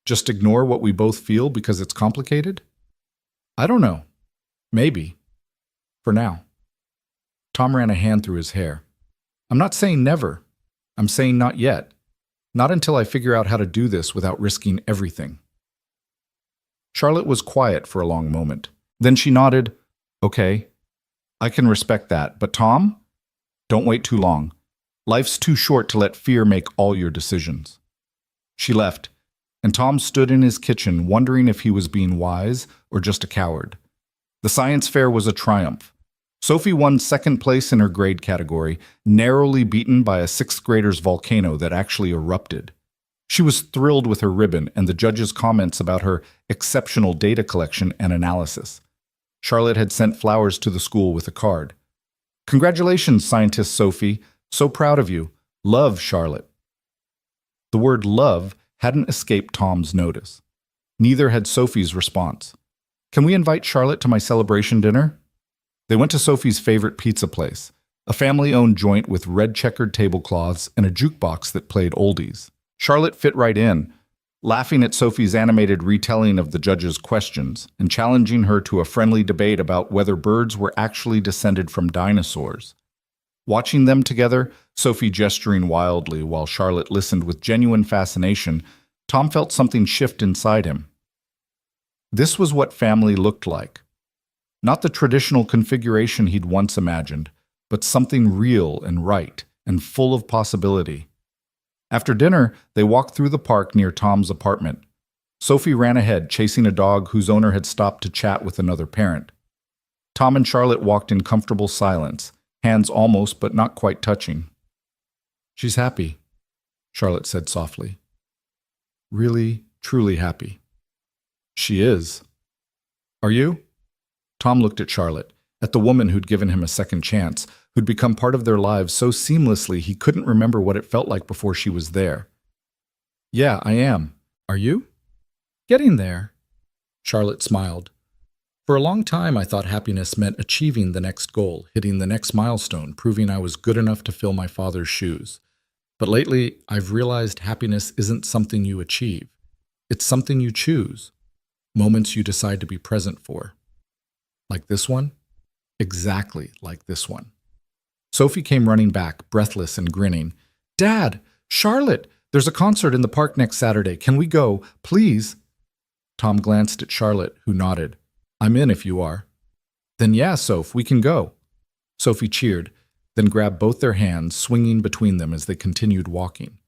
Just ignore what we both feel because it's complicated? I don't know. Maybe. For now. Tom ran a hand through his hair. I'm not saying never. I'm saying not yet. Not until I figure out how to do this without risking everything. Charlotte was quiet for a long moment. Then she nodded. Okay, I can respect that. But Tom? Don't wait too long. Life's too short to let fear make all your decisions. She left, and Tom stood in his kitchen wondering if he was being wise or just a coward. The science fair was a triumph. Sophie won second place in her grade category, narrowly beaten by a sixth grader's volcano that actually erupted. She was thrilled with her ribbon and the judges' comments about her exceptional data collection and analysis. Charlotte had sent flowers to the school with a card. Congratulations, scientist Sophie. So proud of you. Love, Charlotte. The word love hadn't escaped Tom's notice. Neither had Sophie's response. Can we invite Charlotte to my celebration dinner? They went to Sophie's favorite pizza place, a family-owned joint with red checkered tablecloths and a jukebox that played oldies. Charlotte fit right in, laughing at Sophie's animated retelling of the judges' questions and challenging her to a friendly debate about whether birds were actually descended from dinosaurs. Watching them together, Sophie gesturing wildly while Charlotte listened with genuine fascination, Tom felt something shift inside him. This was what family looked like. Not the traditional configuration he'd once imagined, but something real and right and full of possibility. After dinner, they walked through the park near Tom's apartment. Sophie ran ahead, chasing a dog whose owner had stopped to chat with another parent. Tom and Charlotte walked in comfortable silence, hands almost but not quite touching. She's happy, Charlotte said softly. Really, truly happy. She is. Are you? Tom looked at Charlotte, at the woman who'd given him a second chance, who'd become part of their lives so seamlessly he couldn't remember what it felt like before she was there. Yeah, I am. Are you? Getting there. Charlotte smiled. For a long time, I thought happiness meant achieving the next goal, hitting the next milestone, proving I was good enough to fill my father's shoes. But lately, I've realized happiness isn't something you achieve. It's something you choose. Moments you decide to be present for. Like this one? Exactly like this one. Sophie came running back, breathless and grinning. Dad! Charlotte! There's a concert in the park next Saturday. Can we go? Please? Tom glanced at Charlotte, who nodded. I'm in if you are. Then yeah, Soph, we can go. Sophie cheered, then grabbed both their hands, swinging between them as they continued walking.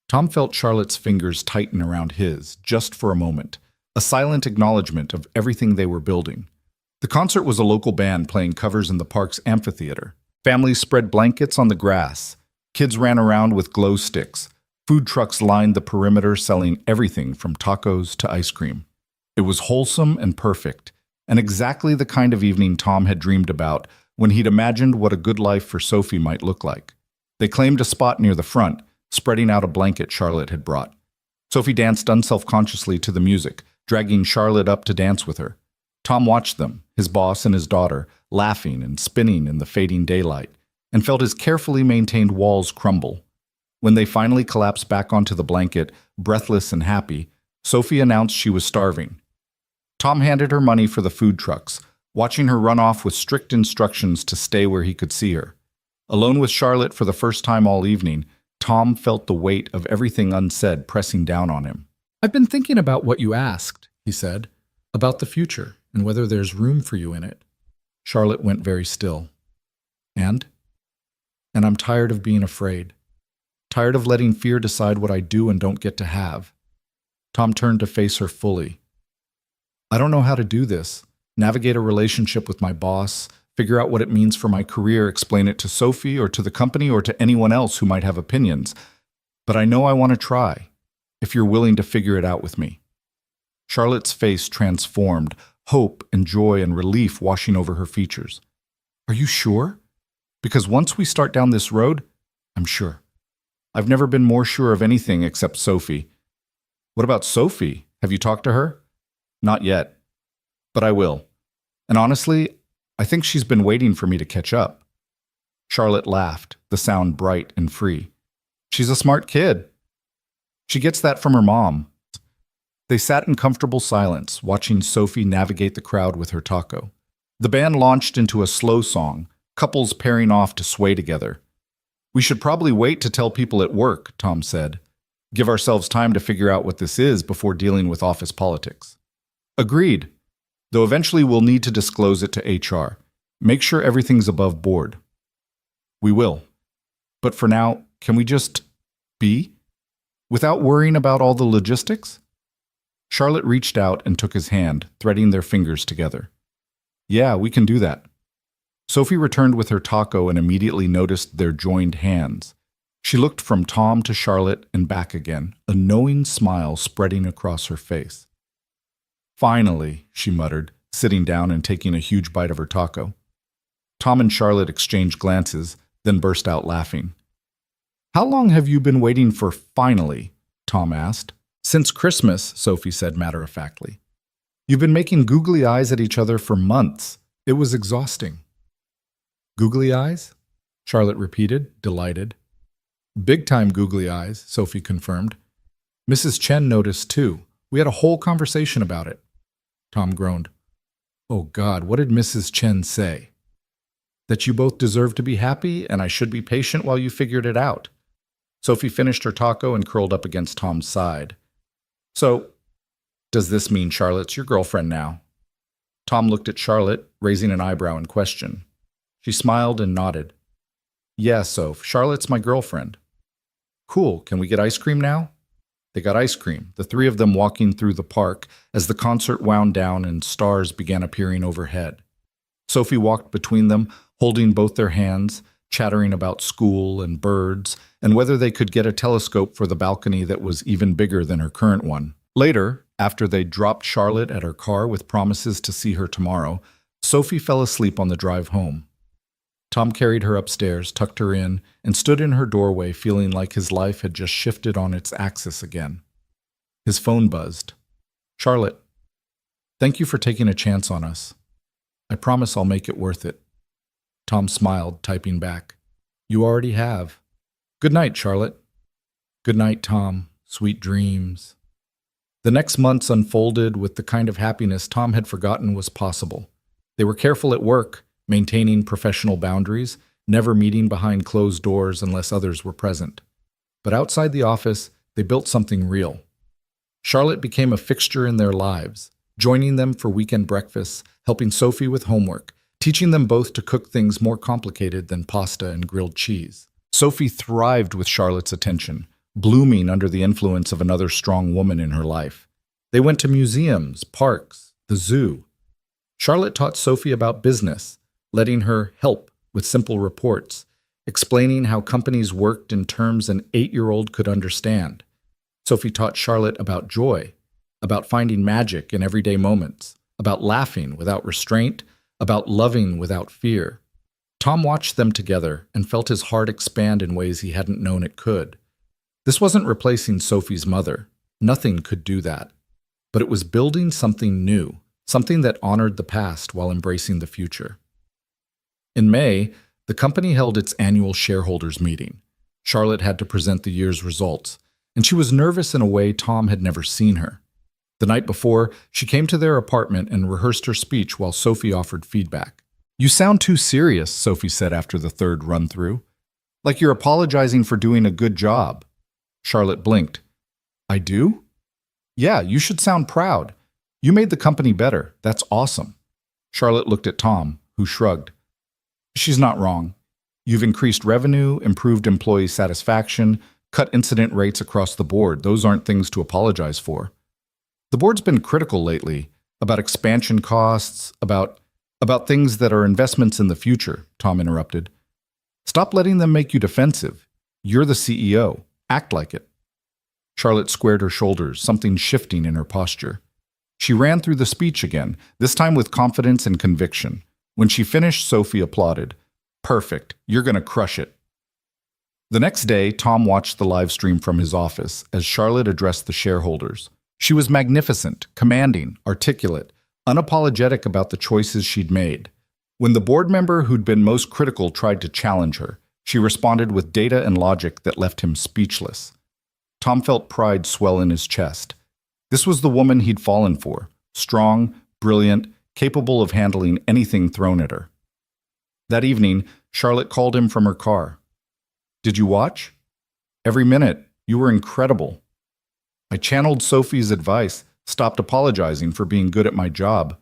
Tom felt Charlotte's fingers tighten around his, just for a moment, a silent acknowledgement of everything they were building. The concert was a local band playing covers in the park's amphitheater. Families spread blankets on the grass. Kids ran around with glow sticks. Food trucks lined the perimeter selling everything from tacos to ice cream. It was wholesome and perfect, and exactly the kind of evening Tom had dreamed about when he'd imagined what a good life for Sophie might look like. They claimed a spot near the front, spreading out a blanket Charlotte had brought. Sophie danced unselfconsciously to the music, dragging Charlotte up to dance with her. Tom watched them, his boss and his daughter, laughing and spinning in the fading daylight, and felt his carefully maintained walls crumble. When they finally collapsed back onto the blanket, breathless and happy, Sophie announced she was starving. Tom handed her money for the food trucks, watching her run off with strict instructions to stay where he could see her. Alone with Charlotte for the first time all evening, Tom felt the weight of everything unsaid pressing down on him. "I've been thinking about what you asked," he said, "about the future and whether there's room for you in it." Charlotte went very still. And I'm tired of being afraid. Tired of letting fear decide what I do and don't get to have. Tom turned to face her fully. I don't know how to do this. Navigate a relationship with my boss, figure out what it means for my career, explain it to Sophie or to the company or to anyone else who might have opinions. But I know I want to try, if you're willing to figure it out with me. Charlotte's face transformed, hope and joy and relief washing over her features. Are you sure? Because once we start down this road, I'm sure. I've never been more sure of anything except Sophie. What about Sophie? Have you talked to her? Not yet, but I will. And honestly, I think she's been waiting for me to catch up. Charlotte laughed, the sound bright and free. She's a smart kid. She gets that from her mom. They sat in comfortable silence, watching Sophie navigate the crowd with her taco. The band launched into a slow song, couples pairing off to sway together. We should probably wait to tell people at work, Tom said. Give ourselves time to figure out what this is before dealing with office politics. Agreed, though eventually we'll need to disclose it to HR. Make sure everything's above board. We will. But for now, can we just be? Without worrying about all the logistics? Charlotte reached out and took his hand, threading their fingers together. Yeah, we can do that. Sophie returned with her taco and immediately noticed their joined hands. She looked from Tom to Charlotte and back again, a knowing smile spreading across her face. Finally, she muttered, sitting down and taking a huge bite of her taco. Tom and Charlotte exchanged glances, then burst out laughing. How long have you been waiting for finally? Tom asked. Since Christmas, Sophie said matter-of-factly. You've been making googly eyes at each other for months. It was exhausting. Googly eyes? Charlotte repeated, delighted. Big-time googly eyes, Sophie confirmed. Mrs. Chen noticed too. We had a whole conversation about it. Tom groaned. Oh God, what did Mrs. Chen say? That you both deserve to be happy and I should be patient while you figured it out. Sophie finished her taco and curled up against Tom's side. So, does this mean Charlotte's your girlfriend now? Tom looked at Charlotte, raising an eyebrow in question. She smiled and nodded. Yeah, Soph, Charlotte's my girlfriend. Cool, can we get ice cream now? They got ice cream, the three of them walking through the park as the concert wound down and stars began appearing overhead. Sophie walked between them, holding both their hands, chattering about school and birds, and whether they could get a telescope for the balcony that was even bigger than her current one. Later, after they dropped Charlotte at her car with promises to see her tomorrow, Sophie fell asleep on the drive home. Tom carried her upstairs, tucked her in, and stood in her doorway feeling like his life had just shifted on its axis again. His phone buzzed. Charlotte, thank you for taking a chance on us. I promise I'll make it worth it. Tom smiled, typing back. You already have. Good night, Charlotte. Good night, Tom. Sweet dreams. The next months unfolded with the kind of happiness Tom had forgotten was possible. They were careful at work, maintaining professional boundaries, never meeting behind closed doors unless others were present. But outside the office, they built something real. Charlotte became a fixture in their lives, joining them for weekend breakfasts, helping Sophie with homework, teaching them both to cook things more complicated than pasta and grilled cheese. Sophie thrived with Charlotte's attention, blooming under the influence of another strong woman in her life. They went to museums, parks, the zoo. Charlotte taught Sophie about business, letting her help with simple reports, explaining how companies worked in terms an 8-year-old could understand. Sophie taught Charlotte about joy, about finding magic in everyday moments, about laughing without restraint, about loving without fear. Tom watched them together and felt his heart expand in ways he hadn't known it could. This wasn't replacing Sophie's mother. Nothing could do that. But it was building something new, something that honored the past while embracing the future. In May, the company held its annual shareholders meeting. Charlotte had to present the year's results, and she was nervous in a way Tom had never seen her. The night before, she came to their apartment and rehearsed her speech while Sophie offered feedback. "You sound too serious," Sophie said after the third run-through. "Like you're apologizing for doing a good job." Charlotte blinked. "I do? Yeah, you should sound proud. You made the company better. That's awesome." Charlotte looked at Tom, who shrugged. "She's not wrong. You've increased revenue, improved employee satisfaction, cut incident rates across the board. Those aren't things to apologize for." "The board's been critical lately, about expansion costs, about things that are investments in the future," Tom interrupted. "Stop letting them make you defensive. You're the CEO. Act like it." Charlotte squared her shoulders, something shifting in her posture. She ran through the speech again, this time with confidence and conviction. When she finished, Sophie applauded. "Perfect. You're going to crush it." The next day, Tom watched the live stream from his office as Charlotte addressed the shareholders. She was magnificent, commanding, articulate, unapologetic about the choices she'd made. When the board member who'd been most critical tried to challenge her, she responded with data and logic that left him speechless. Tom felt pride swell in his chest. This was the woman he'd fallen for, strong, brilliant, capable of handling anything thrown at her. That evening, Charlotte called him from her car. "Did you watch?" "Every minute. You were incredible." "I channeled Sophie's advice, stopped apologizing for being good at my job."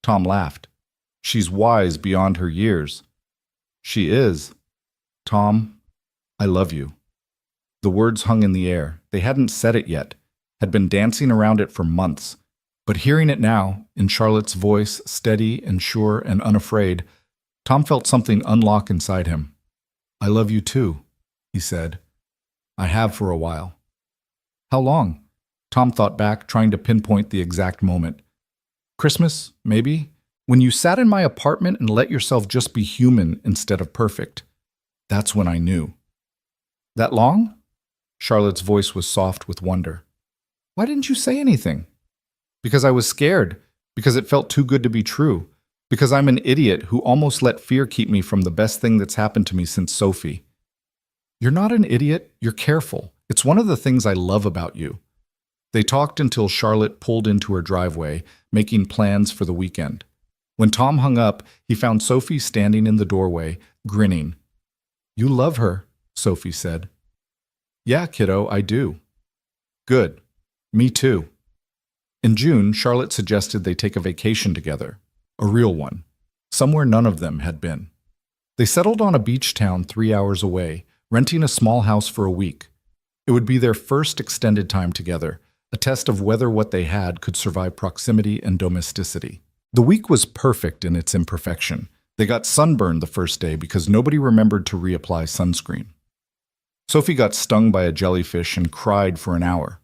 Tom laughed. "She's wise beyond her years." "She is." "Tom, I love you." The words hung in the air. They hadn't said it yet, had been dancing around it for months. But hearing it now, in Charlotte's voice, steady and sure and unafraid, Tom felt something unlock inside him. "I love you too," he said. "I have for a while." "How long?" Tom thought back, trying to pinpoint the exact moment. "Christmas, maybe? When you sat in my apartment and let yourself just be human instead of perfect. That's when I knew." "That long?" Charlotte's voice was soft with wonder. "Why didn't you say anything?" "Because I was scared. Because it felt too good to be true. Because I'm an idiot who almost let fear keep me from the best thing that's happened to me since Sophie." "You're not an idiot. You're careful. It's one of the things I love about you." They talked until Charlotte pulled into her driveway, making plans for the weekend. When Tom hung up, he found Sophie standing in the doorway, grinning. "You love her," Sophie said. "Yeah, kiddo, I do." "Good. Me too." In June, Charlotte suggested they take a vacation together, a real one, somewhere none of them had been. They settled on a beach town 3 hours away, renting a small house for a week. It would be their first extended time together, a test of whether what they had could survive proximity and domesticity. The week was perfect in its imperfection. They got sunburned the first day because nobody remembered to reapply sunscreen. Sophie got stung by a jellyfish and cried for an hour.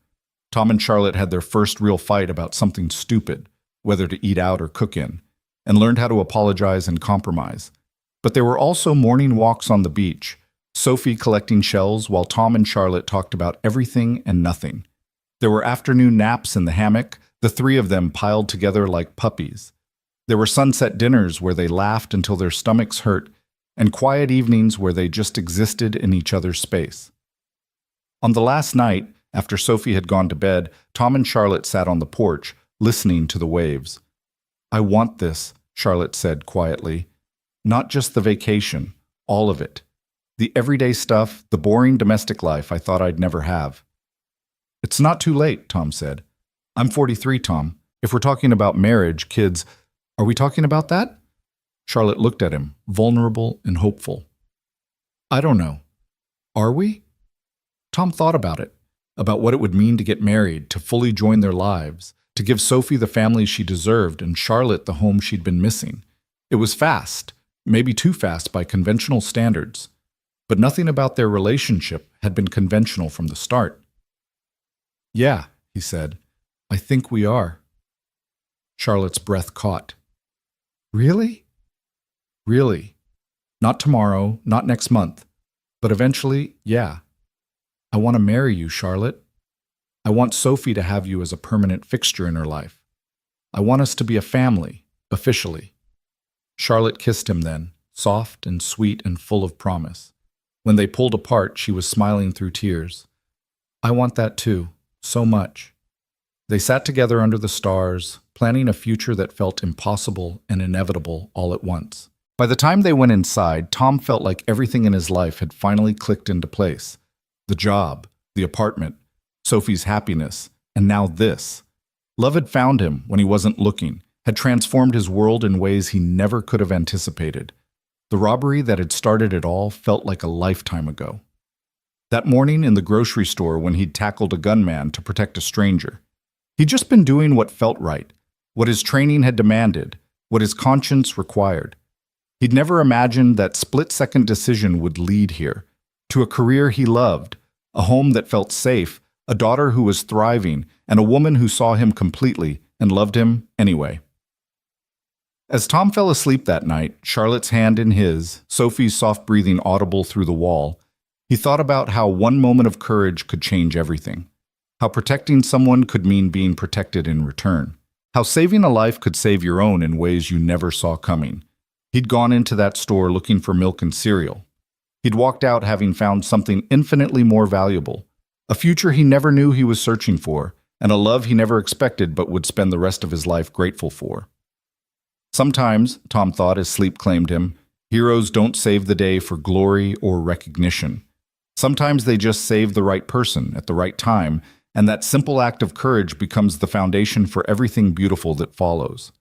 Tom and Charlotte had their first real fight about something stupid, whether to eat out or cook in, and learned how to apologize and compromise. But there were also morning walks on the beach, Sophie collecting shells while Tom and Charlotte talked about everything and nothing. There were afternoon naps in the hammock, the three of them piled together like puppies. There were sunset dinners where they laughed until their stomachs hurt, and quiet evenings where they just existed in each other's space. On the last night, after Sophie had gone to bed, Tom and Charlotte sat on the porch, listening to the waves. "I want this," Charlotte said quietly. "Not just the vacation, all of it. The everyday stuff, the boring domestic life I thought I'd never have." "It's not too late," Tom said. "I'm 43, Tom. If we're talking about marriage, kids, are we talking about that?" Charlotte looked at him, vulnerable and hopeful. "I don't know. Are we?" Tom thought about it, about what it would mean to get married, to fully join their lives, to give Sophie the family she deserved and Charlotte the home she'd been missing. It was fast, maybe too fast by conventional standards, but nothing about their relationship had been conventional from the start. "Yeah," he said, "I think we are." Charlotte's breath caught. "Really?" "Really. Not tomorrow, not next month, but eventually, yeah. I want to marry you, Charlotte. I want Sophie to have you as a permanent fixture in her life. I want us to be a family, officially." Charlotte kissed him then, soft and sweet and full of promise. When they pulled apart, she was smiling through tears. "I want that too, so much." They sat together under the stars, planning a future that felt impossible and inevitable all at once. By the time they went inside, Tom felt like everything in his life had finally clicked into place. The job, the apartment, Sophie's happiness, and now this. Love had found him when he wasn't looking, had transformed his world in ways he never could have anticipated. The robbery that had started it all felt like a lifetime ago. That morning in the grocery store when he'd tackled a gunman to protect a stranger, he'd just been doing what felt right, what his training had demanded, what his conscience required. He'd never imagined that split-second decision would lead here, to a career he loved, a home that felt safe, a daughter who was thriving, and a woman who saw him completely and loved him anyway. As Tom fell asleep that night, Charlotte's hand in his, Sophie's soft breathing audible through the wall, he thought about how one moment of courage could change everything, how protecting someone could mean being protected in return, how saving a life could save your own in ways you never saw coming. He'd gone into that store looking for milk and cereal. He'd walked out having found something infinitely more valuable, a future he never knew he was searching for, and a love he never expected but would spend the rest of his life grateful for. Sometimes, Tom thought as sleep claimed him, heroes don't save the day for glory or recognition. Sometimes they just save the right person at the right time, and that simple act of courage becomes the foundation for everything beautiful that follows.